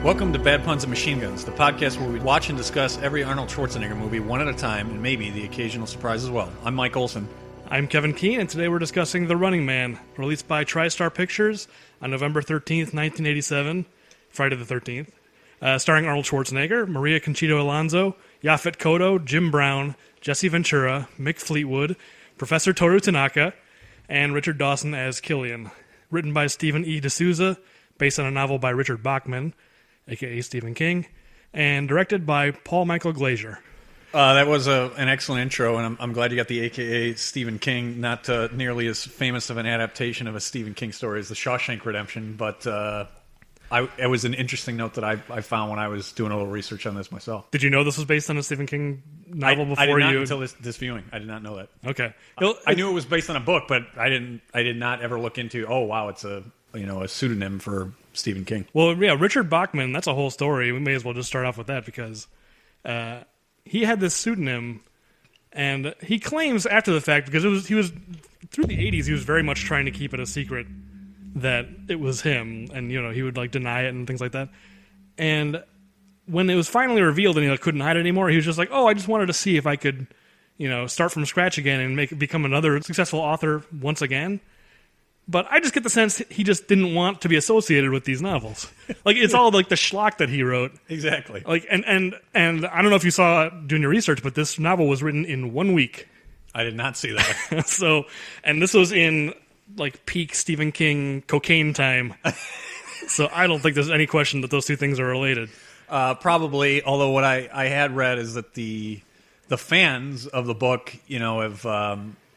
Welcome to Bad Puns and Machine Guns, the podcast where we watch and discuss every Arnold Schwarzenegger movie one at a time, and maybe the occasional surprise as well. I'm Mike Olson. I'm Kevin Keene, and today we're discussing The Running Man, released by TriStar Pictures on November 13th, 1987, Friday the 13th, starring Arnold Schwarzenegger, Maria Conchita Alonso, Yaphet Kotto, Jim Brown, Jesse Ventura, Mick Fleetwood, Professor Toru Tanaka, and Richard Dawson as Killian. Written by Stephen E. D'Souza, based on a novel by Richard Bachman, a.k.a. Stephen King, and directed by Paul Michael Glazier. That was an excellent intro, and I'm glad you got the a.k.a. Stephen King, not nearly as famous of an adaptation of a Stephen King story as The Shawshank Redemption, but it was an interesting note that I found when I was doing a little research on this myself. Did you know this was based on a Stephen King novel before you? I did not until this viewing. I did not know that. Okay. I knew it was based on a book, but I did not ever look into, oh, wow, it's a pseudonym for Stephen King. Well, yeah, Richard Bachman, that's a whole story. We may as well just start off with that because he had this pseudonym, and he claims after the fact, because he was through the 80s, he was very much trying to keep it a secret that it was him, and he would deny it and things like that. And when it was finally revealed and he couldn't hide it anymore, he was just like, "Oh, I just wanted to see if I could, start from scratch again and become another successful author once again." But I just get the sense he just didn't want to be associated with these novels. It's all the schlock that he wrote. Exactly. And I don't know if you saw doing your research, but this novel was written in 1 week. I did not see that. And this was in peak Stephen King cocaine time. So I don't think there's any question that those two things are related. Probably, although what I had read is that the fans of the book,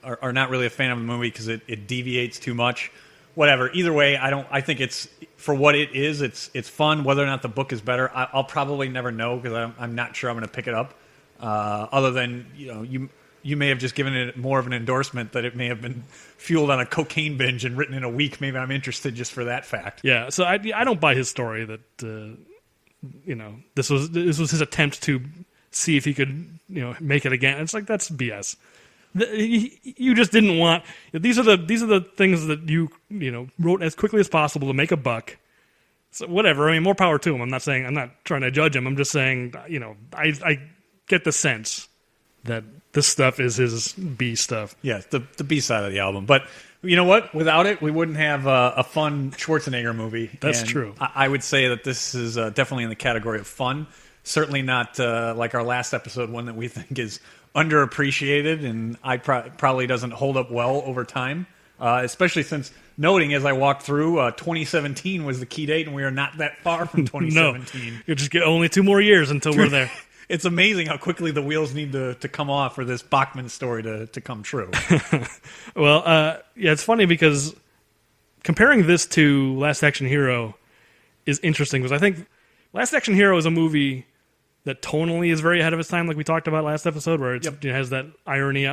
are not really a fan of the movie because it deviates too much. Whatever. Either way, I think it's for what it is. It's fun. Whether or not the book is better, I'll probably never know because I'm not sure I'm going to pick it up. Other than you may have just given it more of an endorsement that it may have been fueled on a cocaine binge and written in a week. Maybe I'm interested just for that fact. Yeah. So I don't buy his story that this was his attempt to see if he could make it again. It's that's BS. You just didn't want. These are the things that you wrote as quickly as possible to make a buck. So whatever. I mean, more power to him. I'm not trying to judge him. I'm just saying, I get the sense that this stuff is his B stuff. Yeah, the B side of the album. But you know what? Without it, we wouldn't have a fun Schwarzenegger movie. That's true. I would say that this is definitely in the category of fun. Certainly not like our last episode, one that we think is underappreciated and probably doesn't hold up well over time, especially since noting as I walked through 2017 was the key date, and we are not that far from 2017. No, you just get only 2 more years until we're there. It's amazing how quickly the wheels need to come off for this Bachman story to come true. Well, yeah, it's funny because comparing this to Last Action Hero is interesting because I think Last Action Hero is a movie that tonally is very ahead of its time, like we talked about last episode, where it has that irony.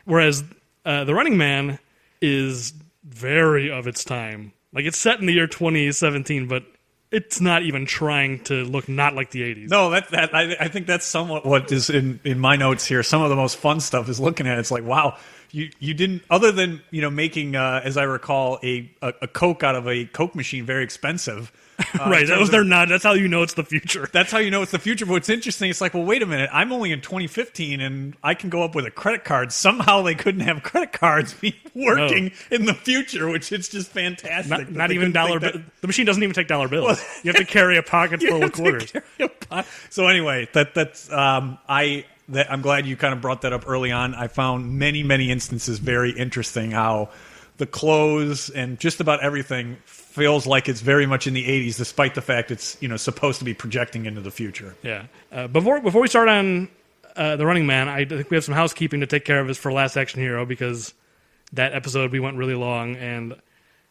Whereas The Running Man is very of its time. It's set in the year 2017, but it's not even trying to look not like the 80s. No, I think that's somewhat what is in my notes here. Some of the most fun stuff is looking at it. It's like, wow, you didn't, other than making, as I recall, a Coke out of a Coke machine very expensive. Right, that was their nod. That's how you know it's the future. That's how you know it's the future. But what's interesting, it's like, well, wait a minute. I'm only in 2015, and I can go up with a credit card. Somehow they couldn't have credit cards be working in the future, which is just fantastic. Not even dollar bills. The machine doesn't even take dollar bills. Well, you have to carry a pocket full of quarters. So anyway, I'm glad you kind of brought that up early on. I found many, many instances very interesting how the clothes and just about everything feels like it's very much in the 80s, despite the fact it's supposed to be projecting into the future. Yeah. Before we start on The Running Man, I think we have some housekeeping to take care of for Last Action Hero because that episode we went really long, and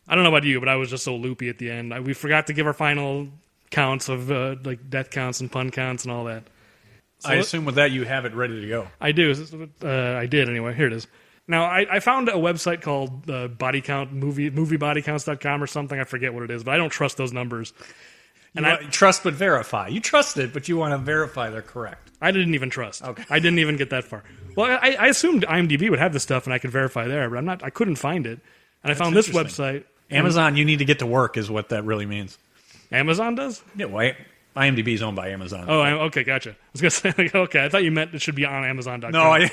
I don't know about you, but I was just so loopy at the end. We forgot to give our final counts of death counts and pun counts and all that. So I assume with that you have it ready to go. I do. I did anyway. Here it is. Now, I found a website called Body Count, moviebodycounts.com or something. I forget what it is, but I don't trust those numbers. And I trust but verify. You trust it, but you want to verify they're correct. I didn't even trust. Okay. I didn't even get that far. Well, I assumed IMDb would have this stuff and I could verify there, but I couldn't find it. And I found this website. Amazon, you need to get to work is what that really means. Amazon does? Yeah, well, IMDb is owned by Amazon. Oh, okay, gotcha. I was going to say, like, okay, I thought you meant it should be on Amazon.com. No,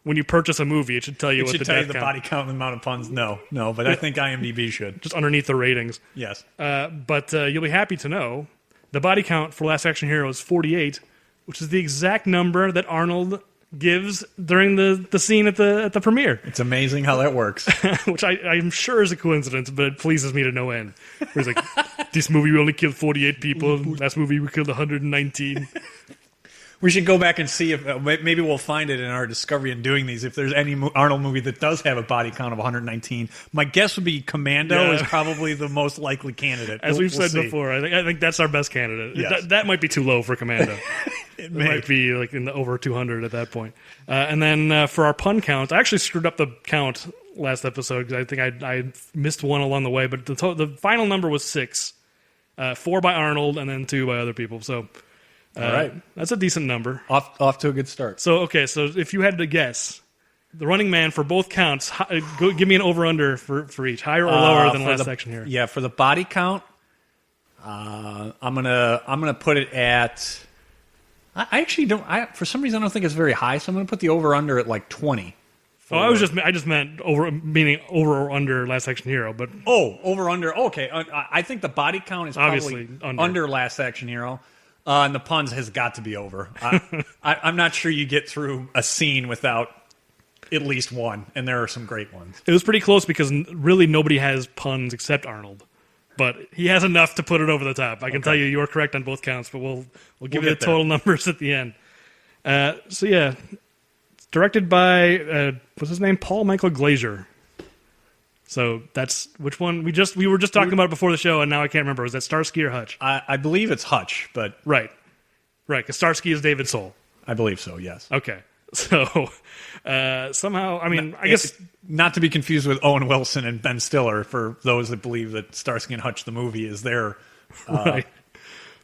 when you purchase a movie, it should tell you it what should the tell you death the count. body count and the amount of puns. No, but I think IMDb should. Just underneath the ratings. Yes. But you'll be happy to know the body count for Last Action Hero is 48, which is the exact number that Arnold gives during the scene at the premiere. It's amazing how that works. Which I'm sure is a coincidence, but it pleases me to no end. Where he's like, this movie we only killed 48 people. Last movie we killed 119. We should go back and see if maybe we'll find it in our discovery in doing these. If there's any Arnold movie that does have a body count of 119, my guess would be Commando is probably the most likely candidate. As we've said see. before, I think that's our best candidate. Yes. That might be too low for Commando. It might be like in the over 200 at that point. And then for our pun count, I actually screwed up the count last episode because I think I missed one along the way. But the final number was 6, 4 by Arnold, and then 2 by other people. So. All right. That's a decent number. Off to a good start. So, okay, so if you had to guess, the Running Man for both counts, give me an over-under for each, higher or lower than Last Action Hero. Yeah, for the body count, I'm gonna put it at. I actually don't. For some reason, I don't think it's very high, so I'm gonna put the over/under at like 20. Oh, I just meant over, meaning over or under Last Action Hero, but over/under. Okay, I think the body count is obviously probably under Last Action Hero. And the puns has got to be over. I'm not sure you get through a scene without at least one, and there are some great ones. It was pretty close because really nobody has puns except Arnold, but he has enough to put it over the top. I can tell you are correct on both counts, but we'll give you the total numbers at the end. So yeah, it's directed by what's his name? Paul Michael Glazer. So that's which one we were just talking about before the show, and now I can't remember. Was that Starsky or Hutch? I believe it's Hutch, but right, because Starsky is David Soul. I believe so. Yes. Okay, so somehow, I mean, I guess not to be confused with Owen Wilson and Ben Stiller for those that believe that Starsky and Hutch the movie is their right.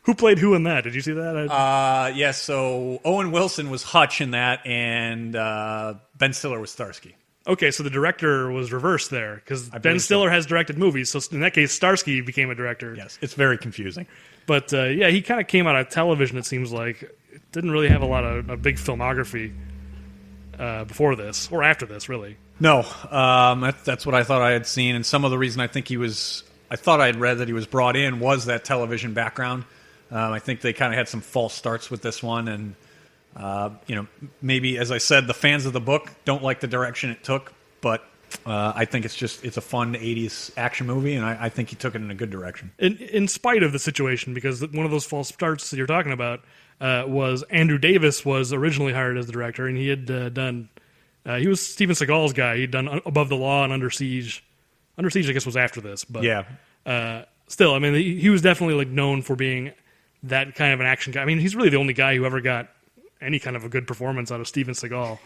Who played who in that? Did you see that? Yes. So Owen Wilson was Hutch in that, and Ben Stiller was Starsky. Okay, so the director was reversed there, because Ben Stiller has directed movies, so in that case, Starsky became a director. Yes, it's very confusing. But, yeah, he kind of came out of television, it seems like. It didn't really have a big filmography before this, or after this, really. No, that's what I thought I had seen, and some of the reason I thought I had read that he was brought in was that television background. I think they kind of had some false starts with this one, and maybe, as I said, the fans of the book don't like the direction it took, but I think it's a fun 80s action movie, and I think he took it in a good direction. In spite of the situation, because one of those false starts that you're talking about was Andrew Davis was originally hired as the director, and he had done... he was Steven Seagal's guy. He'd done Above the Law and Under Siege. Under Siege, I guess, was after this, but yeah. Still, I mean, he was definitely like known for being that kind of an action guy. I mean, he's really the only guy who ever got any kind of a good performance out of Steven Seagal.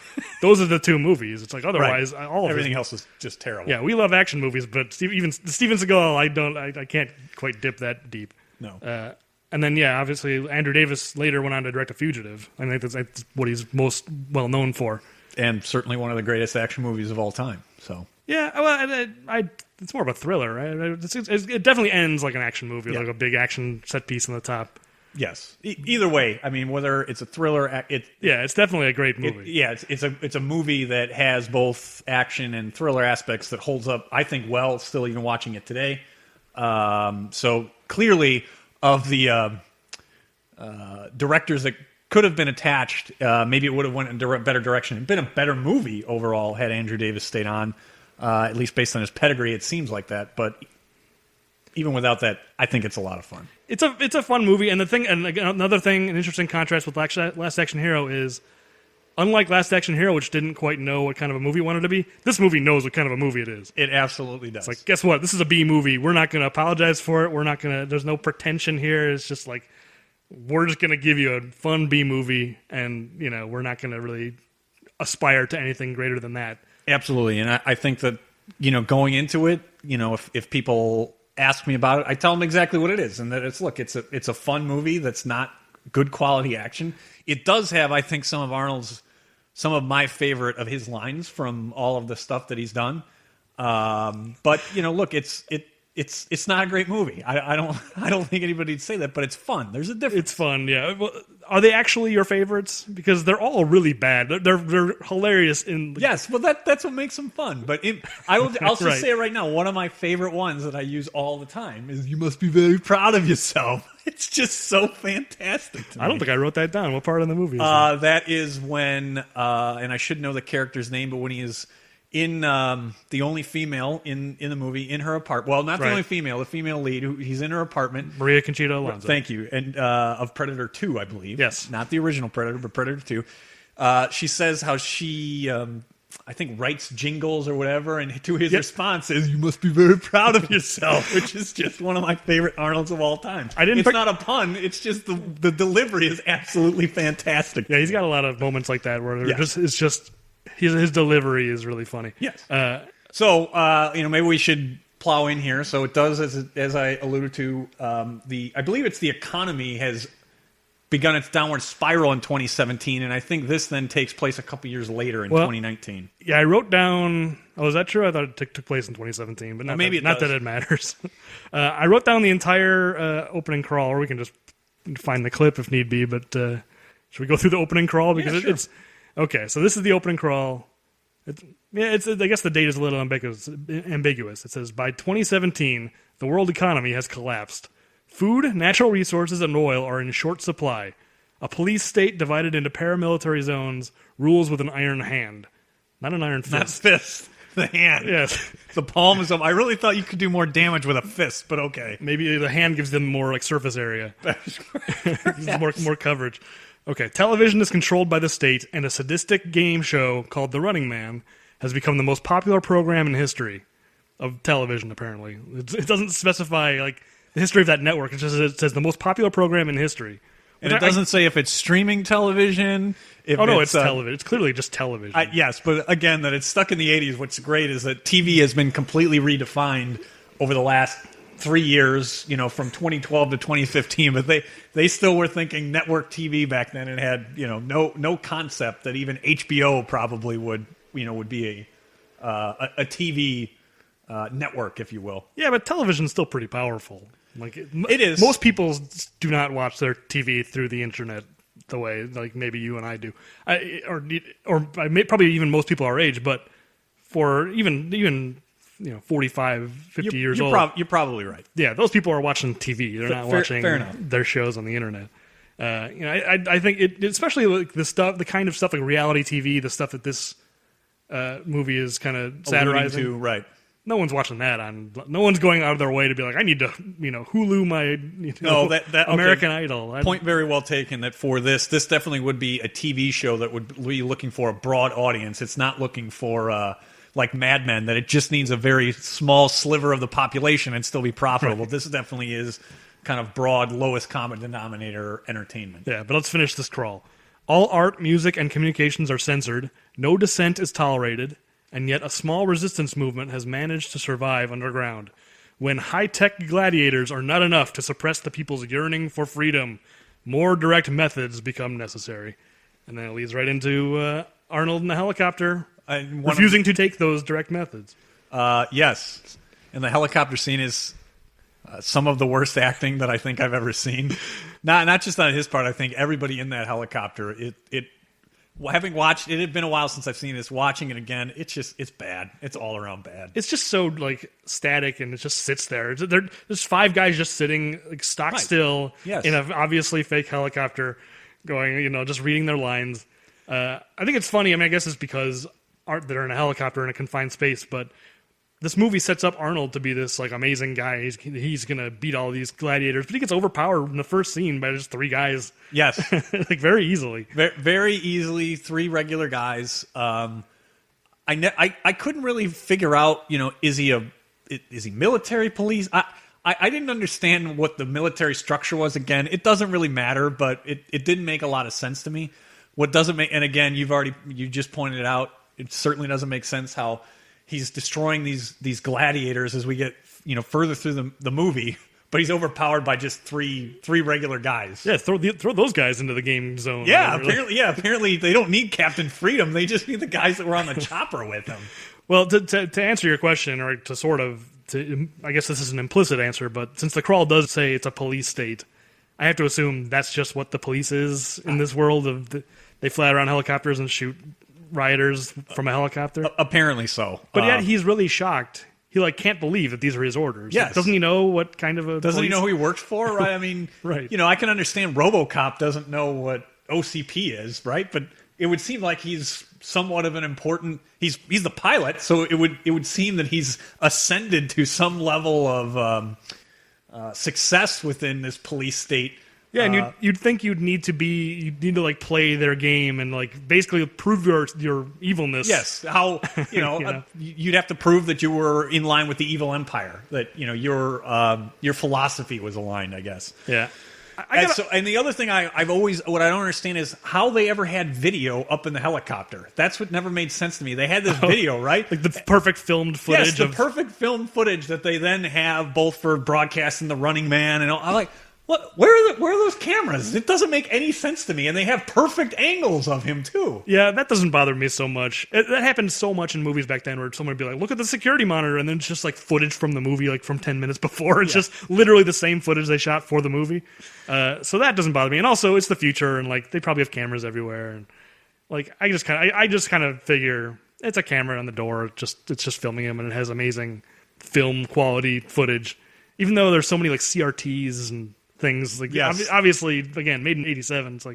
Those are the two movies. It's like otherwise, right. all of everything else is just terrible. Yeah, we love action movies, but even Steven Seagal, I can't quite dip that deep. No. And then obviously Andrew Davis later went on to direct A Fugitive. I think that's what he's most well known for, and certainly one of the greatest action movies of all time. So yeah, well, it's more of a thriller, right? It definitely ends like an action movie, like a big action set piece on the top. Yes. Either way, I mean, whether it's a thriller, it's definitely a great movie. It's a movie that has both action and thriller aspects that holds up, I think, well, still even watching it today. So clearly, of the directors that could have been attached, maybe it would have went in a better direction and been a better movie overall had Andrew Davis stayed on, at least based on his pedigree. It seems like that, but even without that, I think it's a lot of fun. It's a fun movie, and another thing, an interesting contrast with Last Action Hero is, unlike Last Action Hero, which didn't quite know what kind of a movie it wanted to be, this movie knows what kind of a movie it is. It absolutely does. It's like, guess what? This is a B movie. We're not going to apologize for it. There's no pretension here. It's just like, we're just going to give you a fun B movie, and we're not going to really aspire to anything greater than that. Absolutely, and I think that going into it, if people ask me about it, I tell them exactly what it is, and that it's a fun movie that's not good quality action. It does have, I think, some of my favorite of his lines from all of the stuff that he's done. But look, it's not a great movie. I don't think anybody'd say that, but it's fun. There's a difference. It's fun, yeah. Well, are they actually your favorites? Because they're all really bad. They're hilarious. Yes, well that's what makes them fun. But I'll just Right. say it right now. One of my favorite ones that I use all the time is "You must be very proud of yourself." It's just so fantastic to me. I don't think I wrote that down. What part of the movie is that? That is when, and I should know the character's name, but when he is in the only female in the movie in her apartment. Well, not the Right. only female, the female lead. He's in her apartment. Maria Conchita Alonso. Thank you, and of Predator 2, I believe. Yes. Not the original Predator, but Predator 2. She says how she, I think, writes jingles or whatever, and to his response is, "You must be very proud of yourself," which is just one of my favorite Arnolds of all time. It's not a pun. It's just the delivery is absolutely fantastic. Yeah, he's got a lot of moments like that where his delivery is really funny. Yes. So maybe we should plow in here. So it does, as I alluded to, I believe it's the economy has begun its downward spiral in 2017, and I think this then takes place a couple years later in 2019. Yeah, I wrote down. Oh, is that true? I thought it took place in 2017, but not that it matters. I wrote down the entire opening crawl, or we can just find the clip if need be. But should we go through the opening crawl because it's okay? So this is the opening crawl. I guess the date is a little ambiguous. It says by 2017, the world economy has collapsed. Food, natural resources, and oil are in short supply. A police state divided into paramilitary zones rules with an iron hand. Not an iron fist. Not fist. The hand. Yes. The palm is up. I really thought you could do more damage with a fist, but okay. Maybe the hand gives them more surface area. more coverage. Okay. Television is controlled by the state, and a sadistic game show called The Running Man has become the most popular program in history of television, apparently. It doesn't specify, the history of that network. It says the most popular program in history. And it doesn't say if it's streaming television. It's television. It's clearly just television. Yes, but again, that it's stuck in the 80s. What's great is that TV has been completely redefined over the last 3 years, from 2012 to 2015. But they still were thinking network TV back then and had, no concept that even HBO probably would be a TV network, if you will. Yeah, but television's still pretty powerful. It is. Most people do not watch their TV through the internet the way maybe you and I do, probably even most people our age. But for even 45, 50 years old, you're probably right. Yeah, those people are watching TV. They're not watching their shows on the internet. I think especially the kind of stuff like reality TV, the stuff that this movie is kind of satirizing. To, right. No one's watching that no one's going out of their way to be like, I need to, Hulu my, American Idol. Point very well taken that for this definitely would be a TV show that would be looking for a broad audience. It's not looking for, like Mad Men, that it just needs a very small sliver of the population and still be profitable. Right. This definitely is kind of broad, lowest common denominator entertainment. Yeah, but let's finish this crawl. All art, music, and communications are censored. No dissent is tolerated. And yet a small resistance movement has managed to survive underground. When high-tech gladiators are not enough to suppress the people's yearning for freedom, more direct methods become necessary. And then it leads right into Arnold in the helicopter refusing to take those direct methods. Yes. And the helicopter scene is some of the worst acting that I think I've ever seen. Not just on his part. I think everybody in that helicopter, having watched it had been a while since I've seen this. Watching it again, it's bad. It's all around bad. It's just so static, and it just sits there. There's five guys just sitting stock still in an obviously fake helicopter, going just reading their lines. I think it's funny. I mean, I guess it's because they're in a helicopter in a confined space, but this movie sets up Arnold to be this amazing guy. He's gonna beat all these gladiators, but he gets overpowered in the first scene by just three guys. Yes, very easily. Very easily, three regular guys. I couldn't really figure out. Is he military police? I didn't understand what the military structure was. Again, it doesn't really matter, but it didn't make a lot of sense to me. What doesn't make, and again, you just pointed it out. It certainly doesn't make sense how he's destroying these gladiators as we get further through the movie, but he's overpowered by just three regular guys. Yeah, throw those guys into the game zone. Yeah, apparently they don't need Captain Freedom. They just need the guys that were on the chopper with him. Well, to answer your question, or to sort of I guess this is an implicit answer, but since the crawl does say it's a police state, I have to assume that's just what the police is in this world they fly around helicopters and shoot rioters from a helicopter. Apparently so. But yet he's really shocked. He can't believe that these are his orders. Yes. Doesn't he know what kind of a Doesn't he know who he works for, right? I mean, right. I can understand RoboCop doesn't know what OCP is, right? But it would seem like he's somewhat of an important. He's the pilot, so it would seem that he's ascended to some level of success within this police state. Yeah, and you'd think you'd need to play their game and basically prove your evilness. Yes, how you'd have to prove that you were in line with the evil empire, that your philosophy was aligned, I guess. Yeah. And the other thing what I don't understand is how they ever had video up in the helicopter. That's what never made sense to me. They had this video, right? Like the perfect filmed footage. Yes, the perfect filmed footage that they then have both for broadcasting the Running Man and all. I'm like, what? Where are those cameras? It doesn't make any sense to me. And they have perfect angles of him too. Yeah, that doesn't bother me so much. That happened so much in movies back then, where someone would be like, "Look at the security monitor," and then it's just footage from the movie, from 10 minutes before. It's just literally the same footage they shot for the movie. So that doesn't bother me. And also, it's the future, and they probably have cameras everywhere. And I just kind of figure it's a camera on the door. It's just filming him, and it has amazing film quality footage. Even though there's so many CRTs and things obviously, again, made in '87. It's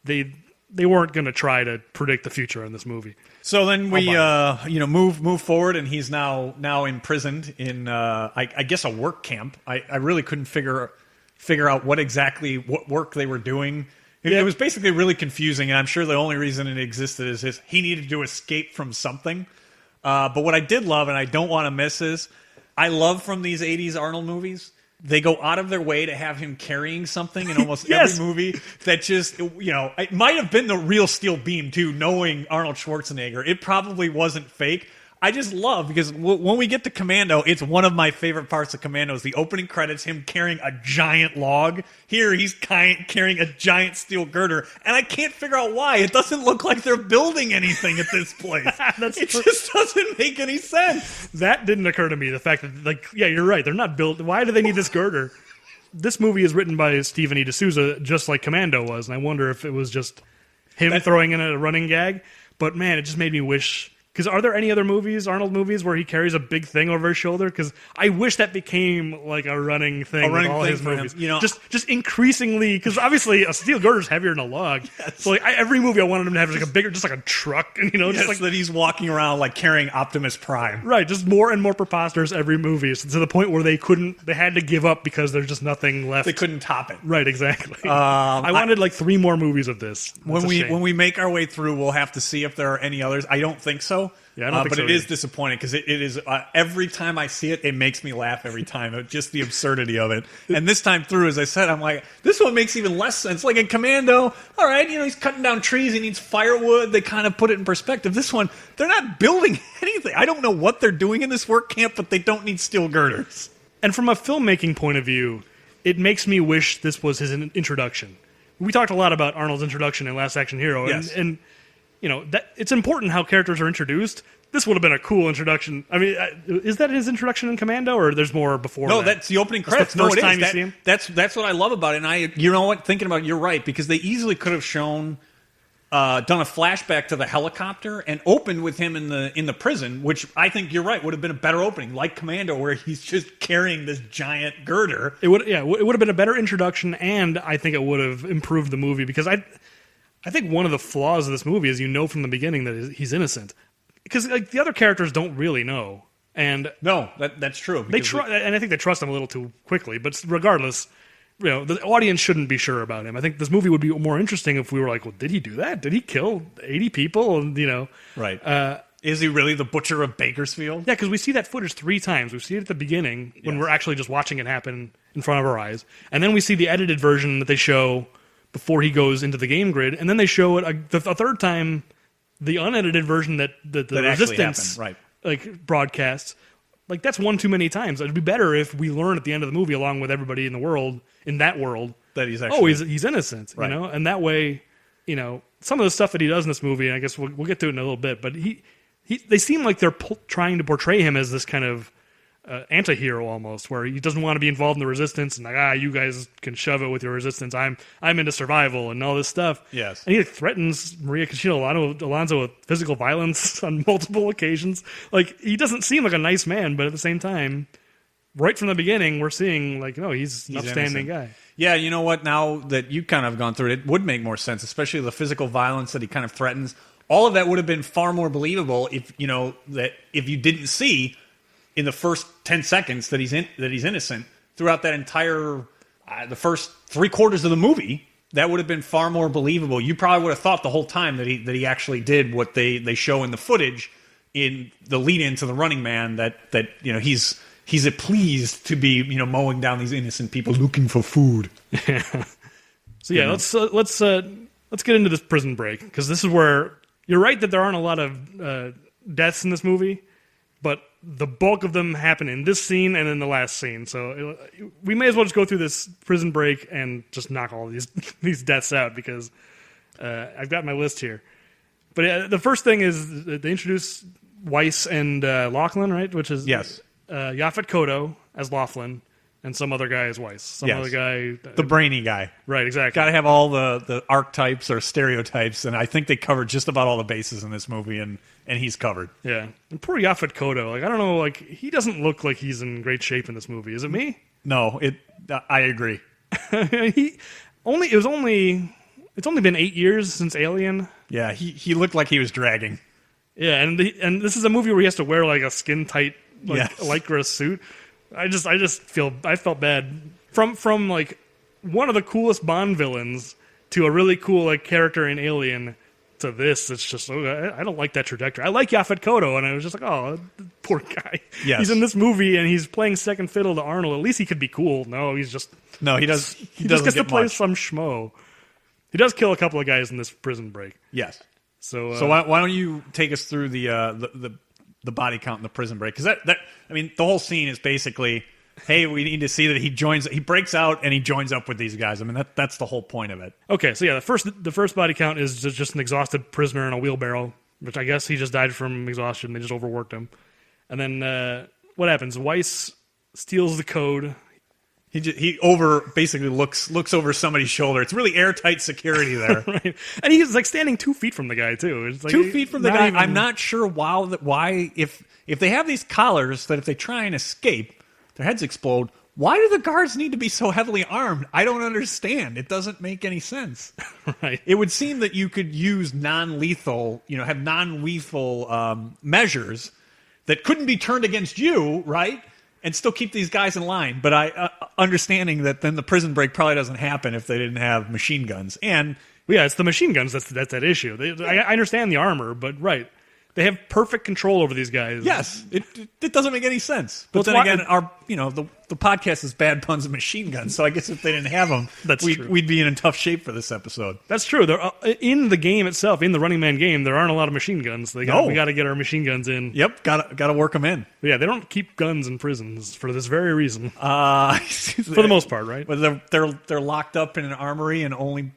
they weren't going to try to predict the future in this movie. So then we move forward, and he's now imprisoned in I guess a work camp. I really couldn't figure out what work they were doing. It was basically really confusing, and I'm sure the only reason it existed is he needed to escape from something. But what I did love, and I don't want to miss, is I love from these '80s Arnold movies, they go out of their way to have him carrying something in almost every movie that just, it might have been the real steel beam too, knowing Arnold Schwarzenegger. It probably wasn't fake. I just love, because when we get to Commando, it's one of my favorite parts of Commando is the opening credits, him carrying a giant log. Here, he's carrying a giant steel girder, and I can't figure out why. It doesn't look like they're building anything at this place. Just doesn't make any sense. That didn't occur to me, the fact that, you're right, they're not built. Why do they need this girder? This movie is written by Stephen E. D'Souza, just like Commando was, and I wonder if it was just him throwing in a running gag. But, man, it just made me wish... Because are there any other Arnold movies, where he carries a big thing over his shoulder? Because I wish that became a running thing with all his movies. Just increasingly, because obviously a steel girder is heavier than a log. Yes. So every movie I wanted him to have a bigger, just a truck, and just that he's walking around carrying Optimus Prime. Right, just more and more preposterous every movie, to the point where they had to give up because there's just nothing left. They couldn't top it. Right, exactly. I wanted 3 more movies of this. When we make our way through, we'll have to see if there are any others. I don't think so. Yeah, I don't think but so it is disappointing, because it is every time I see it, it makes me laugh every time. Just the absurdity of it. And this time through, as I said, I'm like, this one makes even less sense. Like in Commando, all right, he's cutting down trees, he needs firewood. They kind of put it in perspective. This one, they're not building anything. I don't know what they're doing in this work camp, but they don't need steel girders. And from a filmmaking point of view, it makes me wish this was his introduction. We talked a lot about Arnold's introduction in Last Action Hero, yes. and that it's important how characters are introduced. This would have been a cool introduction. I mean, is that his introduction in Commando, or there's more before? No, that? That's the opening credits. That's the first time you see him. That's what I love about it. And you know what? Thinking about it, you're right, because they easily could have done a flashback to the helicopter and opened with him in the prison, which I think you're right would have been a better opening, like Commando, where he's just carrying this giant girder. It would have been a better introduction, and I think it would have improved the movie, because I think one of the flaws of this movie is from the beginning that he's innocent. Because the other characters don't really know, and no, that's true. They and I think they trust him a little too quickly. But regardless, the audience shouldn't be sure about him. I think this movie would be more interesting if we were like, well, did he do that? Did he kill 80 people? And right. Is he really the butcher of Bakersfield? Yeah, because we see that footage 3 times. We see it at the beginning when we're actually just watching it happen in front of our eyes, and then we see the edited version that they show before he goes into the game grid, and then they show it a third time. The unedited version that the Resistance broadcasts, that's one too many times. It'd be better if we learn at the end of the movie, along with everybody in that world, that he's actually he's innocent, right. And that way, some of the stuff that he does in this movie, and I guess we'll get to it in a little bit, but they seem like they're trying to portray him as this kind of anti-hero almost, where he doesn't want to be involved in the resistance, and like, you guys can shove it with your resistance. I'm into survival and all this stuff. Yes. And he threatens Maria Conchita Alonso with physical violence on multiple occasions. Like, he doesn't seem like a nice man, but at the same time, right from the beginning, we're seeing like, no, he's an upstanding guy. Yeah, you know what? Now that you kind of gone through it, it would make more sense, especially the physical violence that he kind of threatens. All of that would have been far more believable if you didn't see in the first 10 seconds that he's innocent throughout that entire the first 3/4 of the movie. That would have been far more believable. You probably would have thought the whole time that he actually did what they show in the footage in the lead into the Running Man, that he's pleased to be mowing down these innocent people looking for food. So yeah, let's get into this prison break, because this is where you're right that there aren't a lot of deaths in this movie, but the bulk of them happen in this scene and in the last scene. So we may as well just go through this prison break and just knock all these deaths out, because I've got my list here. But the first thing is they introduce Weiss and Laughlin, right? Which is yes, Yaphet Kotto as Laughlin and some other guy as Weiss. Other guy, the brainy guy. Right, exactly. Got to have all the archetypes or stereotypes, and I think they covered just about all the bases in this movie, and he's covered. Yeah. And poor Yaphet Kotto, like, I don't know, like, he doesn't look like he's in great shape in this movie. Is it me? No, I agree. It's only been 8 years since Alien. Yeah, he looked like he was dragging. Yeah, and this is a movie where he has to wear like a skin tight lycra suit. I felt bad from like one of the coolest Bond villains to a really cool like character in Alien to this. It's just I don't like that trajectory. I like Yaphet Kotto, and I was just like, oh, poor guy. Yes. He's in this movie and he's playing second fiddle to Arnold. At least he could be cool. No, he just gets to play some schmo. He does kill a couple of guys in this prison break. Yes. So why don't you take us through the body count in the prison break? Because the whole scene is basically, hey, we need to see that he breaks out and he joins up with these guys. I mean, that's the whole point of it. Okay, so yeah, the first body count is just an exhausted prisoner in a wheelbarrow, which I guess he just died from exhaustion. They just overworked him. And then what happens? Weiss steals the code. He basically looks over somebody's shoulder. It's really airtight security there. Right. And he's like standing 2 feet from the guy too. It's like 2 feet from the guy. Even... I'm not sure why if they have these collars that if they try and escape, their heads explode. Why do the guards need to be so heavily armed? I don't understand. It doesn't make any sense. Right. It would seem that you could use non-lethal, have non-lethal measures that couldn't be turned against you, right? And still keep these guys in line. But I understanding that then the prison break probably doesn't happen if they didn't have machine guns. And yeah, it's the machine guns that's that issue. I understand the armor, but right. They have perfect control over these guys. Yes, it doesn't make any sense. But then again, the podcast is bad puns and machine guns. So I guess if they didn't have them, we'd be in tough shape for this episode. That's true. In the game itself, in the Running Man game, there aren't a lot of machine guns. We got to get our machine guns in. Yep, got to work them in. But yeah, they don't keep guns in prisons for this very reason. For the most part, right? But they're locked up in an armory and only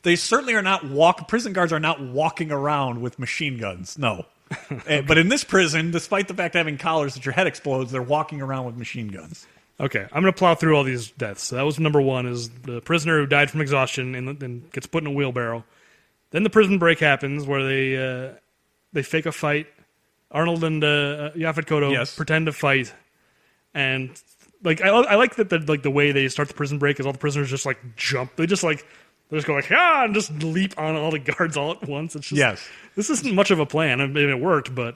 they certainly are not prison guards are not walking around with machine guns. No. Okay. But in this prison, despite the fact of having collars that your head explodes, they're walking around with machine guns. Okay, I'm going to plow through all these deaths. So that was number one, is the prisoner who died from exhaustion and gets put in a wheelbarrow. Then the prison break happens where they fake a fight. Arnold and Yaphet Kotto pretend to fight, and like I like that the way they start the prison break is all the prisoners just like jump. They just go like, and just leap on all the guards all at once. It's just, this isn't much of a plan. I mean, it worked, but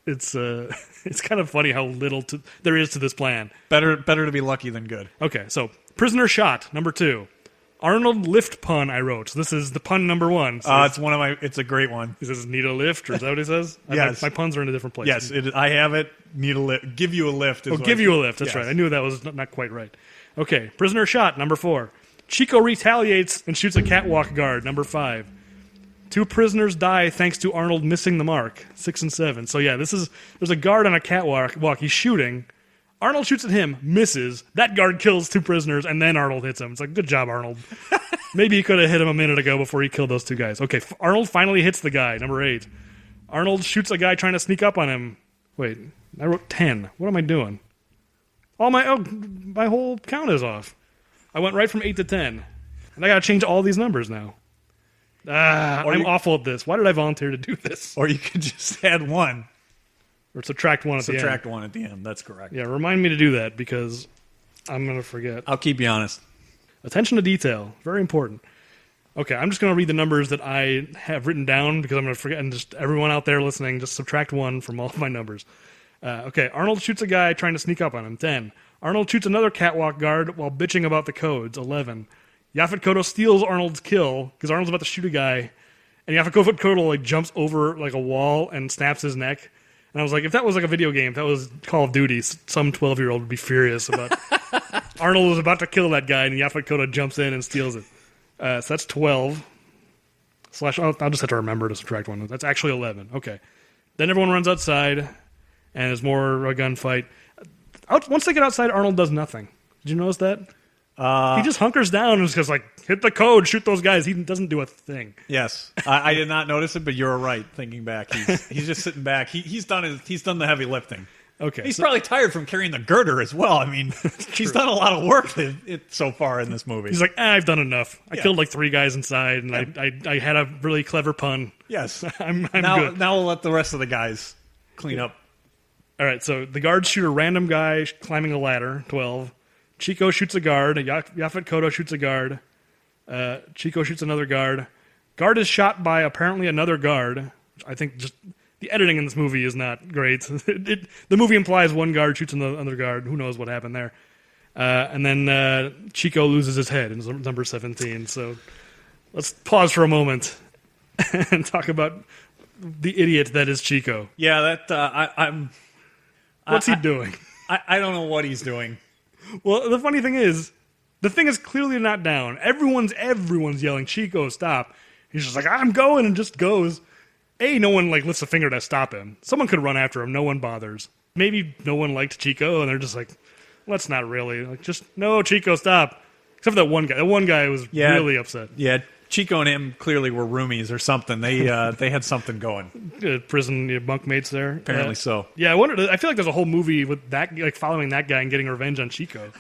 it's kind of funny how little there is to this plan. Better to be lucky than good. Okay, so prisoner shot, number 2. Arnold lift pun I wrote. So this is the pun number 1. So it's a great one. He says, need a lift, or is that what he says? Yes. My puns are in a different place. Yes, I have it. Need a lift. Give you a lift. Give you a lift. That's right. I knew that was not quite right. Okay, prisoner shot, number 4. Chico retaliates and shoots a catwalk guard, number 5. 2 prisoners die thanks to Arnold missing the mark, 6 and 7. So yeah, there's a guard on a catwalk. He's shooting. Arnold shoots at him, misses. That guard kills 2 prisoners, and then Arnold hits him. It's like, good job, Arnold. Maybe he could have hit him a minute ago before he killed those 2 guys. Okay, Arnold finally hits the guy, number 8. Arnold shoots a guy trying to sneak up on him. Wait, I wrote 10. What am I doing? my whole count is off. I went right from 8 to 10. And I got to change all these numbers now. I'm awful at this. Why did I volunteer to do this? Or you could just add 1. Or subtract 1 at the end. Subtract 1 at the end. That's correct. Yeah, remind me to do that because I'm going to forget. I'll keep you honest. Attention to detail. Very important. Okay, I'm just going to read the numbers that I have written down because I'm going to forget. And just everyone out there listening, just subtract 1 from all of my numbers. Okay, Arnold shoots a guy trying to sneak up on him. 10. Arnold shoots another catwalk guard while bitching about the codes. 11. Yaphet Kotto steals Arnold's kill because Arnold's about to shoot a guy, and Yaphet Kotto like jumps over like a wall and snaps his neck. And I was like, if that was like a video game, if that was Call of Duty, some 12-year-old would be furious about. Arnold was about to kill that guy, and Yaphet Kotto jumps in and steals it. So that's 12. I'll just have to remember to subtract 1. That's actually 11. Okay. Then everyone runs outside, and there's more a gunfight. Once they get outside, Arnold does nothing. Did you notice that? He just hunkers down and just like, hit the code, shoot those guys. He doesn't do a thing. Yes, I did not notice it, but you're right. Thinking back, he's just sitting back. He's done the heavy lifting. Okay, he's probably tired from carrying the girder as well. I mean, he's done a lot of work so far in this movie. He's like, I've done enough. I killed like 3 guys inside, and I had a really clever pun. Yes, I'm good. Now we'll let the rest of the guys clean up. All right, so the guards shoot a random guy climbing a ladder. 12. Chico shoots a guard. Yaphet Kotto shoots a guard. Chico shoots another guard. Guard is shot by apparently another guard. I think just the editing in this movie is not great. The movie implies one guard shoots another guard. Who knows what happened there? And then Chico loses his head in number 17. So let's pause for a moment and talk about the idiot that is Chico. Yeah, What's he doing? I don't know what he's doing. Well, the funny thing is, the thing is clearly not down. Everyone's yelling, Chico, stop. He's just like, I'm going, and just goes. No one like lifts a finger to stop him. Someone could run after him. No one bothers. Maybe no one liked Chico, and they're just like, let's not really. Like, just, no, Chico, stop. Except for that one guy. That one guy was really upset. Yeah, Chico and him clearly were roomies or something. They had something going. Prison bunkmates there. Apparently so. Yeah, I feel like there's a whole movie with that, like following that guy and getting revenge on Chico.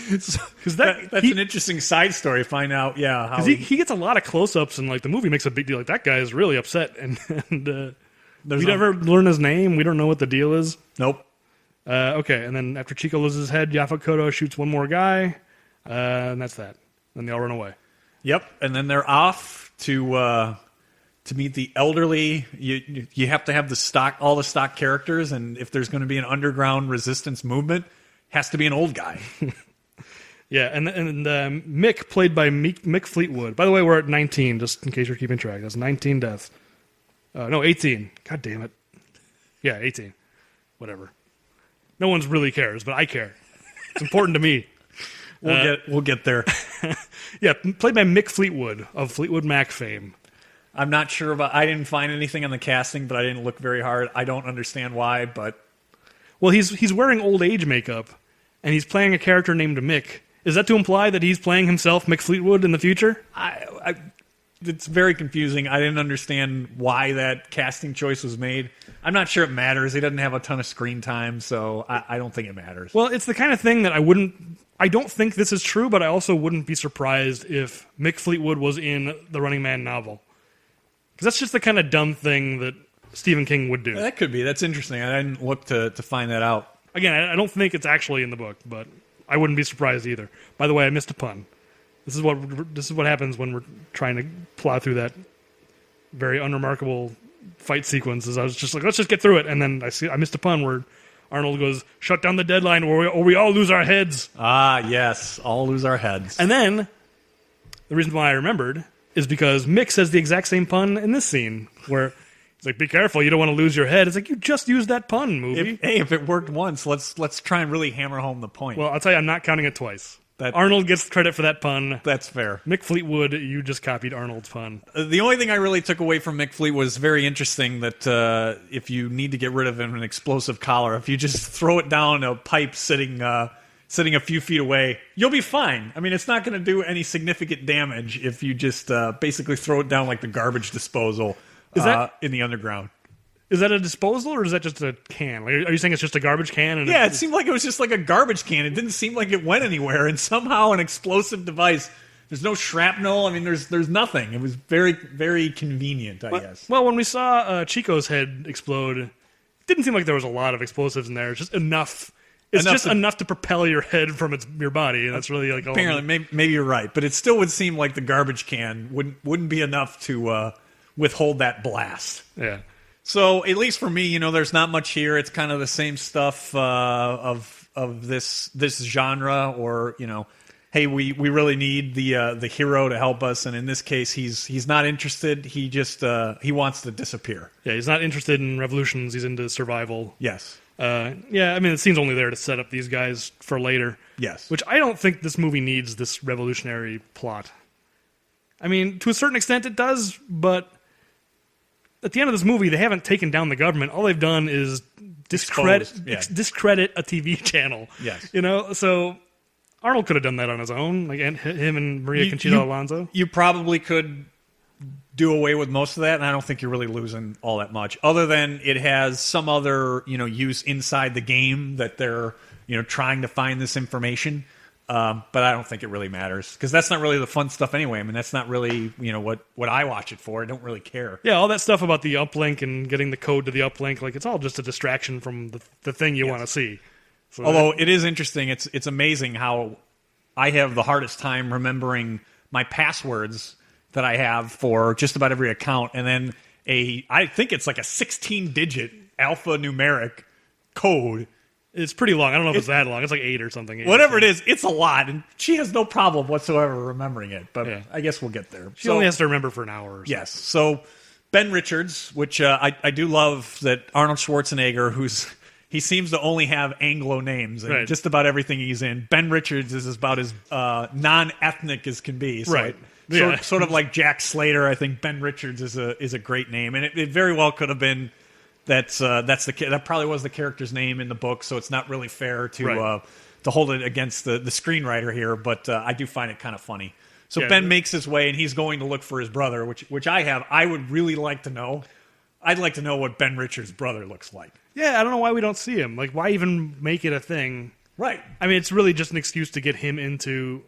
Because that's an interesting side story. Find out, how he gets a lot of close-ups, and like the movie makes a big deal. Like that guy is really upset, and we never learn his name. We don't know what the deal is. Nope. Okay, and then after Chico loses his head, Yaphet Kotto shoots one more guy, and that's that. Then they all run away. Yep, and then they're off to meet the elderly. You have to have all the stock characters, and if there's going to be an underground resistance movement, has to be an old guy. Yeah, and Mick, played by Mick Fleetwood. By the way, we're at 19, just in case you're keeping track. That's 19 deaths. No, 18. God damn it. Yeah, 18. Whatever. No one really cares, but I care. It's important to me. We'll get there. Yeah, played by Mick Fleetwood of Fleetwood Mac fame. I'm not sure about. I didn't find anything on the casting, but I didn't look very hard. I don't understand why, but well, he's wearing old age makeup, and he's playing a character named Mick. Is that to imply that he's playing himself, Mick Fleetwood, in the future? It's very confusing. I didn't understand why that casting choice was made. I'm not sure it matters. He doesn't have a ton of screen time, so I don't think it matters. Well, it's the kind of thing that I don't think this is true, but I also wouldn't be surprised if Mick Fleetwood was in the Running Man novel. Because that's just the kind of dumb thing that Stephen King would do. That could be. That's interesting. I didn't look to find that out. Again, I don't think it's actually in the book, but I wouldn't be surprised either. By the way, I missed a pun. This is what happens when we're trying to plow through that very unremarkable fight sequences. I was just like, let's just get through it, and then I missed a pun where Arnold goes, "Shut down the deadline, or we all lose our heads." Ah, yes, all lose our heads. And then the reason why I remembered is because Mick says the exact same pun in this scene where he's like, "Be careful, you don't want to lose your head." It's like, you just used that pun, movie. If it worked once, let's try and really hammer home the point. Well, I'll tell you, I'm not counting it twice. Arnold gets credit for that pun. That's fair. Mick Fleetwood, you just copied Arnold's pun. The only thing I really took away from Mick Fleetwood was very interesting that if you need to get rid of an explosive collar, if you just throw it down a pipe sitting a few feet away, you'll be fine. I mean, it's not going to do any significant damage if you just basically throw it down like the garbage disposal in the underground. Is that a disposal or is that just a can? Like, are you saying it's just a garbage can? And Yeah, it seemed like it was just like a garbage can. It didn't seem like it went anywhere, and somehow an explosive device. There's no shrapnel. I mean, there's nothing. It was very, very convenient, I guess. Well, when we saw Chico's head explode, it didn't seem like there was a lot of explosives in there. It's just enough. It's just enough to propel your head from your body, and that's really like all. Apparently, maybe you're right, but it still would seem like the garbage can wouldn't be enough to withhold that blast. Yeah. So at least for me, there's not much here. It's kind of the same stuff of this genre, or hey, we really need the hero to help us, and in this case, he's not interested. He just he wants to disappear. Yeah, he's not interested in revolutions. He's into survival. Yes. Yeah, I mean, it seems only there to set up these guys for later. Yes. Which I don't think this movie needs this revolutionary plot. I mean, to a certain extent it does, but at the end of this movie, they haven't taken down the government. All they've done is discredit a TV channel. Yes. So Arnold could have done that on his own, like him and Maria Conchita Alonso. You probably could do away with most of that, and I don't think you're really losing all that much. Other than it has some other, use inside the game that they're, trying to find this information. But I don't think it really matters because that's not really the fun stuff anyway. I mean, that's not really, what I watch it for. I don't really care. Yeah, all that stuff about the uplink and getting the code to the uplink, like it's all just a distraction from the thing you want to see. So although it is interesting, it's amazing how I have the hardest time remembering my passwords that I have for just about every account, and then I think it's like a 16-digit alphanumeric code. It's pretty long. I don't know if it's that long. It's like 8 or something. Whatever it is, it's a lot, and she has no problem whatsoever remembering it, but yeah. I guess we'll get there. She only has to remember for an hour or so. Yes, so Ben Richards, which I do love that Arnold Schwarzenegger, he seems to only have Anglo names, and right. Just about everything he's in. Ben Richards is about as non-ethnic as can be. So right. Sort of like Jack Slater, I think Ben Richards is a great name, and it very well could have been that probably was the character's name in the book, so it's not really fair to hold it against the screenwriter here, but I do find it kind of funny. So yeah, Ben makes his way, and he's going to look for his brother, which I would really like to know. I'd like to know what Ben Richards' brother looks like. Yeah, I don't know why we don't see him. Like, why even make it a thing? Right. I mean, it's really just an excuse to get him into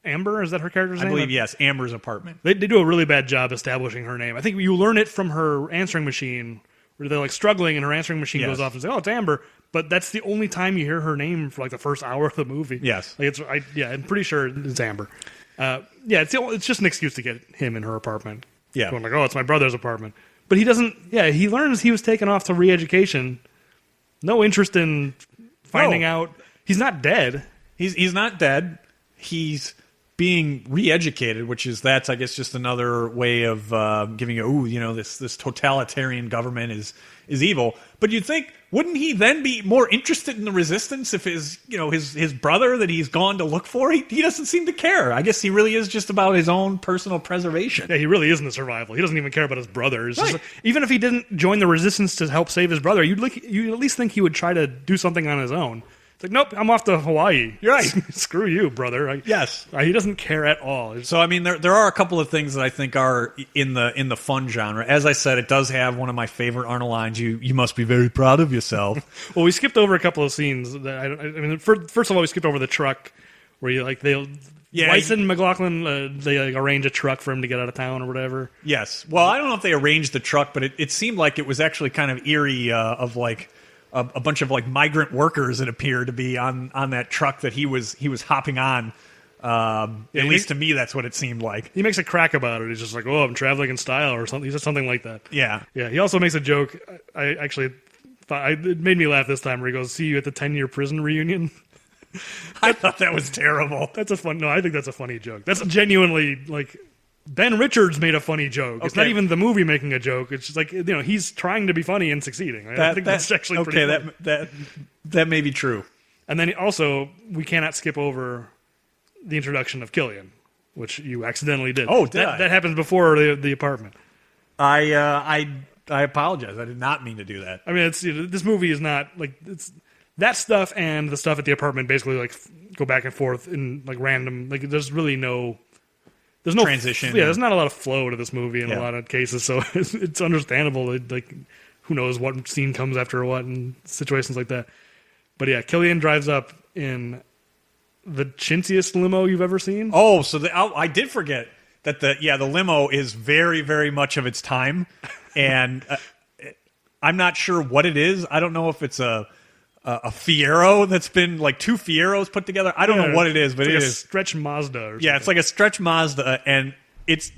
Amber. Is that her character's name? I believe, yes, Amber's apartment. They do a really bad job establishing her name. I think you learn it from her answering machine, where they're like struggling and her answering machine goes off and says, "Oh, it's Amber." But that's the only time you hear her name for like the first hour of the movie. Yes. Like I'm pretty sure it's Amber. It's just an excuse to get him in her apartment. Yeah. Going like, "Oh, it's my brother's apartment." But he doesn't. Yeah, he learns he was taken off to re-education. No interest in finding out. He's not dead. He's not dead. He's being re-educated, that's I guess just another way of giving you, this totalitarian government is evil. But you'd think, wouldn't he then be more interested in the resistance if his brother that he's gone to look for, he doesn't seem to care. I guess he really is just about his own personal preservation. Yeah, he really is in the survival. He doesn't even care about his brother. Right. Even if he didn't join the resistance to help save his brother, you'd at least think he would try to do something on his own. It's like, nope, I'm off to Hawaii. You're right. Screw you, brother. Yes. He doesn't care at all. So, I mean, there are a couple of things that I think are in the fun genre. As I said, it does have one of my favorite Arnold lines, you must be very proud of yourself. Well, we skipped over a couple of scenes. First of all, we skipped over the truck where Weiss and McLaughlin, they arrange a truck for him to get out of town or whatever. Yes. Well, I don't know if they arranged the truck, but it seemed like it was actually kind of eerie of like a bunch of like migrant workers that appeared to be on that truck that he was hopping on. At least to me, that's what it seemed like. He makes a crack about it. He's just like, "Oh, I'm traveling in style," or something. He said something like that. Yeah. Yeah. He also makes a joke. I actually thought it made me laugh this time, where he goes, "See you at the 10-year prison reunion." I thought that was terrible. I think that's a funny joke. That's genuinely like Ben Richards made a funny joke. Okay. It's not even the movie making a joke. It's just like, he's trying to be funny and succeeding. I think that's actually pretty funny. That may be true. And then also, we cannot skip over the introduction of Killian, which you accidentally did. Oh, did I? That happens before the apartment. I apologize. I did not mean to do that. I mean, this movie is not like it's that stuff and the stuff at the apartment basically like go back and forth in like random. Like there's really no transition. There's not a lot of flow to this movie in a lot of cases, so it's understandable. Like who knows what scene comes after what and situations like that. But yeah, Killian drives up in the chintziest limo you've ever seen. Oh, so I did forget that the limo is very, very much of its time, and I'm not sure what it is. I don't know if it's a Fiero that's been like two Fieros put together. I don't know what it is, but it's like it a is stretch Mazda. Or something. Yeah, it's like a stretch Mazda, and it's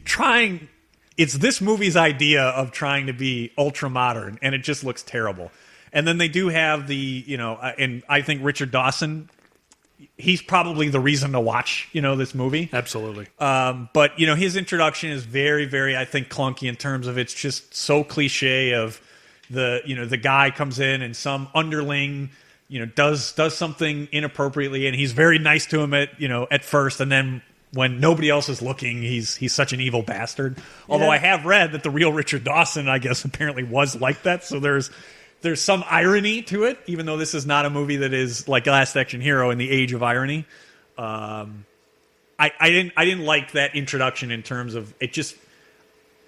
this movie's idea of trying to be ultra modern, and it just looks terrible. And then they do have and I think Richard Dawson, he's probably the reason to watch, this movie. Absolutely. But, his introduction is very, very, I think, clunky in terms of it's just so cliche of the guy comes in and some underling, does something inappropriately, and he's very nice to him at first, and then when nobody else is looking, he's such an evil bastard. Although I have read that the real Richard Dawson, I guess, apparently was like that. So there's some irony to it, even though this is not a movie that is like Last Action Hero in the age of irony. I didn't like that introduction in terms of it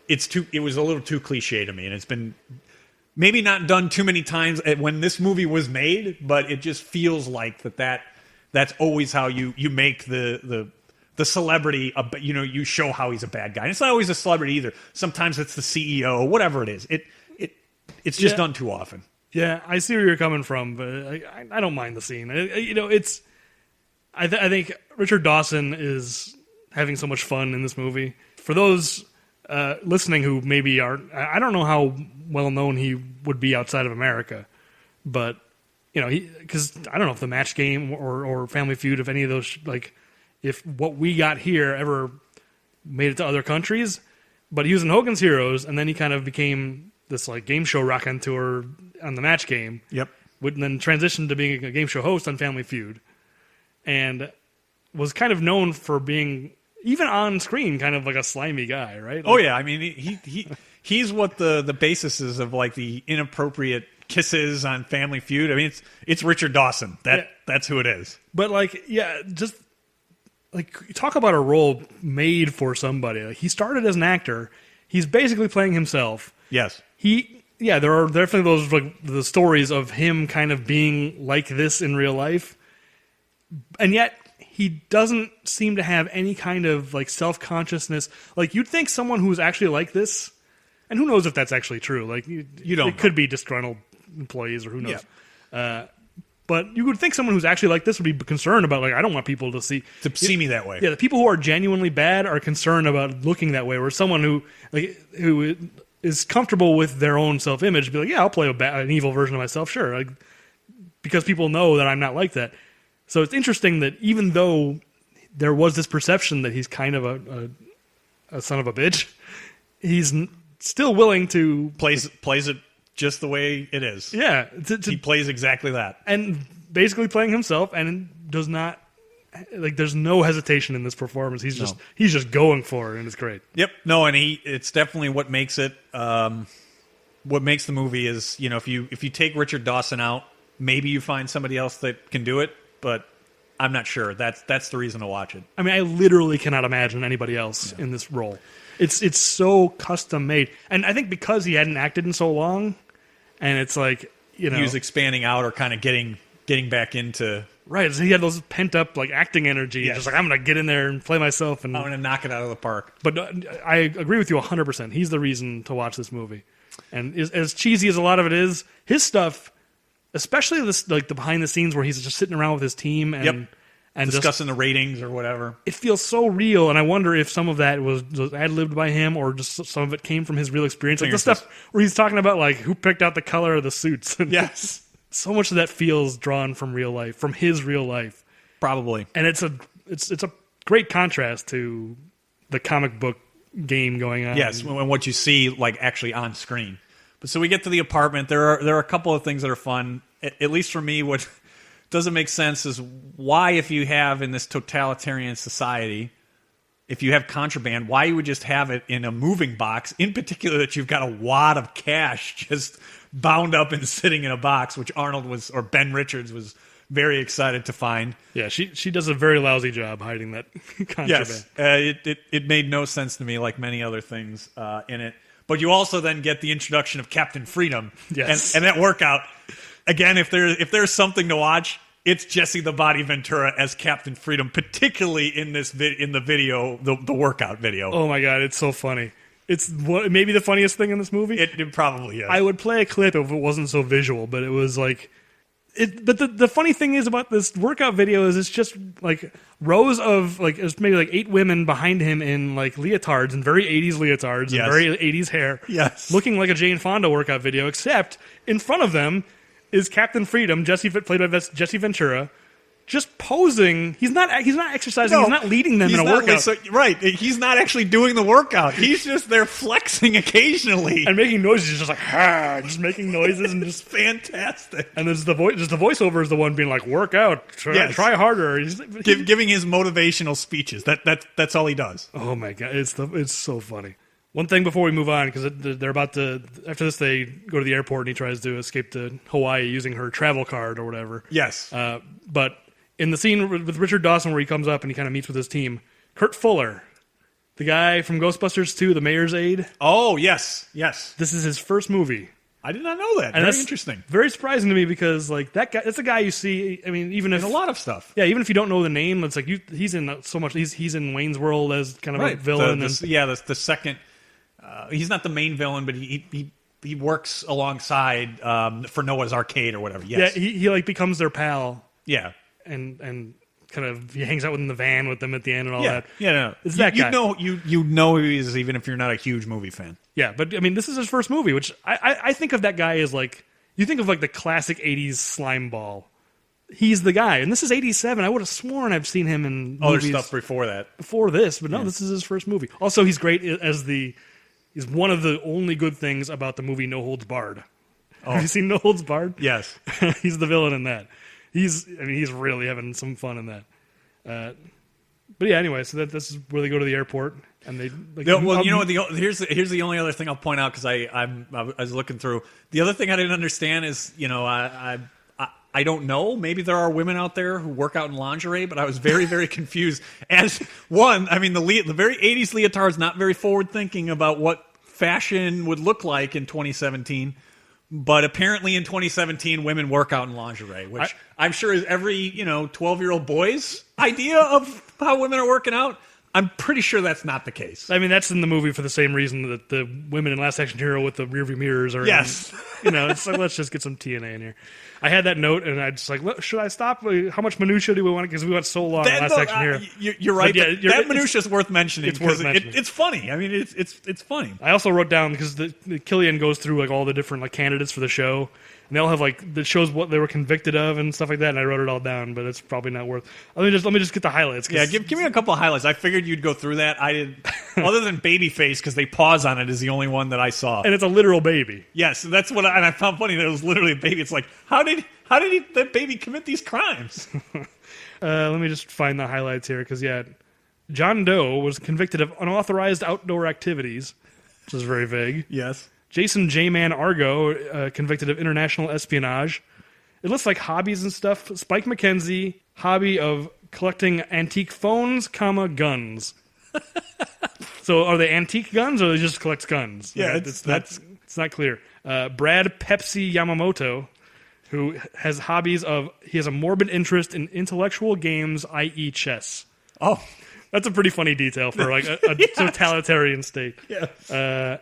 was a little too cliche to me, and it's been maybe not done too many times when this movie was made, but it just feels like that's always how you make the celebrity, you show how he's a bad guy. And it's not always a celebrity either. Sometimes it's the CEO, whatever it is. It's just done too often. Yeah, I see where you're coming from, but I don't mind the scene. I think Richard Dawson is having so much fun in this movie. For those listening who maybe I don't know how well known he would be outside of America, but because I don't know if the Match Game or Family Feud, if any of those if what we got here ever made it to other countries, but he was in Hogan's Heroes, and then he kind of became this game show raconteur on the Match Game. Yep. And then transitioned to being a game show host on Family Feud, and was kind of known for being, even on screen, kind of like a slimy guy, right? Oh yeah, I mean he's what the basis is of the inappropriate kisses on Family Feud. I mean it's Richard Dawson. That's who it is. But just talk about a role made for somebody. He started as an actor. He's basically playing himself. Yes. There are definitely those the stories of him kind of being like this in real life, and yet he doesn't seem to have any kind of self-consciousness. You'd think someone who's actually like this, and who knows if that's actually true. You don't. It could be disgruntled employees, or who knows. Yeah. But you would think someone who's actually like this would be concerned about, I don't want people to see me that way. Yeah, the people who are genuinely bad are concerned about looking that way. Where someone who is comfortable with their own self-image be I'll play an evil version of myself, sure, because people know that I'm not like that. So it's interesting that even though there was this perception that he's kind of a son of a bitch, he's still willing to plays it just the way it is. Yeah. He plays exactly that. And basically playing himself, and does not, there's no hesitation in this performance. He's just going for it, and it's great. Yep. No, and it's definitely what makes it, what makes the movie is, if you take Richard Dawson out, maybe you find somebody else that can do it, but I'm not sure. That's the reason to watch it. I mean, I literally cannot imagine anybody else in this role. It's so custom made. And I think because he hadn't acted in so long, and it's he was expanding out or kind of getting back into right. So he had those pent up acting energy. Yes. Just I'm going to get in there and play myself, and I'm going to knock it out of the park. But I agree with you 100%. He's the reason to watch this movie. And as cheesy as a lot of it is, his stuff, especially this the behind the scenes where he's just sitting around with his team and discussing the ratings or whatever. It feels so real, and I wonder if some of that was ad-libbed by him, or just some of it came from his real experience. The stuff where he's talking about who picked out the color of the suits. Yes. So much of that feels drawn from real life, from his real life. Probably. And it's a great contrast to the comic book game going on. Yes, and what you see actually on screen. But so we get to the apartment. There are a couple of things that are fun. At least for me, what doesn't make sense is why, if you have in this totalitarian society, if you have contraband, why you would just have it in a moving box, in particular that you've got a wad of cash just bound up and sitting in a box, which Ben Richards was very excited to find. Yeah, she does a very lousy job hiding that contraband. Yes, it made no sense to me, like many other things in it. But you also then get the introduction of Captain Freedom, Yes. and that workout. Again, if there's something to watch, it's Jesse the Body Ventura as Captain Freedom, particularly in the video, the workout video. Oh my god, it's so funny. It's maybe the funniest thing in this movie. It probably is. I would play a clip if it wasn't so visual, but it was like But the funny thing is about this workout video is it's just like rows of like it's maybe like 8 women behind him in like leotards and very 80s leotards and very 80s hair. Yes. Looking like a Jane Fonda workout video, except in front of them is Captain Freedom, played by Jesse Ventura, just posing. He's not exercising. He's not leading them in a workout. Right. He's not actually doing the workout. He's just there flexing occasionally. And making noises, just like, just making noises and just fantastic. And there's the voiceover is the one being like, work out, try harder. Giving his motivational speeches. That's all he does. Oh my God. It's so funny. One thing before we move on, because they're about to, after this, they go to the airport and he tries to escape to Hawaii using her travel card or whatever. Yes. But in the scene with Richard Dawson where he comes up and he kind of meets with his team, Kurt Fuller, the guy from Ghostbusters 2, the mayor's aide. Oh, yes. This is his first movie. I did not know that. And very interesting. Very surprising to me because like that guy, that's a guy you see. I mean, even if a lot of stuff. Yeah, even if you don't know the name, it's like he's in so much. He's in Wayne's World as kind of a villain. The second. He's not the main villain, but he works alongside for Noah's Arcade or whatever. Yes. Yeah, he like becomes their pal. Yeah, and kind of he hangs out in the van with them at the end and all that. Yeah, no, it's that guy. You know who he is even if you're not a huge movie fan. Yeah, but I mean, this is his first movie, which I think of that guy as like you think of like the classic '80s slime ball. He's the guy, and this is '87. I would have sworn I've seen him in movies there's stuff before that, before this, but no, This is his first movie. Also, he's great as He's one of the only good things about the movie No Holds Barred. Oh. Have you seen No Holds Barred? Yes. He's the villain in that. He's really having some fun in that. But yeah, anyway, so this is where they go to the airport and they. Like, well, you know what? Here's the only other thing I'll point out because I was looking through. The other thing I didn't understand is I don't know. Maybe there are women out there who work out in lingerie, but I was very, very confused. As one, I mean, the very 80s leotard is not very forward thinking about what fashion would look like in 2017. But apparently in 2017, women work out in lingerie, which I'm sure is every 12-year-old boy's idea of how women are working out. I'm pretty sure that's not the case. I mean, that's in the movie for the same reason that the women in Last Action Hero with the rearview mirrors are. Yes. It's like, let's just get some TNA in here. I had that note, and I just like, should I stop? How much minutia do we want? Because we went so long in Last Action Hero. You're right. That minutia is worth mentioning. It's worth mentioning. It's funny. I mean, it's funny. I also wrote down because the Killian goes through like all the different like candidates for the show. And they all have like that shows what they were convicted of and stuff like that. And I wrote it all down, but it's probably not worth. Let me just get the highlights. Yeah, give me a couple of highlights. I figured you'd go through that. I did, other than Babyface because they pause on it is the only one that I saw. And it's a literal baby. Yes, that's what I found funny. That it was literally a baby. It's like how did that baby commit these crimes? Let me just find the highlights here because John Doe was convicted of unauthorized outdoor activities, which is very vague. Yes. Jason J-Man Argo, convicted of international espionage. It looks like hobbies and stuff. Spike McKenzie, hobby of collecting antique phones, guns. So are they antique guns or they just collects guns? Yeah, it's not clear. Brad Pepsi Yamamoto, who has hobbies of, he has a morbid interest in intellectual games, i.e. chess. Oh. That's a pretty funny detail for like a totalitarian state. Yeah.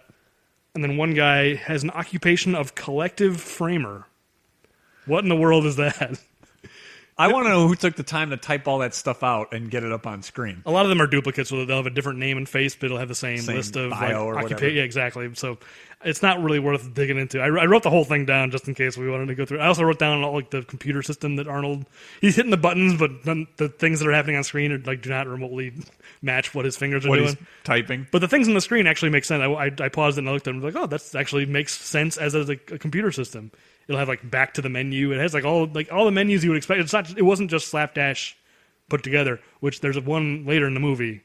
And then one guy has an occupation of collective framer. What in the world is that? I want to know who took the time to type all that stuff out and get it up on screen. A lot of them are duplicates, so they'll have a different name and face, but it'll have the same list of bio or occupation. Yeah, exactly. So it's not really worth digging into. I wrote the whole thing down just in case we wanted to go through. I also wrote down all like the computer system that Arnold. He's hitting the buttons, but the things that are happening on screen are like do not remotely match what his fingers are doing. He's typing. But the things on the screen actually make sense. I paused it and I looked at them and was like, oh, that actually makes sense as a computer system. It'll have like back to the menu. It has like all the menus you would expect. It wasn't just slapdash put together. Which there's one later in the movie.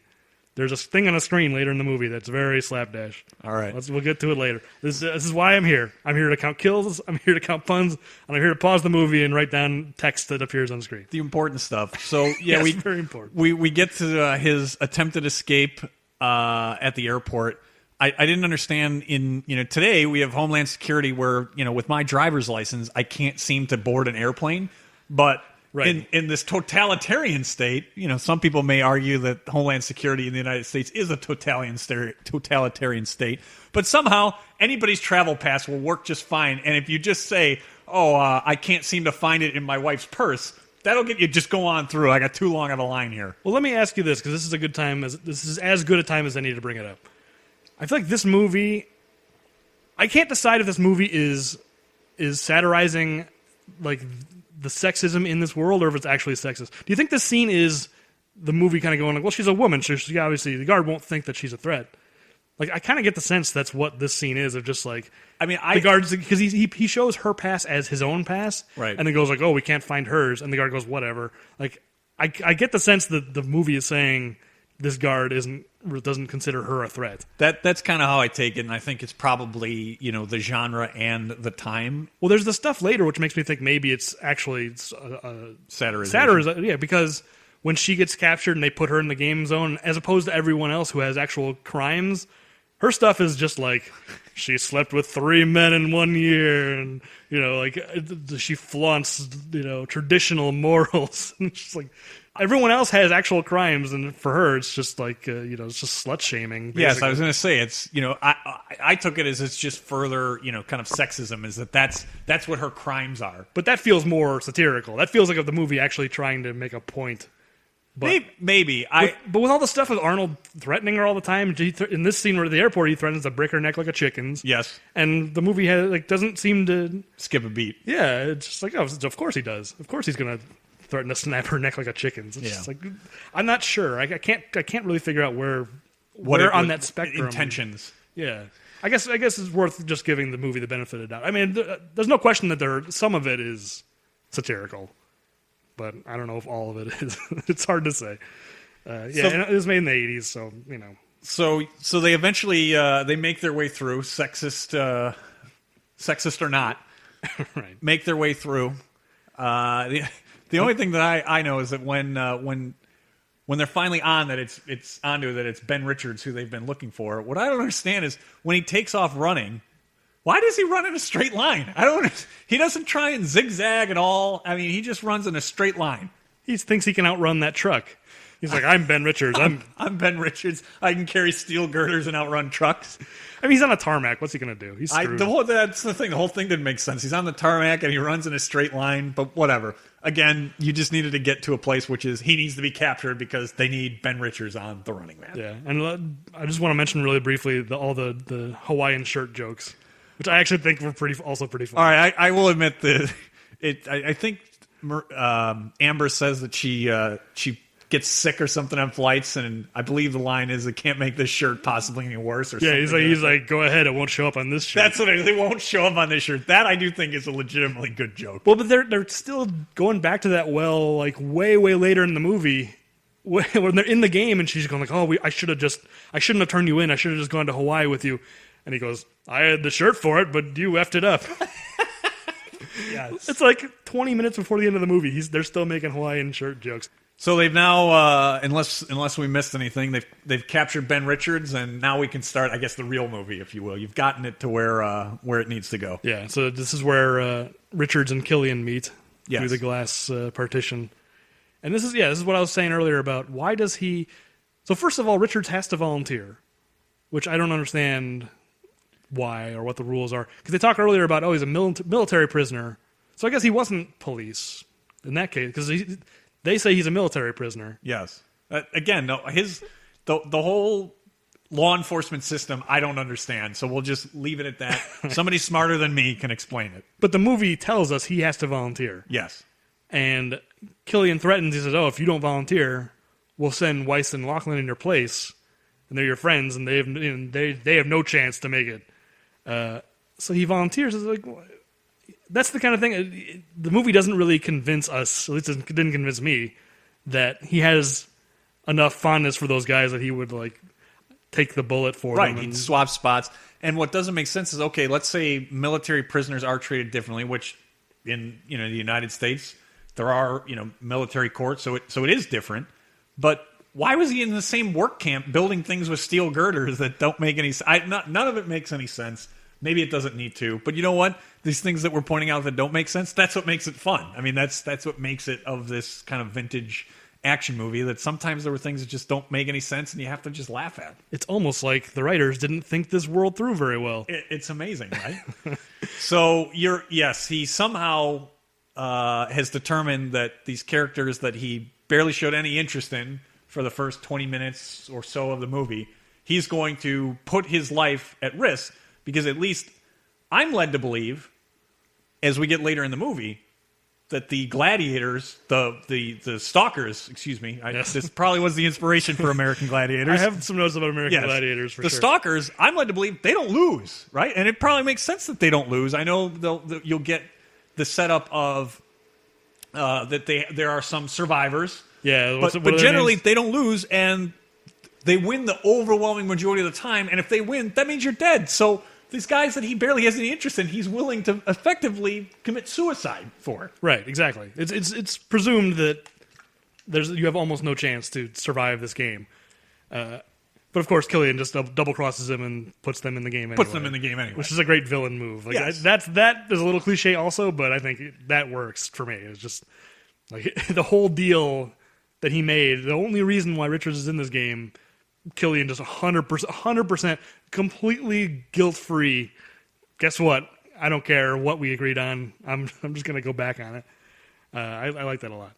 There's a thing on a screen later in the movie that's very slapdash. All right, we'll get to it later. This is why I'm here. I'm here to count kills. I'm here to count puns. And I'm here to pause the movie and write down text that appears on screen. The important stuff. So yeah, very important. We get to his attempted escape at the airport. I didn't understand today we have Homeland Security where, with my driver's license, I can't seem to board an airplane. But in this totalitarian state, some people may argue that Homeland Security in the United States is a totalitarian state. But somehow anybody's travel pass will work just fine. And if you just say, I can't seem to find it in my wife's purse, that'll get you just go on through. I got too long of a line here. Well, let me ask you this, because this is as good a time as I need to bring it up. I feel like this movie, I can't decide if this movie is satirizing like the sexism in this world or if it's actually sexist. Do you think this scene is the movie kind of going like, well, she's a woman, so she obviously the guard won't think that she's a threat? Like, I kind of get the sense that's what this scene is, of just like, the guards, because he shows her pass as his own pass, right? And then goes like, oh, we can't find hers, and the guard goes, whatever. Like, I get the sense that the movie is saying this guard doesn't consider her a threat. That's kind of how I take it, and I think it's probably the genre and the time. Well, there's the stuff later which makes me think maybe it's actually satirization. Yeah, because when she gets captured and they put her in the game zone, as opposed to everyone else who has actual crimes, her stuff is just like she slept with 3 men in 1 year, and she flaunts traditional morals. And it's just like, everyone else has actual crimes, and for her, it's just like it's just slut shaming. Yes, I was going to say it's I took it as it's just further kind of sexism, is that's what her crimes are. But that feels more satirical. That feels like the movie actually trying to make a point. But maybe but with all the stuff with Arnold threatening her all the time, in this scene where at the airport he threatens to break her neck like a chicken's. Yes, and the movie doesn't seem to skip a beat. Yeah, it's just like, of course he does. Of course he's gonna threaten to snap her neck like a chicken's. It's just like, I'm not sure. I can't really figure out where on that spectrum intentions. Yeah, I guess it's worth just giving the movie the benefit of the doubt. I mean, there's no question that some of it is satirical. But I don't know if all of it is. It's hard to say. And it was made in the 80s, so, So they eventually they make their way through, sexist or not, right? Make their way through. The only thing that I know is that when they're finally on, that it's onto that it's Ben Richards who they've been looking for. What I don't understand is when he takes off running, why does he run in a straight line? He doesn't try and zigzag at all. I mean, he just runs in a straight line. He thinks he can outrun that truck. He's like, I'm Ben Richards. I'm Ben Richards. I can carry steel girders and outrun trucks. I mean, he's on a tarmac. What's he going to do? He's screwed. That's the thing. The whole thing didn't make sense. He's on the tarmac and he runs in a straight line, but whatever. Again, you just needed to get to a place which is he needs to be captured because they need Ben Richards on the running man. Yeah, and I just want to mention really briefly all the Hawaiian shirt jokes, which I actually think were pretty funny. All right, I will admit that I think Amber says that she gets sick or something on flights, and I believe the line is, "It can't make this shirt possibly any worse." Or yeah, something. he's like, "Go ahead, it won't show up on this shirt." That's what it won't show up on this shirt. That I do think is a legitimately good joke. Well, but they're still going back to that like way later in the movie. When they're in the game, and she's going like, "Oh, I shouldn't have turned you in. I should have just gone to Hawaii with you." And he goes, "I had the shirt for it, but you effed it up." Yes. It's like 20 minutes before the end of the movie. They're still making Hawaiian shirt jokes. So they've now, unless we missed anything, they've captured Ben Richards, and now we can start, I guess, the real movie, if you will. You've gotten it to where it needs to go. Yeah. So this is where Richards and Killian meet through the glass partition, and this is what I was saying earlier about why does he. So first of all, Richards has to volunteer, which I don't understand why or what the rules are, because they talk earlier about he's a military prisoner, so I guess he wasn't police in that case because they say he's a military prisoner. Yes. Again, no, the whole law enforcement system I don't understand, so we'll just leave it at that. Somebody smarter than me can explain it. But the movie tells us he has to volunteer. Yes. And Killian threatens. He says, "Oh, if you don't volunteer, we'll send Weiss and Lachlan in your place, and they're your friends, and they have no chance to make it." So he volunteers. It's like, that's the kind of thing. The movie doesn't really convince us, at least it didn't convince me, that he has enough fondness for those guys that he would like take the bullet for them. Right, he'd swap spots. And what doesn't make sense is, okay, let's say military prisoners are treated differently, which in the United States there are military courts, so it is different. But why was he in the same work camp building things with steel girders that don't make any sense? None of it makes any sense. Maybe it doesn't need to. But you know what? These things that we're pointing out that don't make sense, that's what makes it fun. I mean, that's what makes it of this kind of vintage action movie, that sometimes there were things that just don't make any sense and you have to just laugh at. It's almost like the writers didn't think this world through very well. It's amazing, right? So, he somehow has determined that these characters that he barely showed any interest in for the first 20 minutes or so of the movie, he's going to put his life at risk, because at least I'm led to believe, as we get later in the movie, that the gladiators, the stalkers, excuse me, this probably was the inspiration for American Gladiators. I have some notes about American Gladiators for sure. The stalkers, I'm led to believe they don't lose, right? And it probably makes sense that they don't lose. I know you'll get the setup of that there are some survivors. Yeah, but generally they don't lose, and they win the overwhelming majority of the time. And if they win, that means you're dead. So these guys that he barely has any interest in, he's willing to effectively commit suicide for. Right, exactly. It's presumed that you have almost no chance to survive this game. But of course, Killian just double crosses him and puts them in the game anyway. Which is a great villain move. Like, yes. That is a little cliche also, but I think that works for me. It's just like the whole deal that he made. The only reason why Richards is in this game, Killian just 100% completely guilt-free. Guess what? I don't care what we agreed on. I'm just going to go back on it. I like that a lot.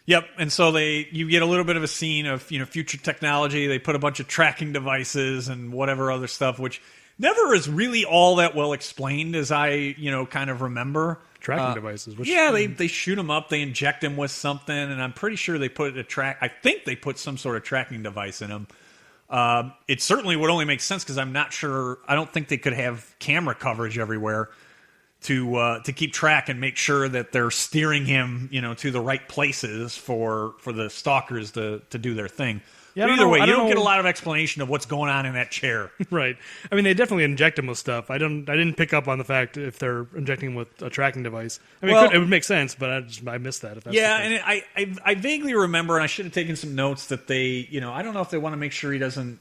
Yep, and so you get a little bit of a scene of future technology. They put a bunch of tracking devices and whatever other stuff, which never is really all that well explained, as I kind of remember. Tracking devices. They shoot him up, they inject him with something, and I'm pretty sure they put I think they put some sort of tracking device in him. It certainly would only make sense because I'm not sure. I don't think they could have camera coverage everywhere to keep track and make sure that they're steering him, to the right places for the stalkers to do their thing. Yeah, but either way, you don't get a lot of explanation of what's going on in that chair. Right. I mean, they definitely inject him with stuff. I didn't pick up on the fact if they're injecting him with a tracking device. I mean, it would make sense, but I missed that. If that's and I vaguely remember, and I should have taken some notes, that they, I don't know if they want to make sure he doesn't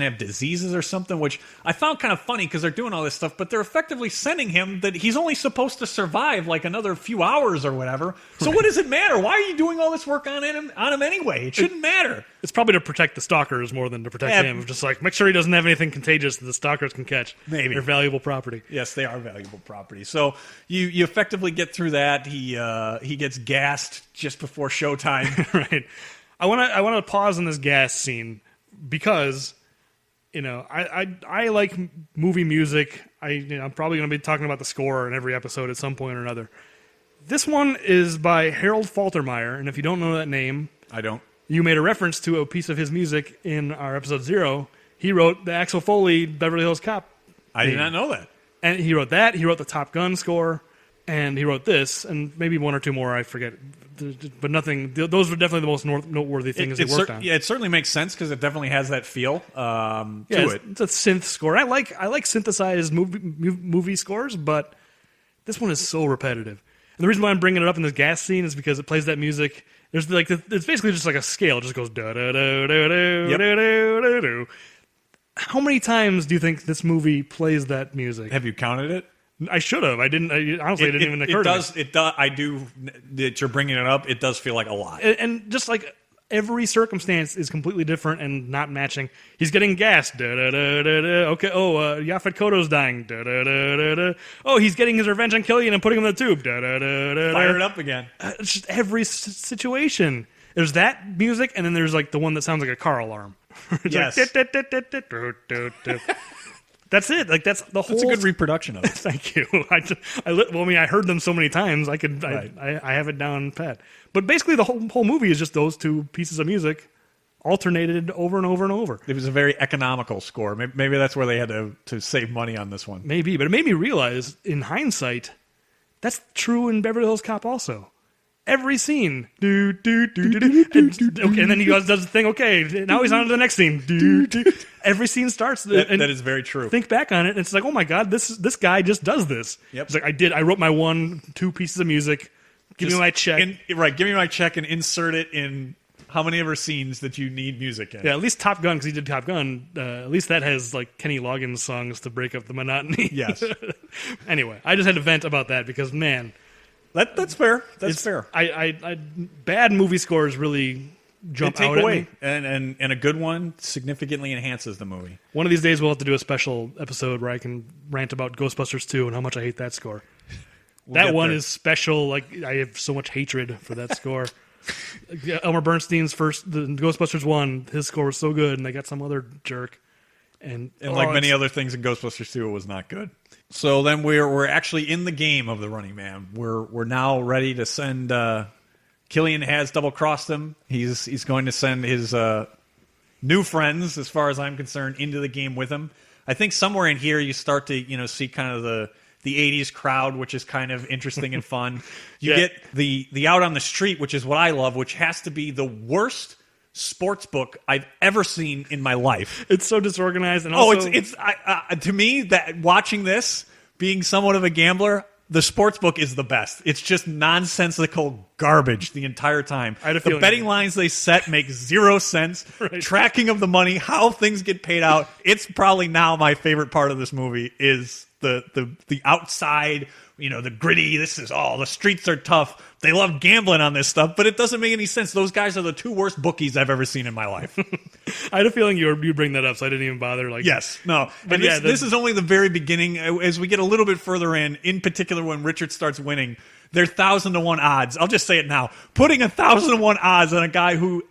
have diseases or something, which I found kind of funny because they're doing all this stuff, but they're effectively sending him that he's only supposed to survive like another few hours or whatever. So what does it matter? Why are you doing all this work on him anyway? It shouldn't matter. It's probably to protect the stalkers more than to protect him. Just like make sure he doesn't have anything contagious that the stalkers can catch. Maybe. They're valuable property. Yes, they are valuable property. So you effectively get through that. He gets gassed just before showtime. Right. I want to pause on this gas scene because I like movie music. I'm probably going to be talking about the score in every episode at some point or another. This one is by Harold Faltermeyer, and if you don't know that name, I don't. You made a reference to a piece of his music in our episode 0. He wrote the Axel Foley Beverly Hills Cop. I did not know that. And he wrote that. He wrote the Top Gun score, and he wrote this, and maybe one or two more. I forget. But nothing. Those were definitely the most noteworthy things he worked on. Yeah, it certainly makes sense because it definitely has that feel to it. It's a synth score. I like synthesized movie scores, but this one is so repetitive. And the reason why I'm bringing it up in this gas scene is because it plays that music. There's it's basically just like a scale. It just goes da da da da da da da da. How many times do you think this movie plays that music? Have you counted it? I should have. I didn't. Honestly, it didn't even occur to me. It does. I do. That you're bringing it up. It does feel like a lot. And just like every circumstance is completely different and not matching. He's getting gassed. Da da da da da. Okay. Oh, Yaphet Kotto's dying. Da da da da da. Oh, he's getting his revenge on Killian and putting him in the tube. Da da da da. Fire it up again. It's just every situation. There's that music, and then there's like the one that sounds like a car alarm. Yes. That's it. Like that's the whole. That's a good reproduction of it. Thank you. I heard them so many times. I have it down pat. But basically, the whole movie is just those two pieces of music alternated over and over and over. It was a very economical score. Maybe that's where they had to save money on this one. Maybe, but it made me realize, in hindsight, that's true in Beverly Hills Cop also. Every scene, and then he does the thing. Okay, now he's on to the next scene. Every scene starts. That is very true. Think back on it, and it's like, oh my god, this guy just does this. Yep. It's like I wrote my 1-2 pieces of music. Give me my check. Give me my check and insert it in How many other scenes that you need music in? Yeah, at least Top Gun, because he did Top Gun. At least that has like Kenny Loggins songs to break up the monotony. Yes. Anyway, I just had to vent about that because man, That's fair. That's fair. Bad movie scores really jump Take out away, at me. and a good one significantly enhances the movie. One of these days we'll have to do a special episode where I can rant about Ghostbusters 2 and how much I hate that score. That one is special. Like I have so much hatred for that score. Elmer Bernstein's the Ghostbusters 1, his score was so good, and they got some other jerk. And like many other things in Ghostbusters 2, it was not good. So then we're actually in the game of the Running Man. We're now ready to send. Killian has double crossed him. He's going to send his new friends, as far as I'm concerned, into the game with him. I think somewhere in here you start to see kind of the 80s crowd, which is kind of interesting and fun. You get the out on the street, which is what I love, which has to be the worst sports book I've ever seen in my life. It's so disorganized, and also it's to me, that watching this, being somewhat of a gambler, the sports book is the best. It's just nonsensical garbage the entire time. The betting lines they set make zero sense. Right. Tracking of the money, how things get paid out. It's probably now my favorite part of this movie is the outside, the gritty. The streets are tough. They love gambling on this stuff, but it doesn't make any sense. Those guys are the two worst bookies I've ever seen in my life. I had a feeling you bring that up, so I didn't even bother. Yes, no. But this is only the very beginning. As we get a little bit further in particular when Richard starts winning, they're 1,000-to-1 odds. I'll just say it now. Putting 1,000-to-1 odds on a guy who...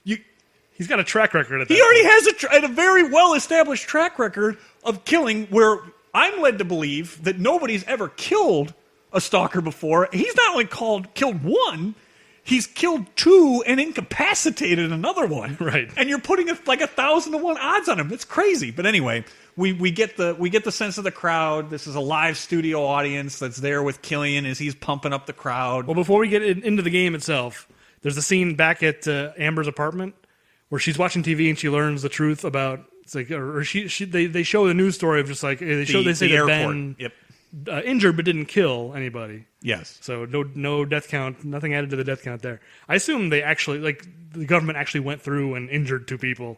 He's got a track record at that He already has a very well-established track record of killing, where I'm led to believe that nobody's ever killed a stalker before. He's not only killed one, he's killed two and incapacitated another one. Right. And you're putting 1,000-to-1 odds on him. It's crazy. But anyway, we get the sense of the crowd. This is a live studio audience that's there with Killian as he's pumping up the crowd. Well, before we get into the game itself, there's a scene back at Amber's apartment where she's watching TV and she learns the truth about. It's like, they show the news story of just like they say that Ben injured but didn't kill anybody. Yes. So no death count, nothing added to the death count there. I assume they actually the government actually went through and injured two people.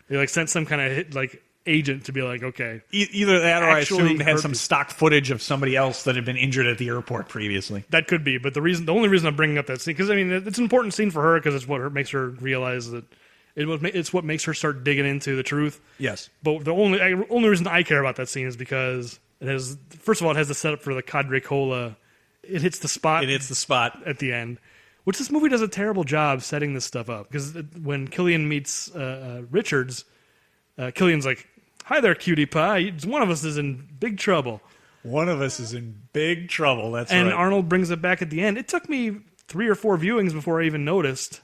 They sent some kind of agent to be like, okay, either that or I assume they had some stock footage of somebody else that had been injured at the airport previously. That could be, but the only reason I'm bringing up that scene, because I mean it's an important scene for her because it's what makes her realize that. It's what makes her start digging into the truth. Yes. But the only reason I care about that scene is because it has the setup for the Cadre Cola. It hits the spot. It hits the spot at the end, which this movie does a terrible job setting this stuff up. Because when Killian meets Richards, Killian's like, "Hi there, cutie pie. One of us is in big trouble." One of us is in big trouble. That's and right. And Arnold brings it back at the end. It took me 3 or 4 viewings before I even noticed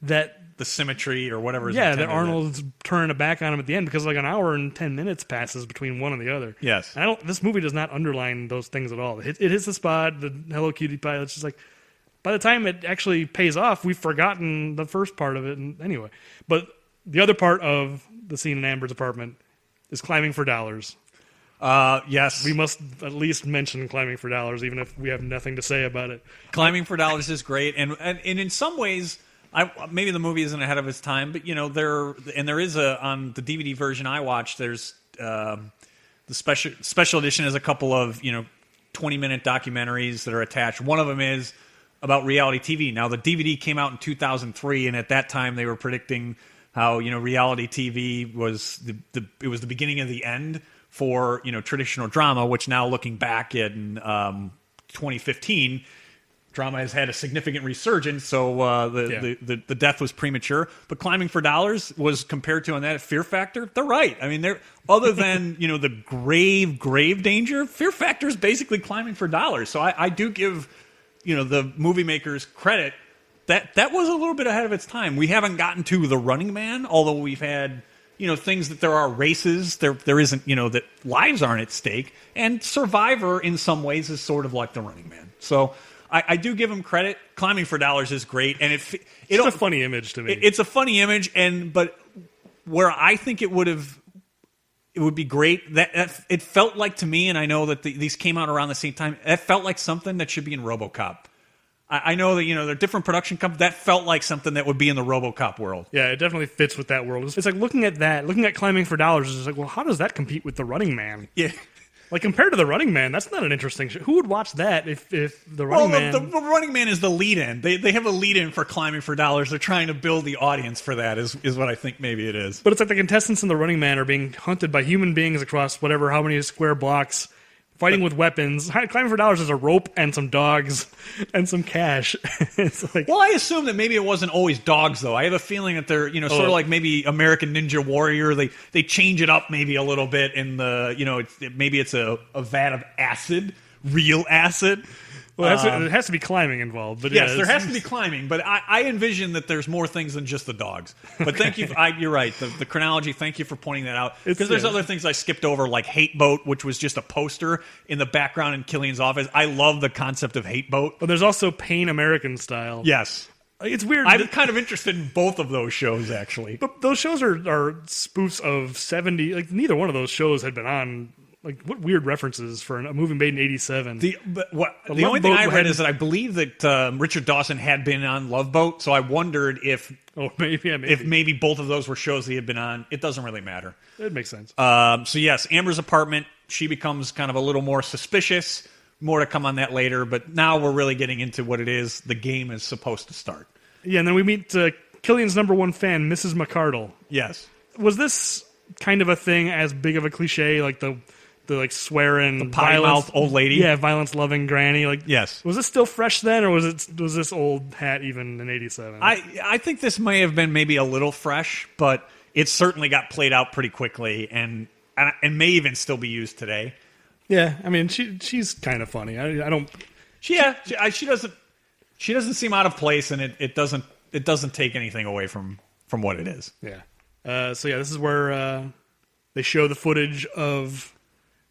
that. The symmetry or whatever. That Arnold's turning it back on him at the end because an hour and 10 minutes passes between one and the other. Yes. And this movie does not underline those things at all. It hits the spot, the Hello Cutie Pie. It's just by the time it actually pays off, we've forgotten the first part of it. And anyway, but the other part of the scene in Amber's apartment is climbing for dollars. Yes. We must at least mention climbing for dollars, even if we have nothing to say about it. Climbing for dollars is great. And in some ways, maybe the movie isn't ahead of its time, but there is on the DVD version I watched. There's the special edition has a couple of 20-minute documentaries that are attached. One of them is about reality TV. Now the DVD came out in 2003, and at that time they were predicting how reality TV was it was the beginning of the end for traditional drama. Which now looking back in 2015. Drama has had a significant resurgence, so the death was premature. But Climbing for Dollars was compared to on that Fear Factor. They're right. I mean, other than the grave danger, Fear Factor is basically Climbing for Dollars. So I do give the movie makers credit that was a little bit ahead of its time. We haven't gotten to The Running Man, although we've had things that there are races. There isn't that lives aren't at stake, and Survivor in some ways is sort of like The Running Man. So. I do give him credit. Climbing for Dollars is great, and it's a funny image to me. It's a funny image, but where I think it would be great that it felt like to me, and I know that these came out around the same time. It felt like something that should be in RoboCop. I know that they're different production companies. That felt like something that would be in the RoboCop world. Yeah, it definitely fits with that world. It's like looking at Climbing for Dollars is like, well, how does that compete with The Running Man? Yeah. Like, compared to The Running Man, that's not an interesting show. Who would watch that if The Running Man... The Running Man is the lead-in. They have a lead-in for Climbing for Dollars. They're trying to build the audience for that, is what I think maybe it is. But it's like the contestants in The Running Man are being hunted by human beings across how many square blocks, fighting with weapons. Climbing for Dollars is a rope and some dogs and some cash. It's like, well, I assume that maybe it wasn't always dogs, though. I have a feeling that they're, sort of like maybe American Ninja Warrior. They change it up maybe a little bit in the, maybe it's a vat of acid, real acid. Well, it has to be climbing involved. But yes, there has to be climbing. But I envision that there's more things than just the dogs. But thank you. You're right. The chronology, thank you for pointing that out. Because there's other things I skipped over, like Hate Boat, which was just a poster in the background in Killian's office. I love the concept of Hate Boat. But there's also Pain American Style. Yes. It's weird. I'm kind of interested in both of those shows, actually. But those shows are spoofs of 70... Like, neither one of those shows had been on... Like, what weird references for a movie made in 87. The only thing I read is that I believe that Richard Dawson had been on Love Boat, so I wondered if maybe both of those were shows he had been on. It doesn't really matter. It makes sense. So yes, Amber's apartment, she becomes kind of a little more suspicious. More to come on that later, but now we're really getting into what it is the game is supposed to start. Yeah, and then we meet Killian's #1 fan, Mrs. McCardle. Yes. Was this kind of a thing as big of a cliche, like the like swearing, the potty-mouthed old lady? Yeah, violence-loving granny. Like, yes. Was this still fresh then, or was this old hat even in 87? I think this may have been maybe a little fresh, but it certainly got played out pretty quickly and may even still be used today. Yeah, I mean, she's kind of funny. I don't... She doesn't seem out of place, and it doesn't take anything away from what it is. Yeah. So yeah, this is where they show the footage of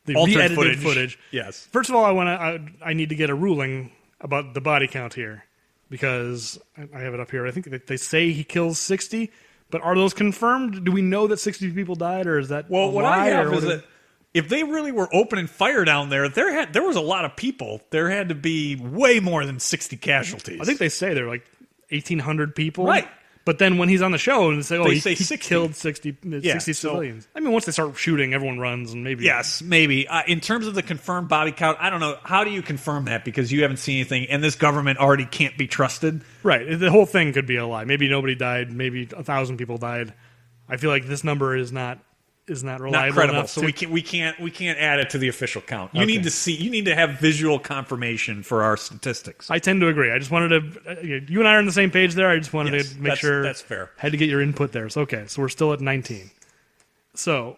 the altered re-edited footage. Yes. First of all, I need to get a ruling about the body count here, because I have it up here. I think they say he kills 60, but are those confirmed? Do we know that 60 people died, or is that what I have is that if they really were opening fire down there, there was a lot of people. There had to be way more than 60 casualties. I think they say there were like 1,800 people. Right. But then when he's on the show and they say, he 60. killed 60 civilians. I mean, once they start shooting, everyone runs and maybe... Yes, maybe. In terms of the confirmed body count, I don't know. How do you confirm that? Because you haven't seen anything, and this government already can't be trusted. Right. The whole thing could be a lie. Maybe nobody died. Maybe 1,000 people died. I feel like this number is not reliable, not credible. enough. So we can't add it to the official count. You need to have visual confirmation for our statistics. I tend to agree. I just wanted to. You and I are on the same page there. I just wanted to make sure that's fair. Had to get your input there. So okay, so we're still at 19. So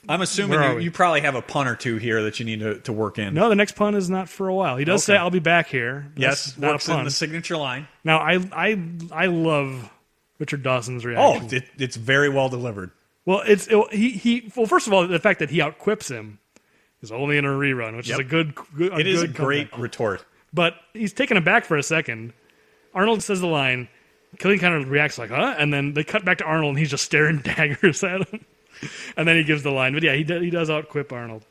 I'm assuming you probably have a pun or two here that you need to work in. No, the next pun is not for a while. He does say, "I'll be back here." Yes, not works a pun. in the signature line. Now I love Richard Dawson's reaction. Oh, it's very well delivered. Well, well, first of all, the fact that he outquips him is only in a rerun, which is a good great retort. But he's taken aback for a second. Arnold says the line. Killian kind of reacts like, huh? And then they cut back to Arnold, and he's just staring daggers at him. And then he gives the line. But yeah, he does outquip Arnold.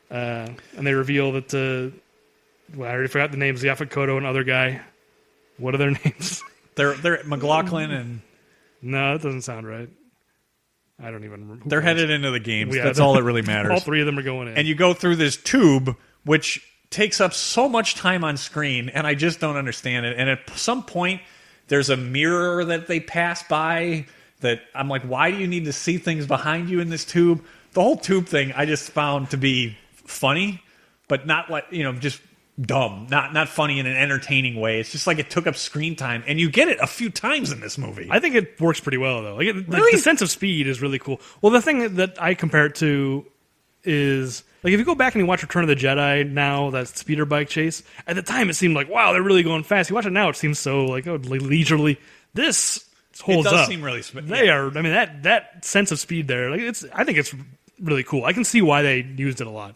And they reveal that, I already forgot the names, the Yaphet and other guy. What are their names? They're McLaughlin and... No, that doesn't sound right. I don't even remember. They're headed into the games. That's all that really matters. All three of them are going in. And you go through this tube, which takes up so much time on screen, and I just don't understand it. And at some point, there's a mirror that they pass by that I'm like, why do you need to see things behind you in this tube? The whole tube thing I just found to be funny, but not like, just dumb, not funny in an entertaining way. It's just like it took up screen time, and you get it a few times in this movie. I think it works pretty well, though. Like the sense of speed is really cool. Well, the thing that I compare it to is, like, if you go back and you watch Return of the Jedi now, that speeder bike chase, at the time it seemed like, wow, they're really going fast. You watch it now, it seems so like leisurely. This holds up. It does seem really They are. I mean, that sense of speed there. Like, I think it's really cool. I can see why they used it a lot.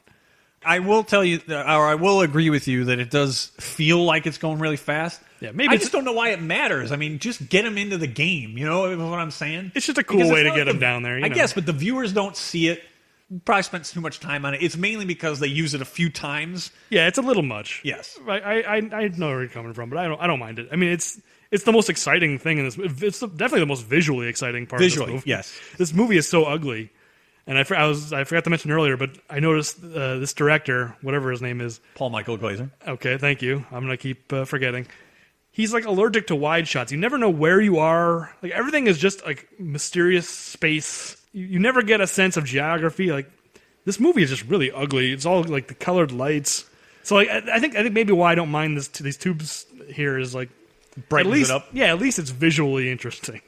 I will tell you, or I will agree with you that it does feel like it's going really fast. Yeah, maybe I just don't know why it matters. I mean, just get them into the game. You know what I'm saying? It's just a cool way to get them down there. I guess, but the viewers don't see it. probably spent too much time on it. It's mainly because they use it a few times. Yeah, it's a little much. Yes. I know where you're coming from, but I don't mind it. I mean, it's the most exciting thing in this. It's definitely the most visually exciting part of this movie. Yes. This movie is so ugly. And I forgot to mention earlier, but I noticed this director, whatever his name is. Paul Michael Glaser. Okay, thank you. I'm going to keep forgetting. He's like allergic to wide shots. You never know where you are. Like everything is just like mysterious space. You never get a sense of geography. Like this movie is just really ugly. It's all like the colored lights. So like I think maybe why I don't mind these tubes here is like Brightens it up. Yeah, at least it's visually interesting.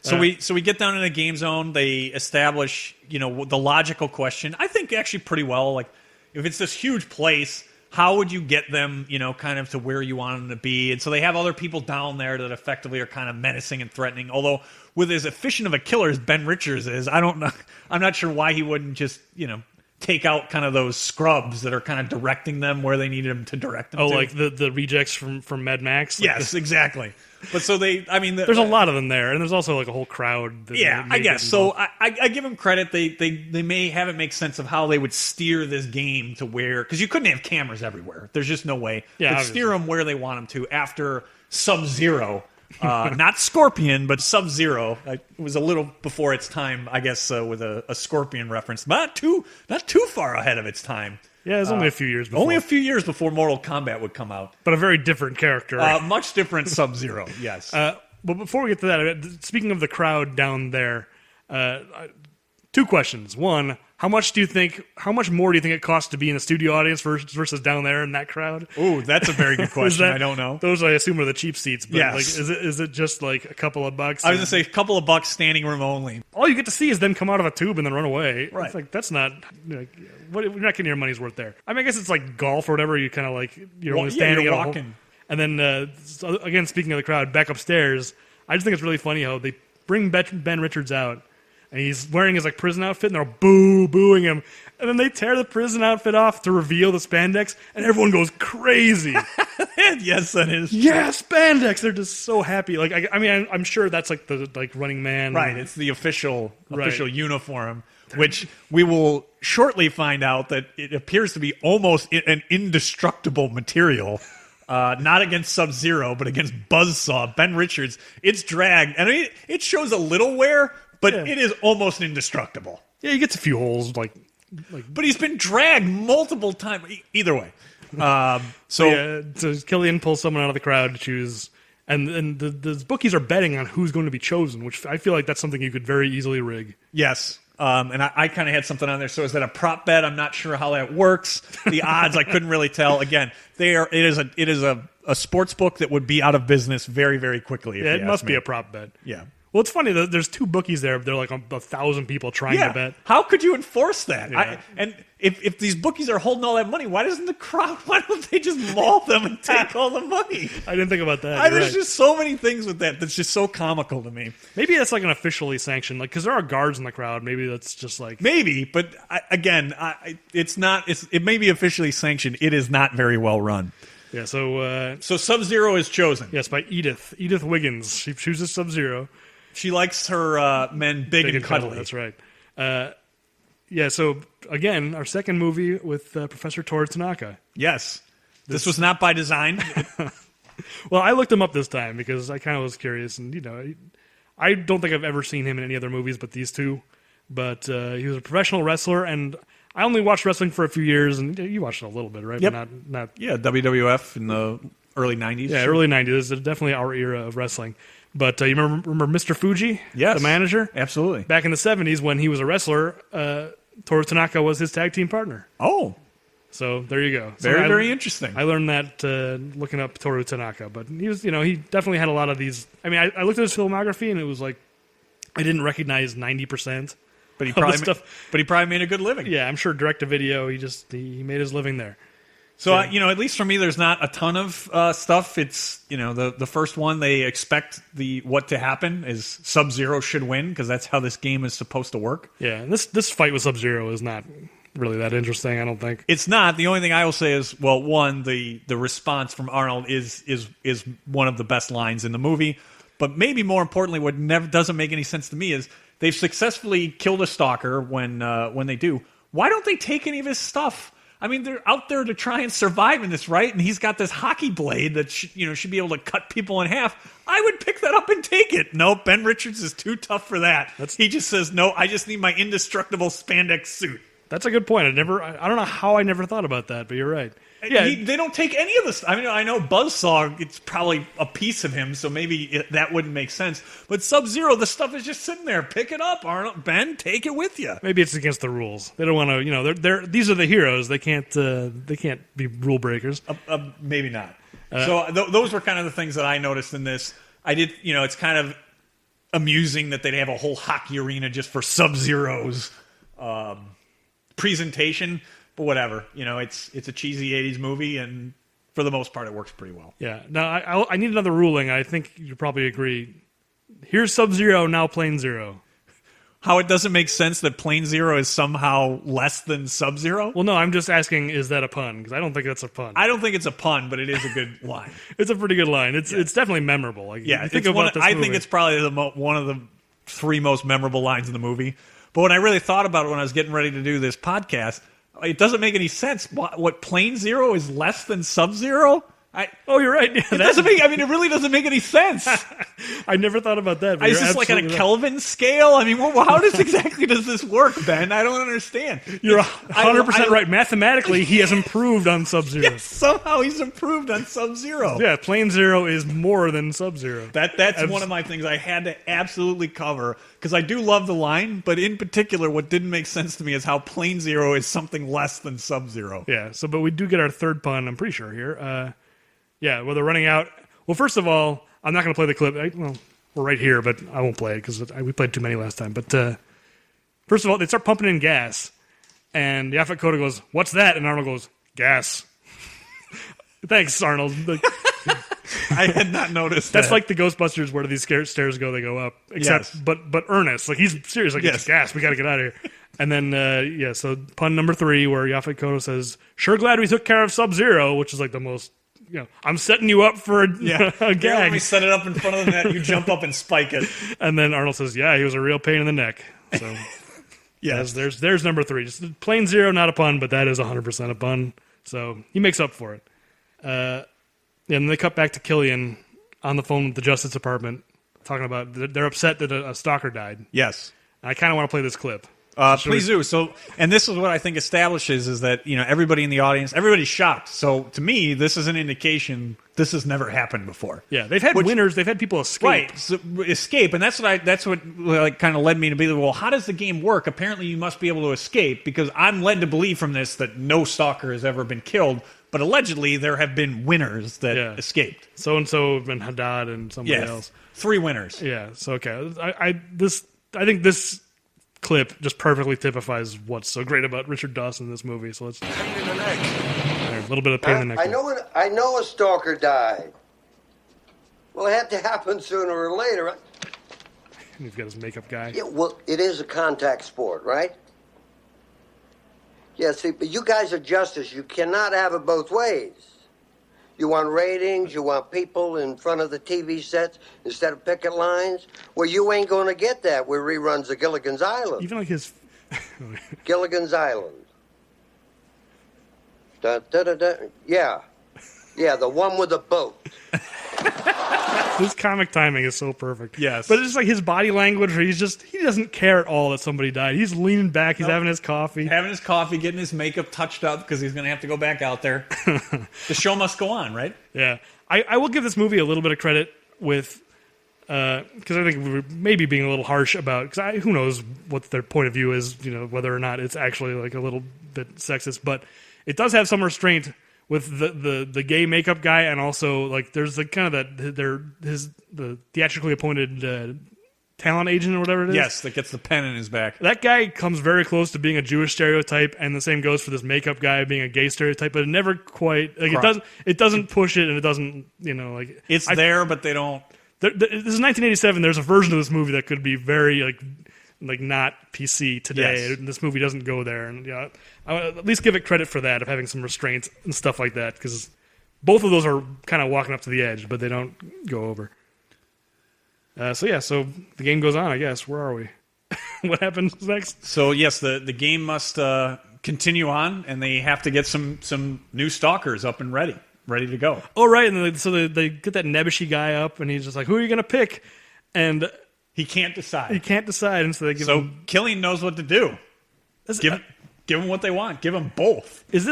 So we get down in a game zone. They establish, the logical question. I think actually pretty well. Like, if it's this huge place, how would you get them, kind of to where you want them to be? And so they have other people down there that effectively are kind of menacing and threatening. Although with as efficient of a killer as Ben Richards is, I don't know. I'm not sure why he wouldn't just, take out kind of those scrubs that are kind of directing them where they needed them to direct them to. Like the rejects from Mad Max? Yes, exactly. But so there's a lot of them there, and there's also like a whole crowd. I guess. So I give them credit. They may have it make sense of how they would steer this game to where, because you couldn't have cameras everywhere. There's just no way. Yeah, but steer them where they want them to after Sub-Zero. Not Scorpion, but Sub-Zero. It was a little before its time, I guess, with a Scorpion reference. Not too far ahead of its time. Yeah, it was only a few years before. Only a few years before Mortal Kombat would come out. But a very different character. Much different Sub-Zero, yes. But before we get to that, speaking of the crowd down there, two questions. One, how much more do you think it costs to be in a studio audience versus down there in that crowd? Ooh, that's a very good question. I don't know. Those, I assume, are the cheap seats. But yes. Is it just like a couple of bucks? I was going to say a couple of bucks, standing room only. All you get to see is them come out of a tube and then run away. Right. It's like, that's not... you're not getting your money's worth there. I mean, I guess it's like golf or whatever. You kind of like... You're only standing you're at walking. And then, so again, speaking of the crowd, back upstairs, I just think it's really funny how they bring Ben Richards out, and he's wearing his like prison outfit, and they're all booing him. And then they tear the prison outfit off to reveal the spandex, and everyone goes crazy. Yes, that is. Yeah, spandex! They're just so happy. Like, I mean, I'm sure that's like the Running Man. Right, it's the official uniform, which we will shortly find out that it appears to be almost an indestructible material. Not against Sub-Zero, but against Buzzsaw. Ben Richards, it's dragged. And I mean, it shows a little wear, but it is almost indestructible. Yeah, he gets a few holes, but he's been dragged multiple times. Either way. So Killian pulls someone out of the crowd to choose, and the bookies are betting on who's going to be chosen, which I feel like that's something you could very easily rig. Yes. And I kind of had something on there. So is that a prop bet? I'm not sure how that works. The odds, I couldn't really tell. Again, it is a sports book that would be out of business very, very quickly. Yeah, it must be a prop bet. Yeah. Well, it's funny. There's two bookies there. They're like 1,000 people trying to bet. How could you enforce that? Yeah. And if these bookies are holding all that money, why don't they just maul them and take all the money? I didn't think about that. There's just so many things with that that's just so comical to me. Maybe that's like an officially sanctioned, like, because there are guards in the crowd. Maybe that's just like maybe, but it's not. It may be officially sanctioned. It is not very well run. Yeah. So Sub-Zero is chosen. Yes, by Edith Wiggins. She chooses Sub-Zero. She likes her men big and cuddly. That's right. So, again, our second movie with Professor Toru Tanaka. Yes. This was not by design. Well, I looked him up this time because I kind of was curious. And, I don't think I've ever seen him in any other movies but these two. But he was a professional wrestler, and I only watched wrestling for a few years. And you watched it a little bit, right? Yep. But not yeah, WWF in the early 90s. Yeah, early 90s. This is definitely our era of wrestling. But you remember Mr. Fuji? Yes. The manager? Absolutely. Back in the 70s when he was a wrestler, Toru Tanaka was his tag team partner. Oh. So there you go. Very, very interesting. I learned that looking up Toru Tanaka. But he was, he definitely had a lot of these. I mean, I looked at his filmography and it was like, I didn't recognize 90%. But he probably made a good living. Yeah, I'm sure direct to video, he made his living there. So, at least for me, there's not a ton of stuff. It's, the first one, they expect what to happen is Sub-Zero should win because that's how this game is supposed to work. Yeah, and this fight with Sub-Zero is not really that interesting, I don't think. It's not. The only thing I will say is, well, one, the response from Arnold is one of the best lines in the movie. But maybe more importantly, what never doesn't make any sense to me is they've successfully killed a stalker when they do. Why don't they take any of his stuff? I mean, they're out there to try and survive in this, right? And he's got this hockey blade that should be able to cut people in half. I would pick that up and take it. No, Ben Richards is too tough for that. He just says, no, I just need my indestructible spandex suit. That's a good point. I don't know how I never thought about that, but you're right. Yeah, they don't take any of this. I mean, I know Buzzsaw, it's probably a piece of him, so maybe that wouldn't make sense. But Sub-Zero, the stuff is just sitting there. Pick it up, Arnold. Ben, take it with you. Maybe it's against the rules. They don't want to, they're these are the heroes. They can't be rule breakers. Maybe not. Those were kind of the things that I noticed in this. I did, it's kind of amusing that they'd have a whole hockey arena just for Sub-Zero's presentation. But whatever, it's a cheesy 80s movie, and for the most part, it works pretty well. Yeah. Now, I need another ruling. I think you probably agree. Here's Sub-Zero, now Plane Zero. How it doesn't make sense that Plane Zero is somehow less than Sub-Zero? Well, no, I'm just asking, is that a pun? Because I don't think that's a pun. I don't think it's a pun, but it is a good line. It's a pretty good line. It's definitely memorable. Like, I think it's probably one of the 3 most memorable lines in the movie. But when I really thought about it when I was getting ready to do this podcast, it doesn't make any sense. What Plane Zero is less than Sub-Zero? You're right. Yeah, it doesn't make. I mean, it really doesn't make any sense. I never thought about that. Is this like on a Kelvin scale? I mean, how does this work, Ben? I don't understand. You're 100% right. Mathematically, he has improved on Sub-Zero. Yes, somehow he's improved on Sub-Zero. Yeah, Plane Zero is more than Sub-Zero. That's one of my things I had to absolutely cover, because I do love the line, but in particular, what didn't make sense to me is how Plane Zero is something less than Sub-Zero. Yeah. But we do get our third pun. I'm pretty sure here. Yeah, well, they're running out. Well, first of all, I'm not going to play the clip. We're right here, but I won't play it because we played too many last time. But first of all, they start pumping in gas, and Yaphet Kotto goes, "What's that?" And Arnold goes, "Gas." Thanks, Arnold. I had not noticed That's that. like the Ghostbusters, where do these stairs go? They go up. Except, yes. but Ernest, like he's serious, like it's gas. We got to get out of here. And then, so pun number 3, where Yaphet Kotto says, "Sure glad we took care of Sub-Zero," which is like the most. I'm setting you up for a gag. Yeah, let me set it up in front of the net. You jump up and spike it. And then Arnold says, "Yeah, he was a real pain in the neck." So, yes, there's number 3. Just Plane Zero, not a pun, but that is 100% a pun. So he makes up for it. And then they cut back to Killian on the phone with the Justice Department, talking about they're upset that a stalker died. Yes, I kind of want to play this clip. Please do. So, and this is what I think establishes is that everybody in the audience, everybody's shocked. So, to me, this is an indication this has never happened before. Yeah, they've had winners, they've had people escape. Right, so, escape, and that's what kind of led me to be well. How does the game work? Apparently, you must be able to escape because I'm led to believe from this that no stalker has ever been killed. But allegedly, there have been winners that escaped. So and so, and Haddad, and somebody else. 3 winners. Yeah. So okay, I think this clip just perfectly typifies what's so great about Richard Dawson in this movie. So let's pain in the neck. A little bit of pain in the neck. I know a stalker died. Well, it had to happen sooner or later. He's got his makeup guy. Yeah, well, it is a contact sport, right? Yeah, see, but you guys are justice. You cannot have it both ways. You want ratings, you want people in front of the TV sets instead of picket lines. Well, you ain't going to get that with reruns of Gilligan's Island. Even like his... Gilligan's Island. Da, da, da, da. Yeah, the one with the boat. His comic timing is so perfect. Yes. But it's just like his body language where he doesn't care at all that somebody died. He's leaning back, he's having his coffee. Getting his makeup touched up because he's going to have to go back out there. The show must go on, right? Yeah. I will give this movie a little bit of credit with, because I think we were maybe being a little harsh about, because who knows what their point of view is, whether or not it's actually like a little bit sexist, but it does have some restraint with the gay makeup guy, and also like there's the kind of the theatrically appointed talent agent or whatever it is. Yes, that gets the pen in his back. That guy comes very close to being a Jewish stereotype, and the same goes for this makeup guy being a gay stereotype. But it never quite it doesn't push it, and it doesn't like it's there, but they don't. This is 1987. There's a version of this movie that could be very like not PC today. Yes. This movie doesn't go there, and I would at least give it credit for that, of having some restraints and stuff like that, because both of those are kind of walking up to the edge, but they don't go over. So the game goes on, I guess. Where are we? What happens next? So yes, the game must continue on, and they have to get some new stalkers up and ready to go. Oh, right. And so they get that Nebuchadnezzar guy up, and he's just like, who are you going to pick? And he can't decide. And so they give him... Killian knows what to do. Give them what they want. Give them both. Is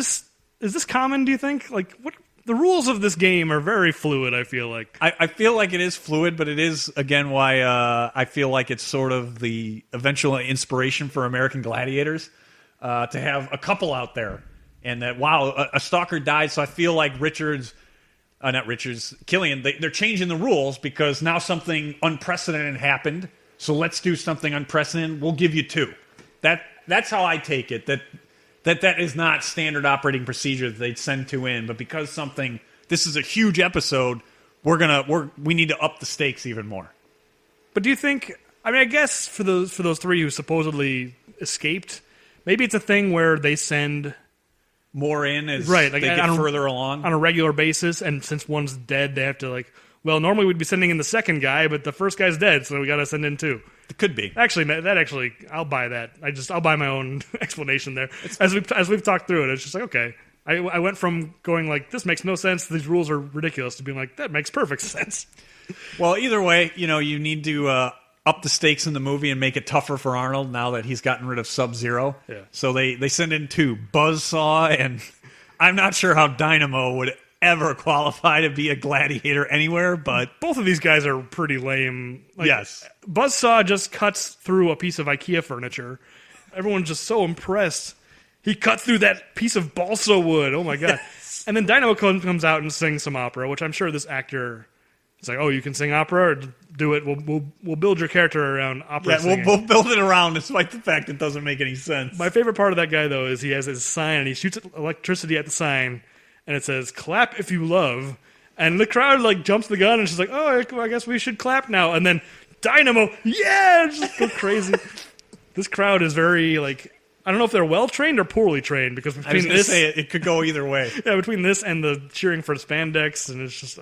this common, do you think? Like, what... The rules of this game are very fluid, I feel like. I feel like it is fluid, but it is, again, why I feel like it's sort of the eventual inspiration for American Gladiators to have a couple out there. And that, wow, a stalker died, so I feel like Killian, they're changing the rules because now something unprecedented happened, so let's do something unprecedented. We'll give you two. That's how I take it, that is not standard operating procedure that they'd send two in, but because this is a huge episode, we need to up the stakes even more. But do you think? I mean, I guess for those three who supposedly escaped, maybe it's a thing where they send more in as like they get further along on a regular basis, and since one's dead, they have to like. Well, normally we'd be sending in the second guy, but the first guy's dead, so we got to send in two. It could be. Actually, I'll buy that. I'll buy my own explanation there. As we've talked through it, it's just like, okay. I went from going like, this makes no sense, these rules are ridiculous, to being like, that makes perfect sense. Well, either way, you need to up the stakes in the movie and make it tougher for Arnold now that he's gotten rid of Sub-Zero. Yeah. So they send in two, Buzzsaw, and I'm not sure how Dynamo would ever qualify to be a gladiator anywhere, but both of these guys are pretty lame. Like, yes. Buzzsaw just cuts through a piece of IKEA furniture. Everyone's just so impressed. He cut through that piece of balsa wood. Oh my god. Yes. And then Dynamo comes out and sings some opera, which I'm sure this actor is like, oh, you can sing opera, or do it. We'll build your character around opera singing. We'll build it around despite the fact it doesn't make any sense. My favorite part of that guy, though, is he has his sign and he shoots electricity at the sign. And it says, clap if you love. And the crowd, like, jumps the gun, and she's like, oh, I guess we should clap now. And then Dynamo, yeah! Just go crazy. This crowd is very, like, I don't know if they're well-trained or poorly trained, because between this... it could go either way. Yeah, between this and the cheering for spandex, and it's just...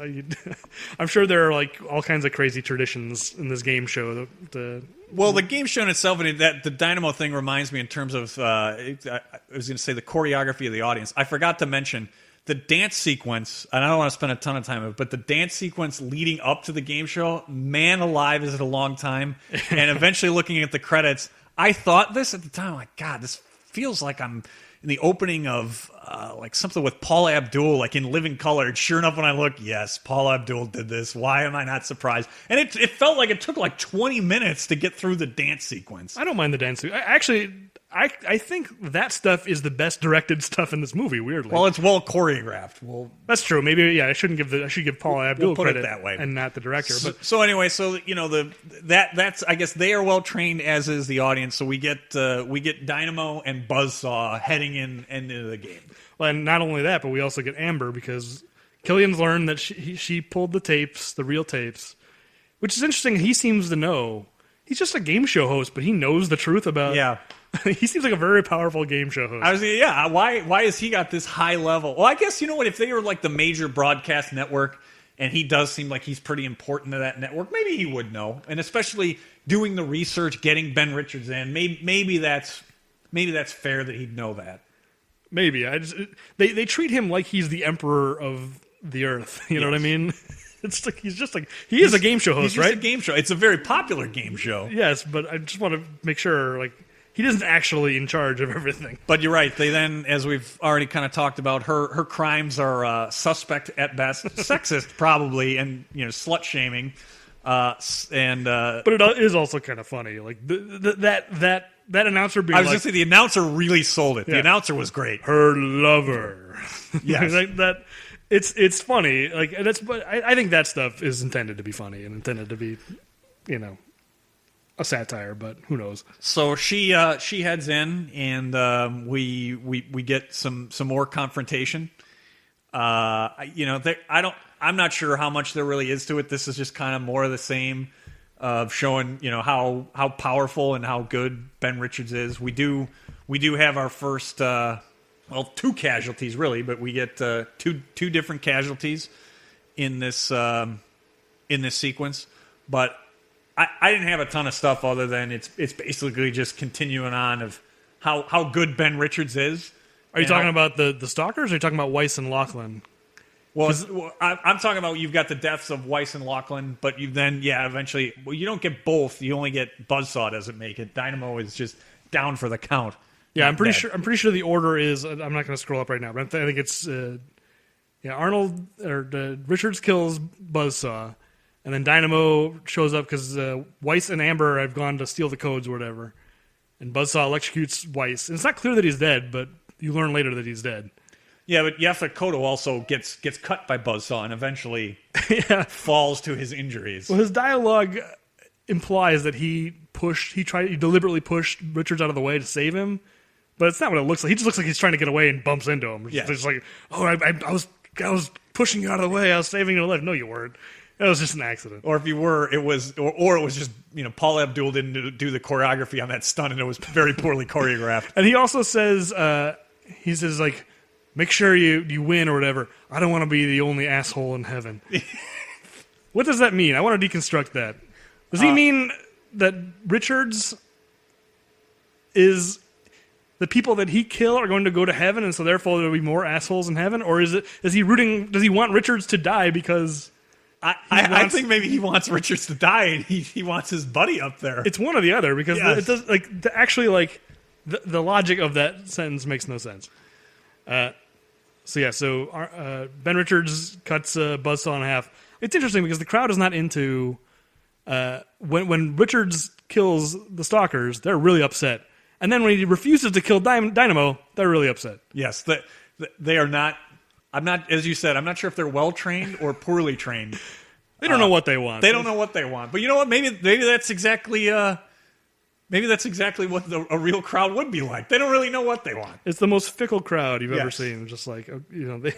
I'm sure there are, like, all kinds of crazy traditions in this game show. Well, the game show in itself, and the Dynamo thing reminds me in terms of, I was going to say the choreography of the audience. I forgot to mention... The dance sequence, and I don't want to spend a ton of time on it, but the dance sequence leading up to the game show, man alive, is it a long time. And eventually looking at the credits, I thought this at the time, like, God, this feels like I'm in the opening of like something with Paula Abdul, like in Living Color. And sure enough, when I look, yes, Paula Abdul did this. Why am I not surprised? And it felt like it took like 20 minutes to get through the dance sequence. I don't mind the dance sequence. I think that stuff is the best directed stuff in this movie. Weirdly, well, it's well choreographed. Well, that's true. Maybe I should give Paula Abdul credit that way, and not the director. So anyway, that's I guess they are well trained, as is the audience. So we get Dynamo and Buzzsaw heading into the game. Well, and not only that, but we also get Amber, because Killian's learned that she pulled the real tapes, which is interesting. He seems to know. He's just a game show host, but he knows the truth about. Yeah. He seems like a very powerful game show host. Why has he got this high level? Well, I guess, you know what, if they were like the major broadcast network, and he does seem like he's pretty important to that network, maybe he would know. And especially doing the research, getting Ben Richards in, maybe that's fair that he'd know that. Maybe. They treat him like he's the emperor of the earth. You know what I mean? It's like he is a game show host, right? He's a game show. It's a very popular game show. Yes, but I just want to make sure, like, he isn't actually in charge of everything. But you're right. They then, as we've already kind of talked about, her crimes are suspect at best, sexist probably, and slut shaming. But it is also kind of funny, like that announcer being. I was going to say the announcer really sold it. Yeah. The announcer was great. Her lover. Yes. Like that. It's funny. Like but I think that stuff is intended to be funny and intended to be, a satire, but who knows? So she heads in, and we get some more confrontation. I'm not sure how much there really is to it. This is just kind of more of the same of showing how powerful and how good Ben Richards is. We do have our first two casualties really, but we get two different casualties in this sequence, but. I didn't have a ton of stuff other than it's basically just continuing on of how good Ben Richards is. Are you talking about the Stalkers, or are you talking about Weiss and Laughlin? Well, I'm talking about you've got the deaths of Weiss and Laughlin, but you then, eventually, well, you don't get both. You only get Buzzsaw doesn't make it. Dynamo is just down for the count. Yeah, I'm pretty sure the order is. I'm not going to scroll up right now, but I think it's Arnold or Richards kills Buzzsaw, and then Dynamo shows up because Weiss and Amber have gone to steal the codes or whatever, and Buzzsaw electrocutes Weiss. And it's not clear that he's dead, but you learn later that he's dead. Yeah, but Yaphet Kotto also gets cut by Buzzsaw and eventually falls to his injuries. Well, his dialogue implies that he deliberately pushed Richards out of the way to save him, but it's not what it looks like. He just looks like he's trying to get away and bumps into him. Yeah. It's just like, I was pushing you out of the way. I was saving your life. No, you weren't. It was just an accident. Or if you were, it was just Paul Abdul didn't do the choreography on that stunt, and it was very poorly choreographed. And he also says, like, make sure you win or whatever. I don't want to be the only asshole in heaven. What does that mean? I want to deconstruct that. Does he mean that Richards is the people that he killed are going to go to heaven, and so therefore there will be more assholes in heaven? Or does he want Richards to die because I think maybe he wants Richards to die and he wants his buddy up there. It's one or the other, because it does the logic of that sentence makes no sense. So Ben Richards cuts Buzzsaw in half. It's interesting because the crowd is not into when Richards kills the Stalkers, they're really upset. And then when he refuses to kill Dynamo, they're really upset. Yes, they are not. I'm not, as you said, I'm not sure if they're well trained or poorly trained. They don't know what they want. They don't know what they want. But you know what? Maybe that's exactly what a real crowd would be like. They don't really know what they want. It's the most fickle crowd you've ever seen. Just like, they,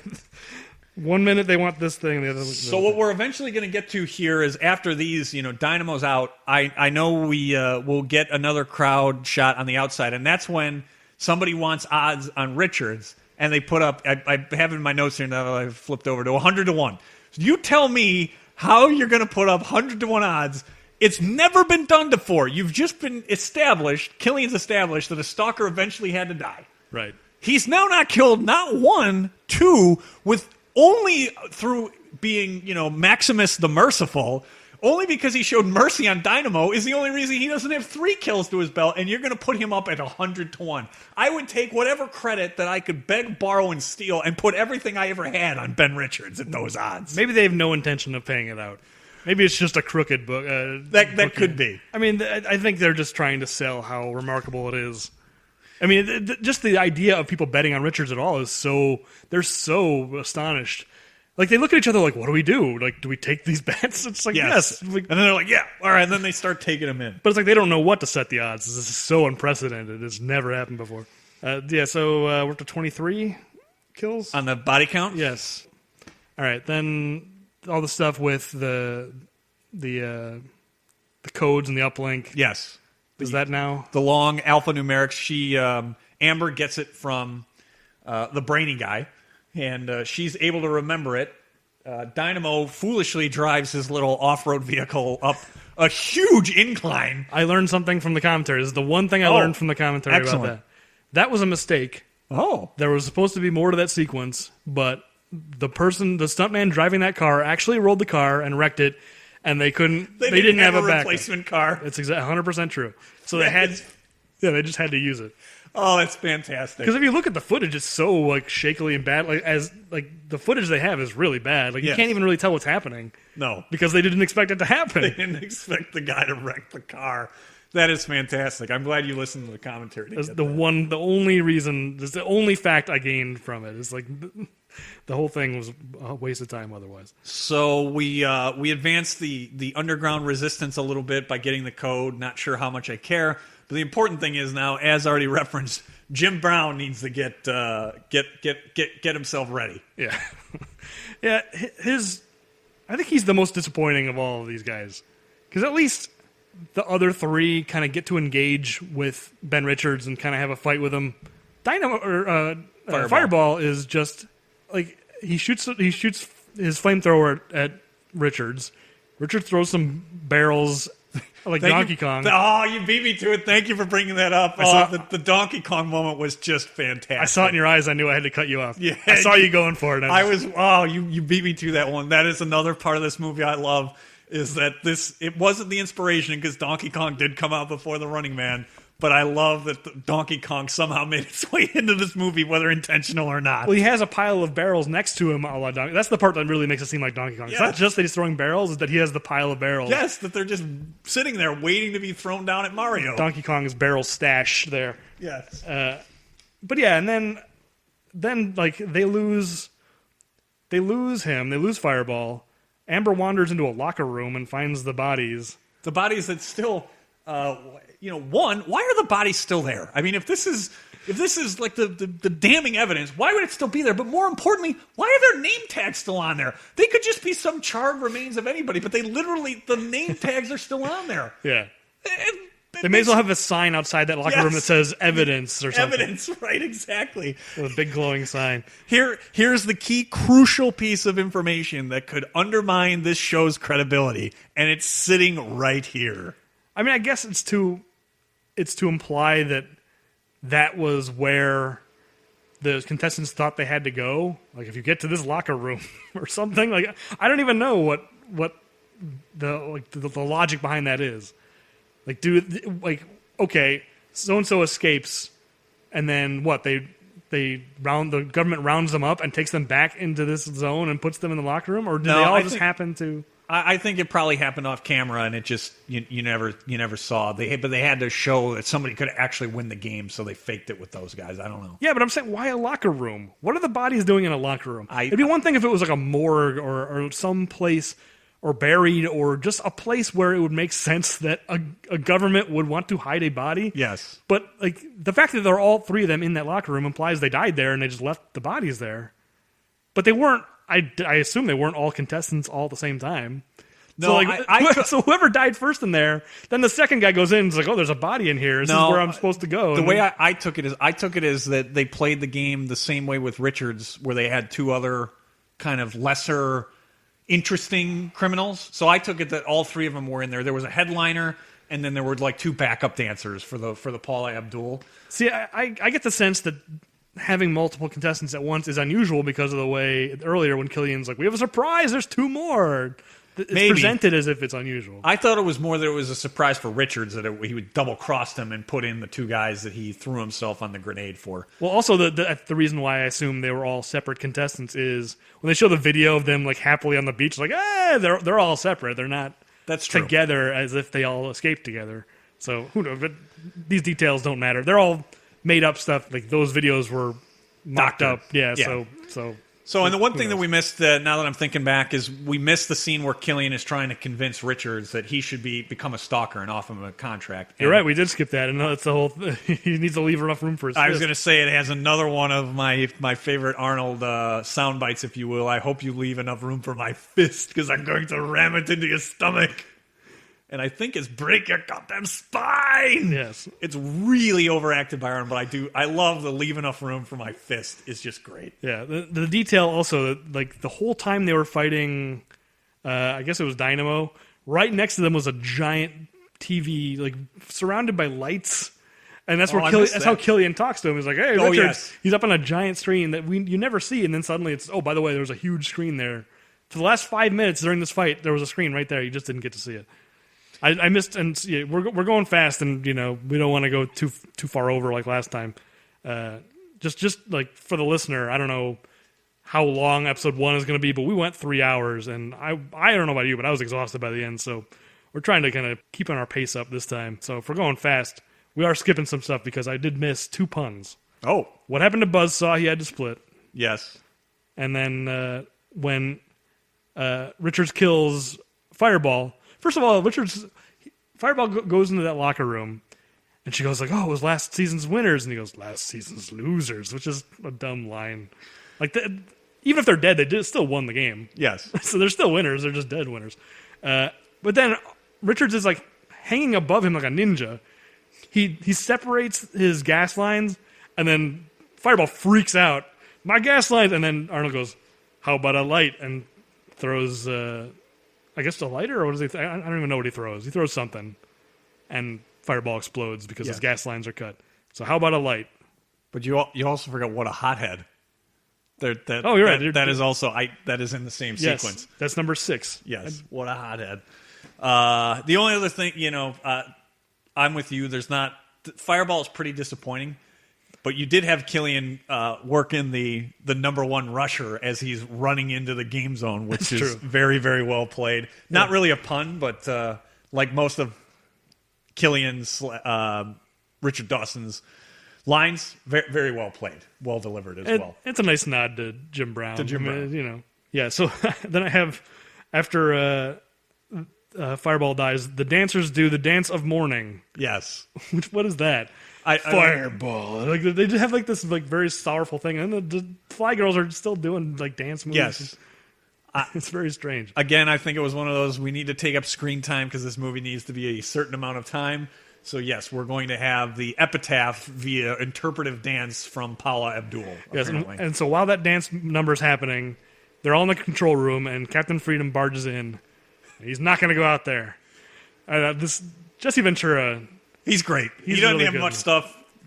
1 minute they want this thing, the other. So what we're eventually going to get to here is after these, Dynamo's out. I know we will get another crowd shot on the outside, and that's when somebody wants odds on Richards, and they put up. I have it in my notes here now. I flipped over to 100-1. So you tell me how you're going to put up 100-1 odds. It's never been done before. You've just been established. Killian's established that a stalker eventually had to die. Right. He's now not killed, not one, two, with only through being, Maximus the Merciful, only because he showed mercy on Dynamo is the only reason he doesn't have 3 kills to his belt, and you're going to put him up at 100-1. I would take whatever credit that I could beg, borrow, and steal and put everything I ever had on Ben Richards at those odds. Maybe they have no intention of paying it out. Maybe it's just a crooked book. That could be. I mean, I think they're just trying to sell how remarkable it is. I mean, just the idea of people betting on Richards at all is they're so astonished. Like, they look at each other like, what do we do? Like, do we take these bets? It's like, yes. And then they're like, yeah, all right. And then they start taking them in. But it's like they don't know what to set the odds. This is so unprecedented. It's never happened before. So we're up to 23 kills. On the body count? Yes. All right, then all the stuff with the codes and the uplink. Yes. Is that now? The long alphanumerics. Amber gets it from the brainy guy, and she's able to remember it. Dynamo foolishly drives his little off-road vehicle up a huge incline. I learned something from the commentary. This is the one thing I learned from the commentary about that. That was a mistake. Oh. There was supposed to be more to that sequence, but the stuntman driving that car actually rolled the car and wrecked it, and they didn't have a replacement car. It's 100% true. So they they just had to use it. Oh, that's fantastic. Because if you look at the footage, it's so shakily and bad. The footage they have is really bad. You can't even really tell what's happening. No, because they didn't expect it to happen. They didn't expect the guy to wreck the car. That is fantastic. I'm glad you listened to the commentary. That's the only reason. That's the only fact I gained from it. Is the whole thing was a waste of time otherwise. So we advanced the underground resistance a little bit by getting the code. Not sure how much I care, but the important thing is now, as already referenced, Jim Brown needs to get himself ready. Yeah, yeah. I think he's the most disappointing of all of these guys, because at least the other 3 kind of get to engage with Ben Richards and kind of have a fight with him. Fireball is just he shoots his flamethrower at Richards. Richards throws some barrels. Like Donkey Kong. Oh, you beat me to it. Thank you for bringing that up. The Donkey Kong moment was just fantastic. I saw it in your eyes. I knew I had to cut you off. Yeah. I saw you going for it. You beat me to that one. That is another part of this movie I love, is that it wasn't the inspiration, because Donkey Kong did come out before the Running Man. But I love that Donkey Kong somehow made its way into this movie, whether intentional or not. Well, he has a pile of barrels next to him a la Donkey. That's the part that really makes it seem like Donkey Kong. It's not just that he's throwing barrels, it's that he has the pile of barrels. Yes, that they're just sitting there waiting to be thrown down at Mario. Donkey Kong's barrel stash there. Yes. But yeah, and then like they lose him. They lose Fireball. Amber wanders into a locker room and finds the bodies. The bodies that still... why are the bodies still there? I mean, if this is like the damning evidence, why would it still be there? But more importantly, why are their name tags still on there? They could just be some charred remains of anybody, but the name tags are still on there. Yeah. They may as well have a sign outside that locker room that says evidence or something. Evidence, right, exactly. With a big glowing sign. Here's the key crucial piece of information that could undermine this show's credibility, and it's sitting right here. I mean, I guess it's to imply that was where the contestants thought they had to go. Like, if you get to this locker room or something, like, I don't even know what the logic behind that is. Like, okay, so and so escapes, and then what? The government rounds them up and takes them back into this zone and puts them in the locker room, or did they all happen to? I think it probably happened off camera, and it just you never saw. But they had to show that somebody could actually win the game, so they faked it with those guys. I don't know. Yeah, but I'm saying, why a locker room? What are the bodies doing in a locker room? It'd be one thing if it was like a morgue or some place, or buried, or just a place where it would make sense that a government would want to hide a body. Yes. But like the fact that they're all three of them in that locker room implies they died there and they just left the bodies there. But they weren't. I assume they weren't all contestants all at the same time. No, so whoever died first in there, then the second guy goes in and is like, oh, there's a body in here. This is where I'm supposed to go. The way I took it is that they played the game the same way with Richards, where they had two other kind of lesser interesting criminals. So I took it that all three of them were in there. There was a headliner, and then there were like two backup dancers for the Paula Abdul. See, I get the sense that having multiple contestants at once is unusual because of the way earlier when Killian's like, we have a surprise, there's two more. It's presented as if it's unusual. I thought it was more that it was a surprise for Richards that he would double-cross them and put in the two guys that he threw himself on the grenade for. Well, also, the reason why I assume they were all separate contestants is when they show the video of them like happily on the beach, like, they're all separate. They're not together as if they all escaped together. So, who knows? But these details don't matter. They're all made up stuff. Like, those videos were mocked up. Yeah. So, and the one thing that we missed, now that I'm thinking back, is we missed the scene where Killian is trying to convince Richards that he should become a stalker and offer him a contract. You're right, we did skip that, and that's the whole he needs to leave enough room for his fist. I was going to say it has another one of my favorite Arnold sound bites, if you will. I hope you leave enough room for my fist, because I'm going to ram it into your stomach. And I think it's break your goddamn spine. Yes. It's really overacted by Arnold, but I love the leave enough room for my fist. It's just great. Yeah. The detail also, like the whole time they were fighting, I guess it was Dynamo, right next to them was a giant TV, like surrounded by lights. And that's that's how Killian talks to him. He's like, hey, Richard. Yes. He's up on a giant screen that you never see. And then suddenly it's, oh, by the way, there was a huge screen there. For the last 5 minutes during this fight, there was a screen right there. You just didn't get to see it. I missed, and yeah, we're going fast, and we don't want to go too far over like last time. Just like for the listener, I don't know how long episode 1 is going to be, but we went 3 hours, and I don't know about you, but I was exhausted by the end. So we're trying to kind of keep on our pace up this time. So if we're going fast, we are skipping some stuff because I did miss 2 puns. Oh, what happened to Buzzsaw? He had to split. Yes, and then when Richards kills Fireball. First of all, Fireball goes into that locker room, and she goes like, "Oh, it was last season's winners," and he goes, "Last season's losers," which is a dumb line. Like, even if they're dead, they still won the game. Yes, so they're still winners. They're just dead winners. But then Richards is like hanging above him like a ninja. He separates his gas lines, and then Fireball freaks out. My gas lines, and then Arnold goes, "How about a light?" and throws. I guess a lighter, or what does he? I don't even know what he throws. He throws something. and Fireball explodes because Yeah. his gas lines are cut. So how about a light? But you also forgot what a hothead. That, Oh, you're right. That is also that is in the same Yes, sequence. that's number 6. Yes, what a hothead. The only other thing, I'm with you. There's not Fireball is pretty disappointing, but you did have Killian work in the number 1 rusher as he's running into the game zone, which is true. very, very well played. Not really a pun, but like most of Killian's Richard Dawson's lines, very, very well played, well delivered as well. It's a nice nod to Jim Brown. Brown. Yeah, so then I have, after Fireball dies, the dancers do the dance of mourning. Yes. What is that? Fireball. Like they just have like this like very sorrowful thing, and the Fly Girls are still doing like dance moves. Yes. It's very strange. Again, I think it was one of those, we need to take up screen time because this movie needs to be a certain amount of time. So, yes, we're going to have the epitaph via interpretive dance from Paula Abdul, Yes, apparently. and so while that dance number is happening, they're all in the control room, and Captain Freedom barges in. He's not going to go out there. This Jesse Ventura. He's great. He He's doesn't really have good.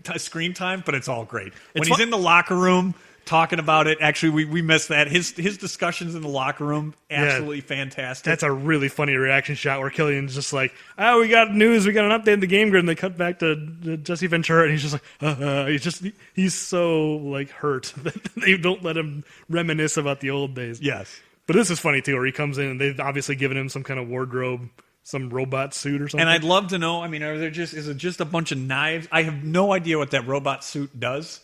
much screen time, but it's all great. When It's he's fu- in the locker room talking about it, actually, we missed that. His discussions in the locker room, absolutely fantastic. That's a really funny reaction shot where Killian's just like, "Oh, we got news. We got an update in the game grid." And they cut back to Jesse Ventura, and he's just like, he's so like hurt that they don't let him reminisce about the old days. Yes. But this is funny too, where he comes in and they've obviously given him some kind of wardrobe, some robot suit or something. And I'd love to know, is it just a bunch of knives? I have no idea what that robot suit does.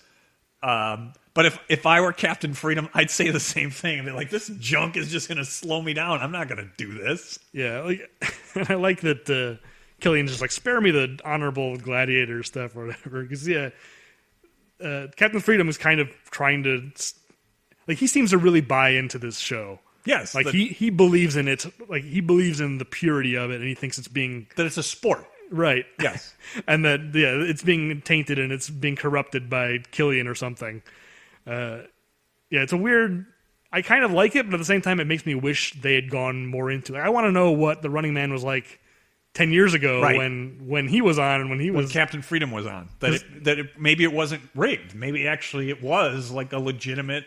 But if I were Captain Freedom, I'd say the same thing. I'd be like, this junk is just going to slow me down. I'm not going to do this. Yeah, like, and I like that Killian's just like, spare me the honorable gladiator stuff or whatever. Because, Captain Freedom is kind of trying to, like, he seems to really buy into this show. Yes. Like, he believes in it. Like, he believes in the purity of it, and he thinks it's being... That it's a sport. Right. Yes. And that, it's being tainted and it's being corrupted by Killian or something. It's a weird... I kind of like it, but at the same time, it makes me wish they had gone more into it. I want to know what the Running Man was like 10 years ago Right. when he was on and when he was... When Captain Freedom was on. Maybe it wasn't rigged. Maybe actually it was like a legitimate...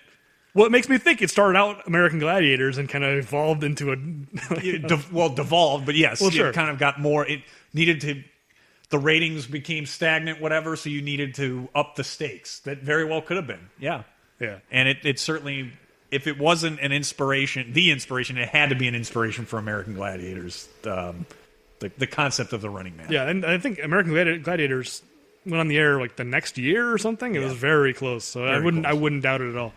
Well, it makes me think it started out American Gladiators and kind of evolved into a... devolved, but yes, Well, sure. it kind of got more... It needed to... The ratings became stagnant, whatever, so you needed to up the stakes. That very well could have been, yeah. Yeah. And it certainly... If it wasn't an inspiration, it had to be an inspiration for American Gladiators. The concept of the Running Man. Yeah, and I think American Gladiators went on the air like the next year or something. It was very close, so I wouldn't doubt it at all.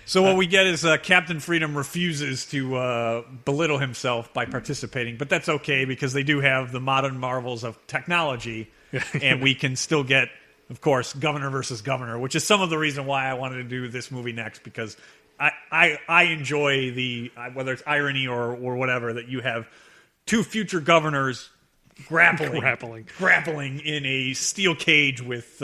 So what we get is Captain Freedom refuses to belittle himself by participating, but that's okay because they do have the modern marvels of technology, and we can still get, of course, Governor versus Governor, which is some of the reason why I wanted to do this movie next, because I enjoy the, whether it's irony or whatever, that you have two future governors grappling in a steel cage with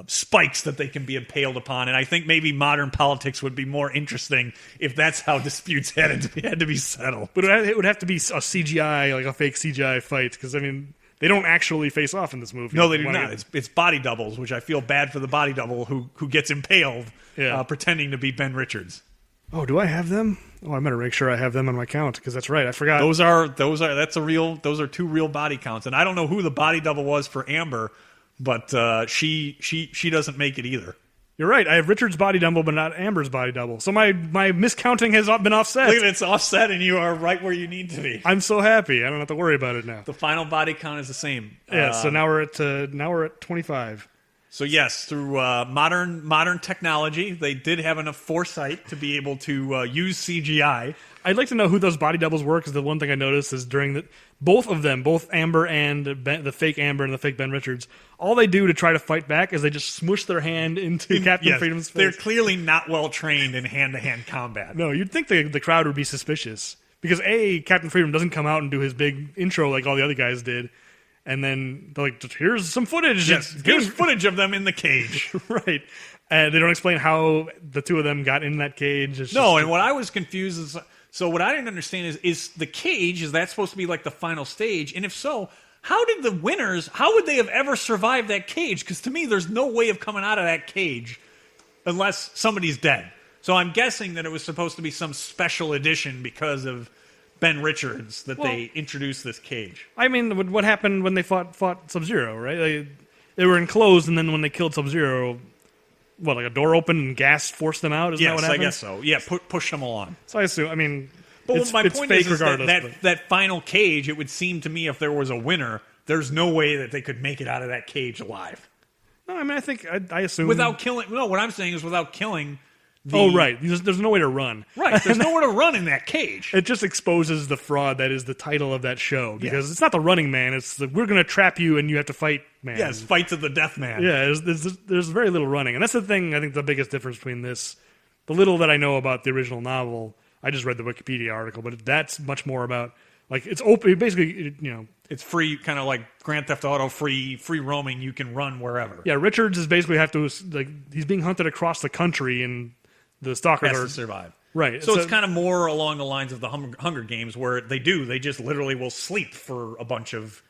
spikes that they can be impaled upon. And I think maybe modern politics would be more interesting if that's how disputes had to be settled. But it would have to be a CGI, like a fake CGI fight, because, I mean, they don't actually face off in this movie. No, they do not. It's body doubles, which I feel bad for the body double who gets impaled pretending to be Ben Richards. Oh, do I have them? Oh, I better make sure I have them on my count, because that's right. I forgot. Those are two real body counts. And I don't know who the body double was for Amber, but she doesn't make it either. You're right. I have Richard's body double, but not Amber's body double. So my miscounting has been offset. Look at it, it's offset, and you are right where you need to be. I'm so happy. I don't have to worry about it now. The final body count is the same. Yeah. So now we're at 25. So yes, through modern technology, they did have enough foresight to be able to use CGI. I'd like to know who those body doubles were, because the one thing I noticed is during both of them, both Amber and the fake Amber and the fake Ben Richards, all they do to try to fight back is they just smush their hand into Captain Freedom's face. They're clearly not well trained in hand-to-hand combat. No, you'd think the crowd would be suspicious. Because Captain Freedom doesn't come out and do his big intro like all the other guys did. And then they're like, here's some footage. Yes, here's footage of them in the cage. Right. And they don't explain how the two of them got in that cage. And what I was confused is... So what I didn't understand is the cage, is that supposed to be like the final stage? And if so, how did the winners, how would they have ever survived that cage? Because to me, there's no way of coming out of that cage unless somebody's dead. So I'm guessing that it was supposed to be some special edition because of Ben Richards that they introduced this cage. I mean, what happened when they fought Sub-Zero, right? They were enclosed, and then when they killed Sub-Zero, like a door opened and gas forced them out? Isn't that what happened? Yes, I guess so. Yeah, push them along. So I assume, I mean, but my point fake is regardless. that final cage, it would seem to me if there was a winner, there's no way that they could make it out of that cage alive. No, I mean, I assume... Without killing... No, what I'm saying is without killing... right. There's no way to run. Right. There's nowhere to run in that cage. It just exposes the fraud that is the title of that show. Because it's not the Running Man. It's we're going to trap you and you have to fight man. Yes, fight to the death man. Yeah, there's very little running. And that's the thing, I think the biggest difference between this, the little that I know about the original novel, I just read the Wikipedia article, but that's much more about, like, it's open, basically, It's free, kind of like Grand Theft Auto, free roaming. You can run wherever. Yeah, Richards is basically he's being hunted across the country and the stalkers Has are to survive. Right. So it's kind of more along the lines of the Hunger Games, where they just literally will sleep for a bunch of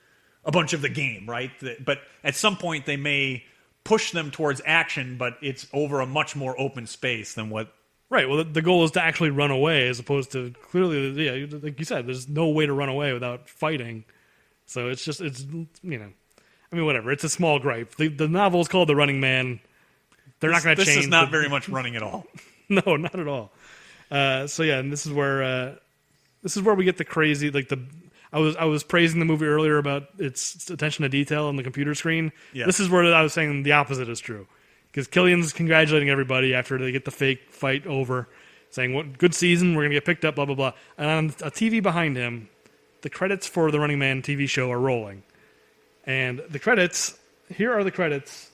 the game, right? But at some point they may push them towards action, but it's over a much more open space than what. Right. Well, the goal is to actually run away, as opposed to clearly, like you said, there's no way to run away without fighting. So it's I mean, whatever. It's a small gripe. The novel is called The Running Man. They're not going to change. This is not very much running at all. No, not at all. And this is where we get the crazy, like I was praising the movie earlier about its attention to detail on the computer screen. Yeah. This is where I was saying the opposite is true. Because Killian's congratulating everybody after they get the fake fight over, saying, "What good season, we're going to get picked up, blah, blah, blah." And on a TV behind him, the credits for the Running Man TV show are rolling. And here are the credits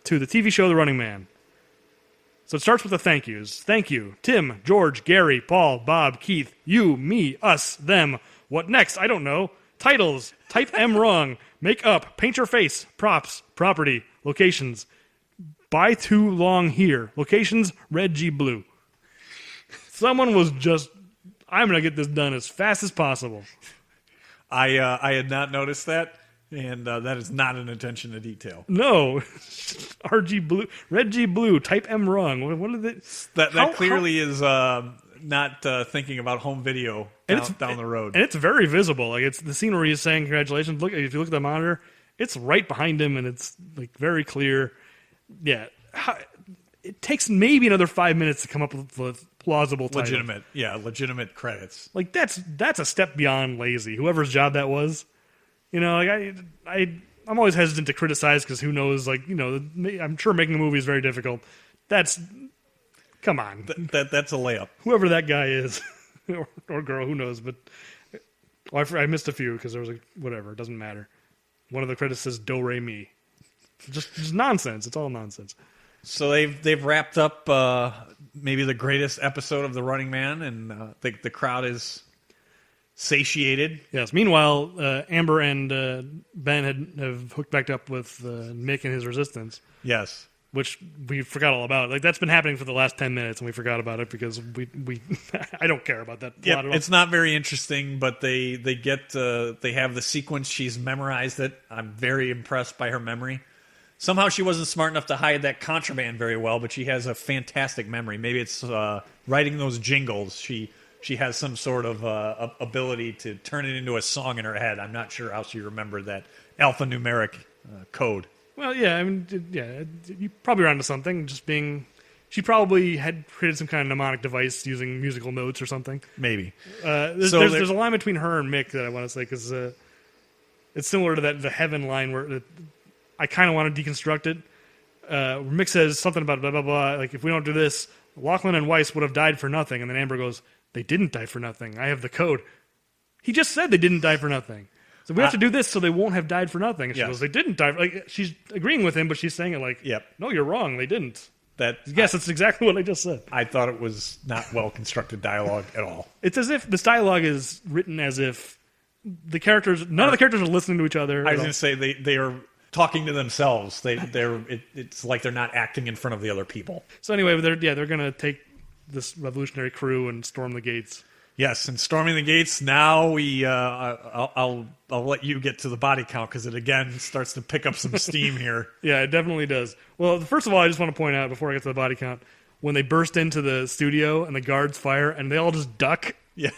to the TV show The Running Man. So it starts with the thank yous. Thank you, Tim, George, Gary, Paul, Bob, Keith, you, me, us, them. What next? I don't know. Titles. Type M wrong. Make up. Paint your face. Props. Property. Locations. Buy too long here. Locations. Red G blue. Someone was just, I'm going to get this done as fast as possible. I had not noticed that. And that is not an attention to detail. No, RG blue, red G blue. Type M wrong. What are they? That clearly is not thinking about home video down the road. And it's very visible. Like, it's the scene where he's saying congratulations. Look, if you look at the monitor, it's right behind him, and it's like very clear. Yeah, it takes maybe another 5 minutes to come up with plausible titles. Legitimate credits. Like that's a step beyond lazy. Whoever's job that was. I'm always hesitant to criticize because who knows, I'm sure making a movie is very difficult. Come on. That's a layup. Whoever that guy is, or girl, who knows, but I missed a few because there was whatever, it doesn't matter. One of the credits says Do Re Mi. Just nonsense. It's all nonsense. So they've wrapped up maybe the greatest episode of The Running Man, and the crowd is satiated. Yes. Meanwhile, Amber and Ben have hooked back up with Mick and his resistance. Yes. Which we forgot all about. Like, that's been happening for the last 10 minutes, and we forgot about it because we I don't care about that plot at all. It's not very interesting, but they have the sequence. She's memorized it. I'm very impressed by her memory. Somehow she wasn't smart enough to hide that contraband very well, but she has a fantastic memory. Maybe it's writing those jingles. She has some sort of ability to turn it into a song in her head. I'm not sure how she remembered that alphanumeric code. Well, yeah, I mean, you probably ran into something. She probably had created some kind of mnemonic device using musical notes or something. Maybe. There's a line between her and Mick that I want to say because it's similar to the Heaven line where I kind of want to deconstruct it. Where Mick says something about blah, blah, blah. Like, if we don't do this, Lachlan and Weiss would have died for nothing. And then Amber goes, they didn't die for nothing. I have the code. He just said they didn't die for nothing. So we have to do this so they won't have died for nothing. And she goes, they didn't die. Like, she's agreeing with him, but she's saying it like, no, you're wrong. They didn't. That's exactly what I just said. I thought it was not well-constructed dialogue at all. It's as if this dialogue is written as if none of the characters are listening to each other. I was going to say they are talking to themselves. It's like they're not acting in front of the other people. So anyway, they're going to take this revolutionary crew and storm the gates. Yes, and storming the gates. Now I'll let you get to the body count because it again starts to pick up some steam here. Yeah, it definitely does. Well, first of all, I just want to point out before I get to the body count, when they burst into the studio and the guards fire and they all just duck. Yeah.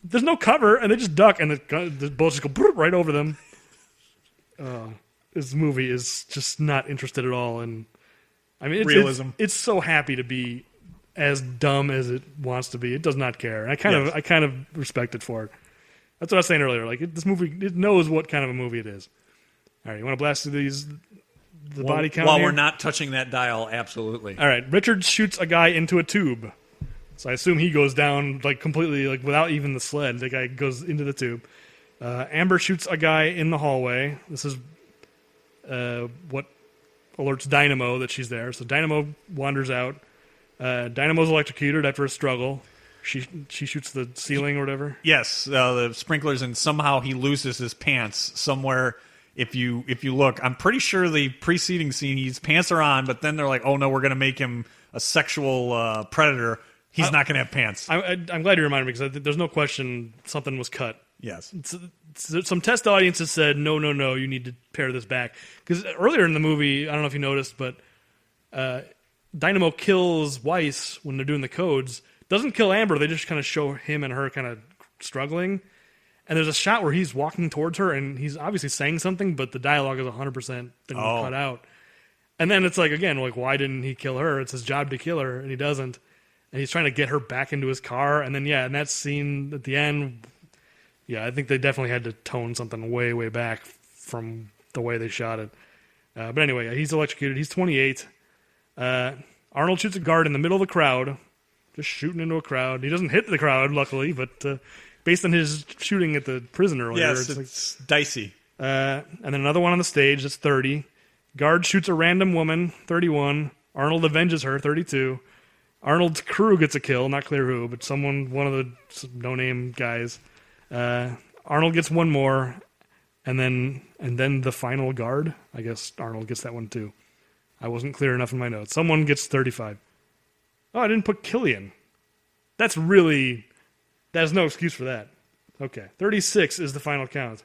There's no cover and they just duck and the bullets just go right over them. This movie is just not interested at all in. I mean, realism. It's so happy to be as dumb as it wants to be. It does not care. And I kind of respect it for it. That's what I was saying earlier. Like this movie, it knows what kind of a movie it is. All right, you want to blast through the body count while here? we're not touching that dial? Absolutely. All right, Richard shoots a guy into a tube. So I assume he goes down like completely, like without even the sled. The guy goes into the tube. Amber shoots a guy in the hallway. This is what alerts Dynamo that she's there. So Dynamo wanders out. Dynamo's electrocuted after a struggle. She shoots the ceiling or whatever. Yes, the sprinklers, and somehow he loses his pants somewhere. If you look, I'm pretty sure the preceding scene, his pants are on, but then they're like, oh no, we're going to make him a sexual predator. He's not going to have pants. I'm glad you reminded me because there's no question something was cut. Yes. Some test audiences said, no, you need to pare this back. Because earlier in the movie, I don't know if you noticed, but Dynamo kills Weiss when they're doing the codes. Doesn't kill Amber. They just kind of show him and her kind of struggling. And there's a shot where he's walking towards her, and he's obviously saying something, but the dialogue is 100% been cut out. And then it's like, again, like, why didn't he kill her? It's his job to kill her, and he doesn't. And he's trying to get her back into his car. And then, in that scene at the end, I think they definitely had to tone something way, way back from the way they shot it. But anyway, he's electrocuted. He's 28. Arnold shoots a guard in the middle of the crowd, just shooting into a crowd. He doesn't hit the crowd, luckily, but based on his shooting at the prison earlier, yes, it's dicey. And then another one on the stage, that's 30. Guard shoots a random woman, 31. Arnold avenges her, 32. Arnold's crew gets a kill, not clear who, but one of the no-name guys. Arnold gets one more, and then the final guard. I guess Arnold gets that one too. I wasn't clear enough in my notes. Someone gets 35. Oh, I didn't put Killian. There's no excuse for that. Okay, 36 is the final count.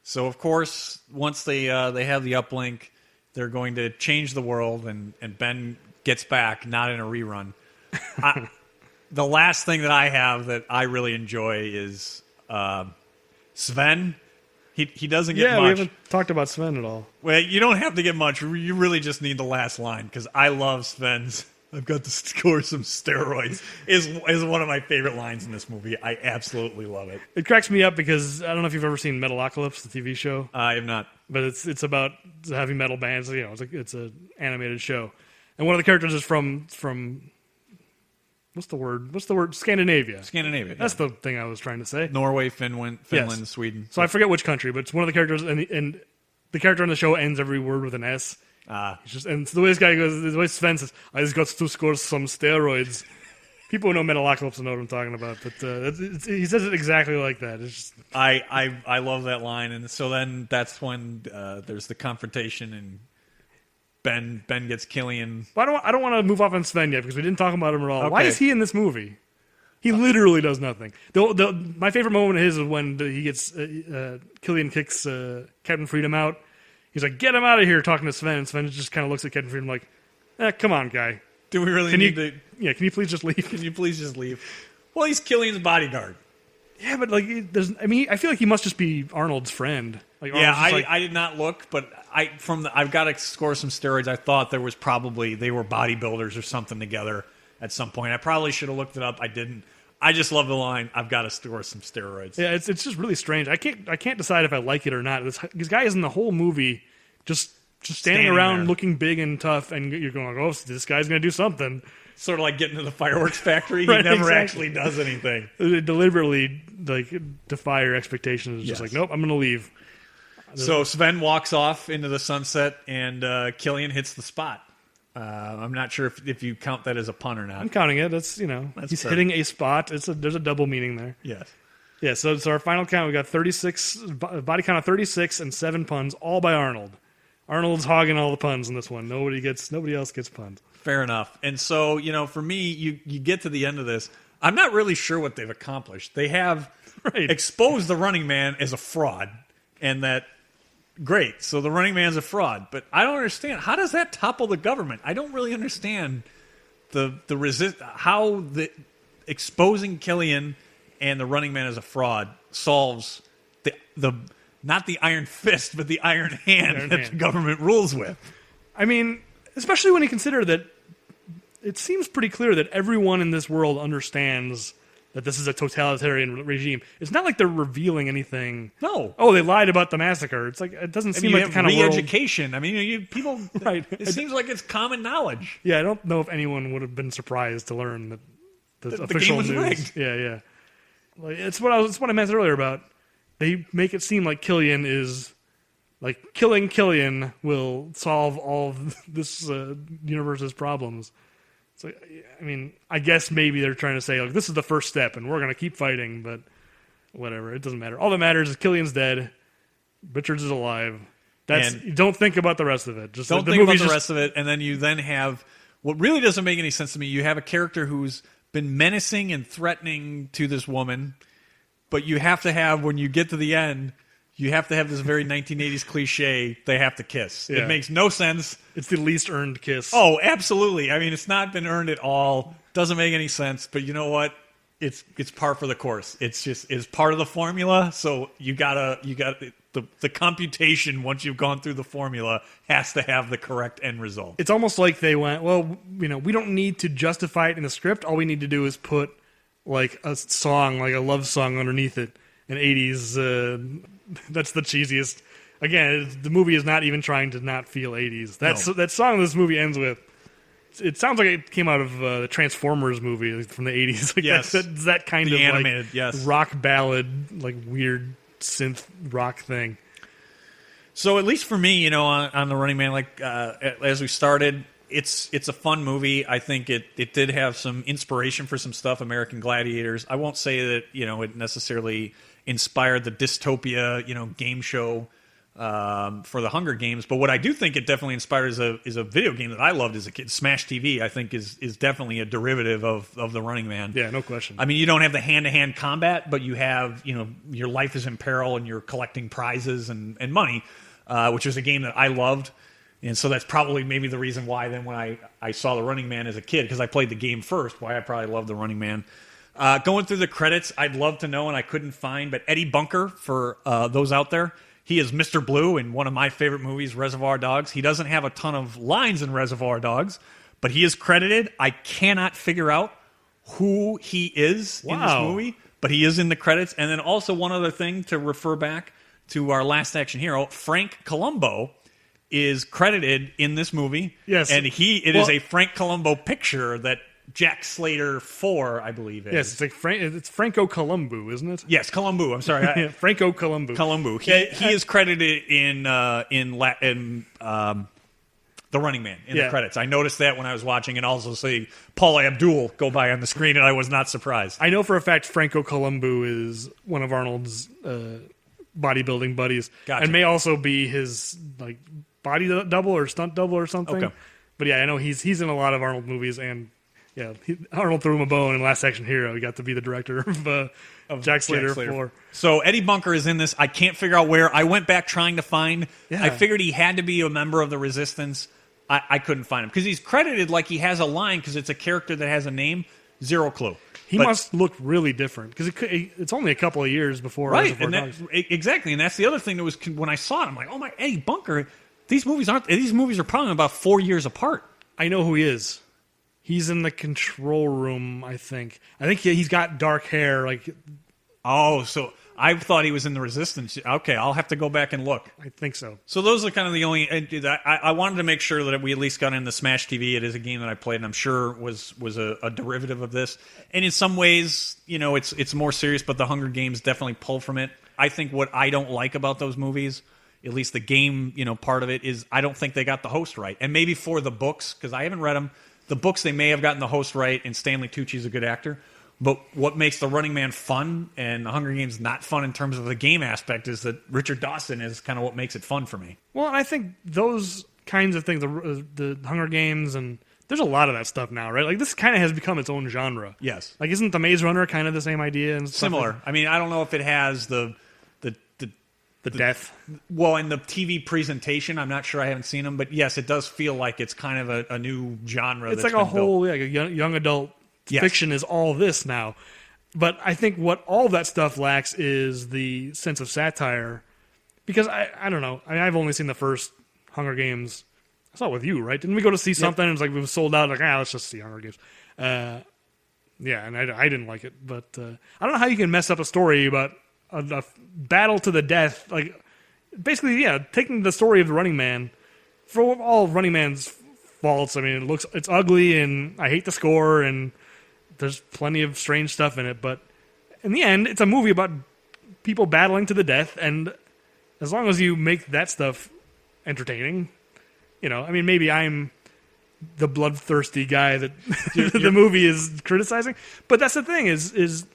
So of course, once they have the uplink, they're going to change the world, and Ben gets back, not in a rerun. The last thing that I have that I really enjoy is Sven. He doesn't get much. Yeah, we haven't talked about Sven at all. Well, you don't have to get much. You really just need the last line, because I love Sven's "I've got to score some steroids" is one of my favorite lines in this movie. I absolutely love it. It cracks me up because I don't know if you've ever seen Metalocalypse, the TV show. I have not. But it's about heavy metal bands. It's an animated show. And one of the characters is from what's the word? Scandinavia. Scandinavia. That's the thing I was trying to say. Norway, Finland, Yes. Sweden. So I forget which country, but it's one of the characters, and the character on the show ends every word with an S. And the way this guy goes, the way Sven says, "I just got to score some steroids." People who know Metalocalypse know what I'm talking about, but he says it exactly like that. It's just... I love that line, and so then that's when there's the confrontation, and Ben gets Killian. But I don't want to move off on Sven yet because we didn't talk about him at all. Okay. Why is he in this movie? He literally does nothing. My favorite moment of his is when he gets Killian kicks Captain Freedom out. He's like, "Get him out of here!" Talking to Sven, and Sven just kind of looks at Captain Freedom like, "Come on, guy. Do we really need to? Yeah, can you please just leave? Can you please just leave?" Well, he's Killian's bodyguard. Yeah, but I feel like he must just be Arnold's friend. Like, yeah, Arnold's I did not look, but I've got to score some steroids. I thought there was probably they were bodybuilders or something together at some point. I probably should have looked it up. I didn't. I just love the line, "I've got to score some steroids." Yeah, it's just really strange. I can't decide if I like it or not. This guy is in the whole movie just standing around there, looking big and tough, and you're going like, "Oh, this guy's going to do something." Sort of like getting to the fireworks factory. Right, he never exactly. actually does anything. They deliberately defy your expectations. It's just like, nope, I'm going to leave. So Sven walks off into the sunset, and Killian hits the spot. I'm not sure if you count that as a pun or not. I'm counting it. He's perfect. hitting a spot. There's a double meaning there. Yes. Yeah. So our final count, we got 36 body count of 36 and 7 puns, all by Arnold. Arnold's hogging all the puns in this one. Nobody else gets puns. Fair enough. And so, for me, you get to the end of this. I'm not really sure what they've accomplished. They have exposed the Running Man as a fraud, and that great. So the Running Man's a fraud, but I don't understand how does that topple the government? I don't really understand how the exposing Killian and the Running Man as a fraud solves the not the iron fist, but the iron hand that the government rules with. I mean, especially when you consider that it seems pretty clear that everyone in this world understands that this is a totalitarian regime. It's not like they're revealing anything. No. Oh, they lied about the massacre. It's like it doesn't seem like the kind of world. Re-education. I mean, people. Right. It seems like it's common knowledge. Yeah, I don't know if anyone would have been surprised to learn that the game official was news. rigged. Yeah. Like, it's what I meant earlier about. They make it seem like Killian is like killing Killian will solve all of this universe's problems. It's like, I mean, I guess maybe they're trying to say like this is the first step, and we're going to keep fighting, but whatever. It doesn't matter. All that matters is Killian's dead, Richards is alive. You don't think about the rest of it. Just don't think about the rest of it, and then you have what really doesn't make any sense to me. You have a character who's been menacing and threatening to this woman, but you have to have when you get to the end. You have to have this very 1980s cliche, they have to kiss. Yeah. It makes no sense. It's the least earned kiss. Oh, absolutely. I mean, it's not been earned at all. Doesn't make any sense, but you know what? It's par for the course. It's part of the formula, so you gotta the computation once you've gone through the formula has to have the correct end result. It's almost like they went, well, we don't need to justify it in the script. All we need to do is put like a song, like a love song underneath it, an 80s that's the cheesiest. Again, the movie is not even trying to not feel 80s. That song this movie ends with, it sounds like it came out of the Transformers movie from the 80s. Like yes. That kind of animated, like yes. rock ballad, like weird synth rock thing. So at least for me, on The Running Man, like as we started, it's a fun movie. I think it did have some inspiration for some stuff, American Gladiators. I won't say that, it necessarily inspired the dystopia, game show for the Hunger Games. But what I do think it definitely inspired is a video game that I loved as a kid. Smash TV, I think, is definitely a derivative of the Running Man. Yeah, no question. I mean, you don't have the hand-to-hand combat, but you have, your life is in peril and you're collecting prizes and money, which was a game that I loved. And so that's probably maybe the reason why then when I saw The Running Man as a kid, because I played the game first, why I probably loved The Running Man. Going through the credits, I'd love to know, and I couldn't find, but Eddie Bunker, for those out there, he is Mr. Blue in one of my favorite movies, Reservoir Dogs. He doesn't have a ton of lines in Reservoir Dogs, but he is credited. I cannot figure out who he is in this movie, but he is in the credits. And then also one other thing to refer back to our Last Action Hero, Frank Columbo is credited in this movie. Yes. And it is a Frank Columbo picture that Jack Slater 4, I believe is. Yes, it's like it's Franco Columbu, isn't it? Yes, Columbu. I'm sorry, Franco Columbu. Columbu. He is credited in The Running Man in the credits. I noticed that when I was watching, and also see Paula Abdul go by on the screen, and I was not surprised. I know for a fact Franco Columbu is one of Arnold's bodybuilding buddies, Gotcha. and may also be his like body double or stunt double or something. Okay. But yeah, I know he's in a lot of Arnold movies, and yeah, Arnold threw him a bone in Last Action Hero. He got to be the director of Jack Slater 4. So Eddie Bunker is in this. I can't figure out where. I went back trying to find. Yeah. I figured he had to be a member of the Resistance. I couldn't find him because he's credited like he has a line because it's a character that has a name. Zero clue. He must look really different because it's only a couple of years before. Right, exactly, and that's the other thing that was when I saw it. I'm like, oh my, Eddie Bunker. These movies are probably about 4 years apart. I know who he is. He's in the control room, I think. I think he's got dark hair. Oh, so I thought he was in the Resistance. Okay, I'll have to go back and look. I think so. So those are kind of the only. I wanted to make sure that we at least got in the Smash TV. It is a game that I played, and I'm sure was a derivative of this. And in some ways, it's more serious, but the Hunger Games definitely pull from it. I think what I don't like about those movies, at least the game, part of it, is I don't think they got the host right. And maybe for the books, because I haven't read them, the books they may have gotten the host right, and Stanley Tucci's a good actor. But what makes The Running Man fun and The Hunger Games not fun in terms of the game aspect is that Richard Dawson is kind of what makes it fun for me. Well, I think those kinds of things, the Hunger Games and There's a lot of that stuff now, right? Like, this kind of has become its own genre. Yes. Like, isn't the Maze Runner kind of the same idea? And stuff Similar. like- I mean, I don't know if it has the death. well, in the TV presentation, I'm not sure. I haven't seen them, but yes, it does feel like it's kind of a new genre. It's that's like a been built. whole like a young adult Yes. fiction is all this now. But I think what all that stuff lacks is the sense of satire. Because I don't know. I mean, I've only seen the first Hunger Games. I saw it with you, right? Didn't we go to see something and it was like we were sold out? Like, let's just see Hunger Games. Yeah, and I didn't like it. But I don't know how you can mess up a story about a battle to the death. Like, basically, yeah, taking the story of the Running Man, for all Running Man's faults, I mean, it's ugly and I hate the score and there's plenty of strange stuff in it. But in the end, it's a movie about people battling to the death. And as long as you make that stuff entertaining, I mean, maybe I'm the bloodthirsty guy that the movie is criticizing. But that's the thing is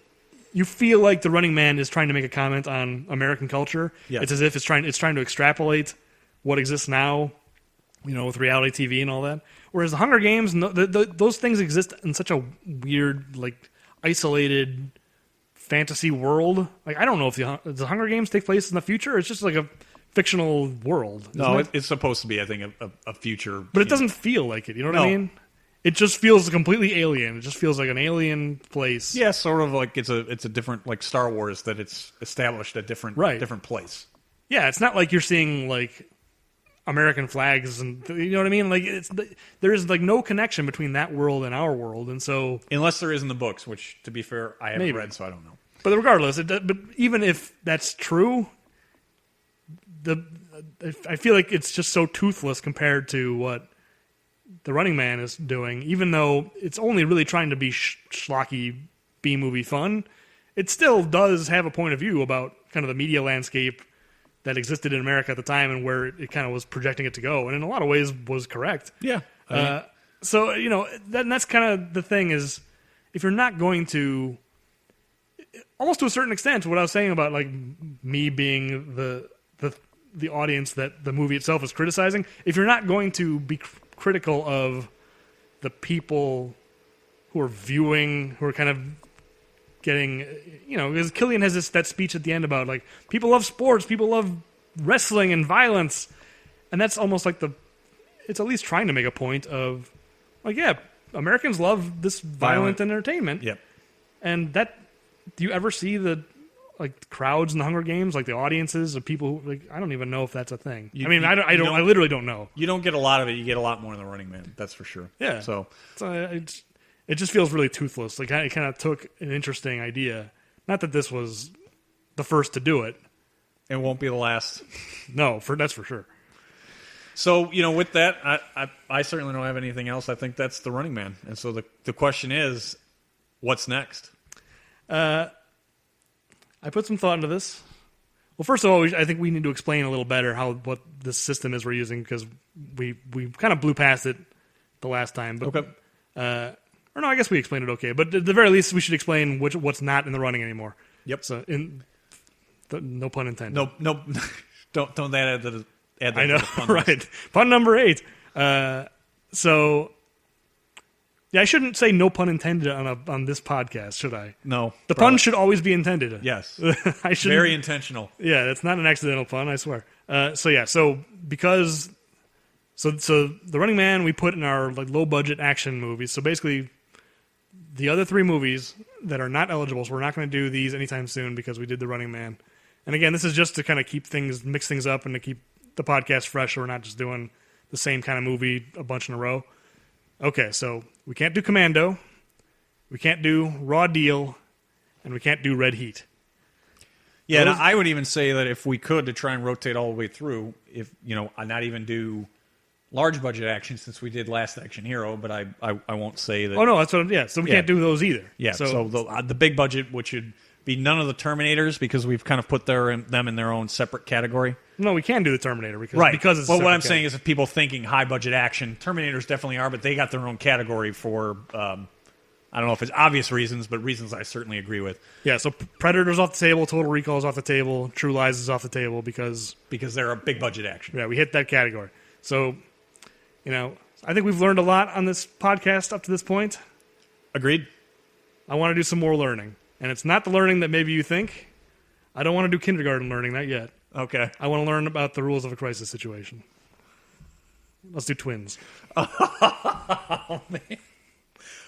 you feel like the Running Man is trying to make a comment on American culture. Yes. It's as if it's trying to extrapolate what exists now, with reality TV and all that. Whereas the Hunger Games, those things exist in such a weird, like, isolated fantasy world. Like, I don't know if the Hunger Games take place in the future. It's just like a fictional world. No, It? it's supposed to be, I think, a future. But it doesn't feel like it. You know what I No. mean? It just feels completely alien. It just feels like an alien place. Yeah, sort of like it's a different, like Star Wars, that it's established a different place. Yeah, it's not like you're seeing like American flags and you know what I mean. Like there's like no connection between that world and our world, and so Unless there is in the books, which, to be fair, I haven't Maybe. read, so I don't know. But regardless, but even if that's true, I feel like it's just so toothless compared to what the Running Man is doing. Even though it's only really trying to be schlocky B-movie fun, it still does have a point of view about kind of the media landscape that existed in America at the time and where it kind of was projecting it to go. And in a lot of ways was correct. Yeah. So, that's kind of the thing is if you're not going to, almost to a certain extent, what I was saying about like me being the audience that the movie itself is criticizing, if you're not going to be critical of the people who are viewing, who are kind of getting, because Killian has that speech at the end about like people love sports, people love wrestling and violence, and that's almost like it's at least trying to make a point of like, yeah, Americans love this violent entertainment. Yep. And do you ever see the like crowds in the Hunger Games, like the audiences of people who, like, I don't even know if that's a thing. I literally don't know. You don't get a lot of it. You get a lot more in the Running Man. That's for sure. Yeah. So It just feels really toothless. Like, it kind of took an interesting idea. Not that this was the first to do it. it won't be the last. No, that's for sure. So, with that, I certainly don't have anything else. I think that's the Running Man. And so the question is, what's next? I put some thought into this. Well, first of all, I think we need to explain a little better what this system is we're using, because we kind of blew past it the last time. But, Okay. or no, I guess we explained it okay. But at the very least, we should explain what's not in the running anymore. Yep. So, no pun intended. No, don't add that. I know, to the fun right? list. Pun number 8. So, yeah, I shouldn't say no pun intended on this podcast, should I? No. The pun should always be intended. Yes. I should. Very intentional. Yeah, it's not an accidental pun, I swear. So the Running Man we put in our like low budget action movies. So basically, the other 3 movies that are not eligible, so we're not going to do these anytime soon because we did the Running Man. And again, this is just to kind of mix things up and to keep the podcast fresh, so we're not just doing the same kind of movie a bunch in a row. Okay, so we can't do Commando, we can't do Raw Deal, and we can't do Red Heat. Yeah, and I would even say that if we could, to try and rotate all the way through, if not even do large budget action, since we did Last Action Hero, but I won't say that. Oh no, that's what. Yeah, so we can't do those either. Yeah, so the big budget, which would be none of the Terminators, because we've kind of put them in their own seperate category. No, we can do the Terminator because it's. Well, what I'm saying is, if people thinking high budget action, Terminators definitely are, but they got their own category for. I don't know if it's obvious reasons, but reasons I certainly agree with. Yeah, so Predator's off the table, Total Recall's off the table, True Lies is off the table because they're a big budget action. Yeah, we hit that category. So, I think we've learned a lot on this podcast up to this point. Agreed. I want to do some more learning. And it's not the learning that maybe you think. I don't want to do kindergarten learning, not yet. Okay. I want to learn about the rules of a crisis situation. Let's do twins. Oh, man.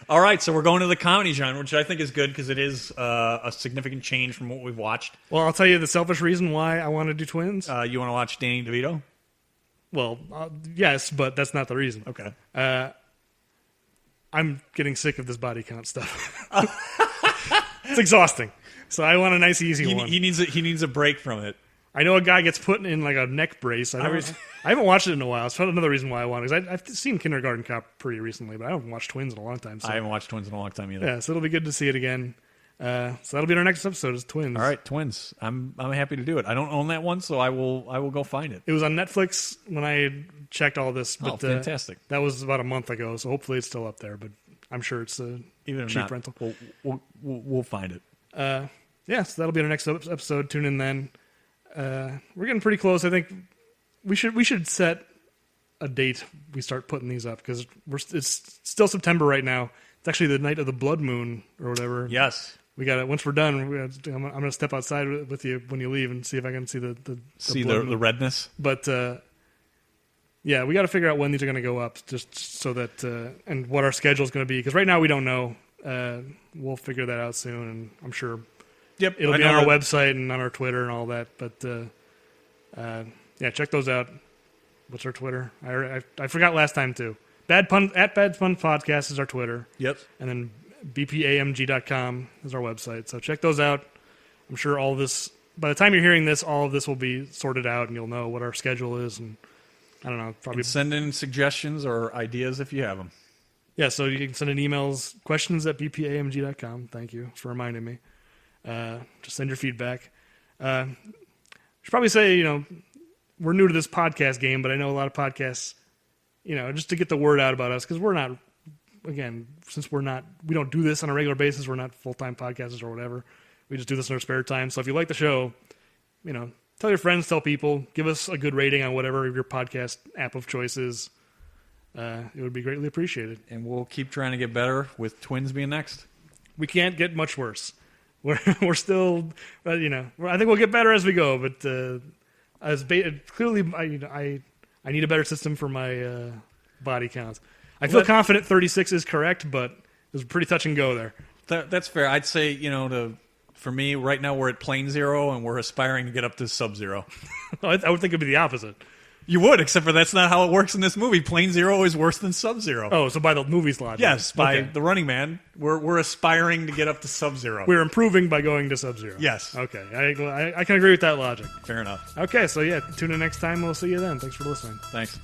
All right, so we're going to the comedy genre, which I think is good because it is a significant change from what we've watched. Well, I'll tell you the selfish reason why I want to do twins. You want to watch Danny DeVito? Well, yes, but that's not the reason. Okay. I'm getting sick of this body count stuff. It's exhausting. So I want a nice, easy one. He needs a break from it. I know a guy gets put in like a neck brace. I haven't watched it in a while. It's another reason why I want it. Because I've seen Kindergarten Cop pretty recently, but I haven't watched Twins in a long time. So. I haven't watched Twins in a long time either. Yeah, so it'll be good to see it again. So that'll be our next episode is Twins. All right, Twins. I'm happy to do it. I don't own that one, so I will go find it. It was on Netflix when I checked all this. But, fantastic. That was about a month ago, so hopefully it's still up there. But I'm sure it's a Even if cheap not, rental. We'll find it. Yeah, so that'll be our next episode. Tune in then. We're getting pretty close. I think we should set a date we start putting these up because it's still September right now. It's actually the night of the blood moon or whatever. Yes. We got it. Once we're done, I'm going to step outside with you when you leave and see if I can see the the redness. But yeah, we got to figure out when these are going to go up, just so that and what our schedule is going to be. Because right now we don't know. We'll figure that out soon, and I'm sure. Yep, it'll be on our website and on our Twitter and all that. But yeah, check those out. What's our Twitter? I forgot last time too. Bad Pun Podcast is our Twitter. Yep. And then bpamg.com is our website. So check those out. I'm sure all this. By the time you're hearing this, all of this will be sorted out, and you'll know what our schedule is. And I don't know. Probably send in suggestions or ideas if you have them. Yeah. So you can send in emails, questions@bpamg.com. Thank you for reminding me. Just send your feedback. Should probably say, we're new to this podcast game, but I know a lot of podcasts, just to get the word out about us, because we're not, again, since we don't do this on a regular basis, we're not full-time podcasters or whatever. We just do this in our spare time. So if you like the show, tell your friends, tell people, give us a good rating on whatever your podcast app of choice is. It would be greatly appreciated. And we'll keep trying to get better with Twins being next. We can't get much worse. We're still, I think we'll get better as we go. But clearly, I need a better system for my body count. I feel confident 36 is correct, but it was pretty touch and go there. That's fair. I'd say for me right now we're at plane zero and we're aspiring to get up to sub-zero. I would think it'd be the opposite. You would, except for that's not how it works in this movie. Plane zero is worse than Sub-Zero. Oh, so by the movie's logic. Yes, by the Running Man, we're aspiring to get up to Sub-Zero. We're improving by going to Sub-Zero. Yes. Okay, I can agree with that logic. Fair enough. Okay, so yeah, tune in next time. We'll see you then. Thanks for listening. Thanks.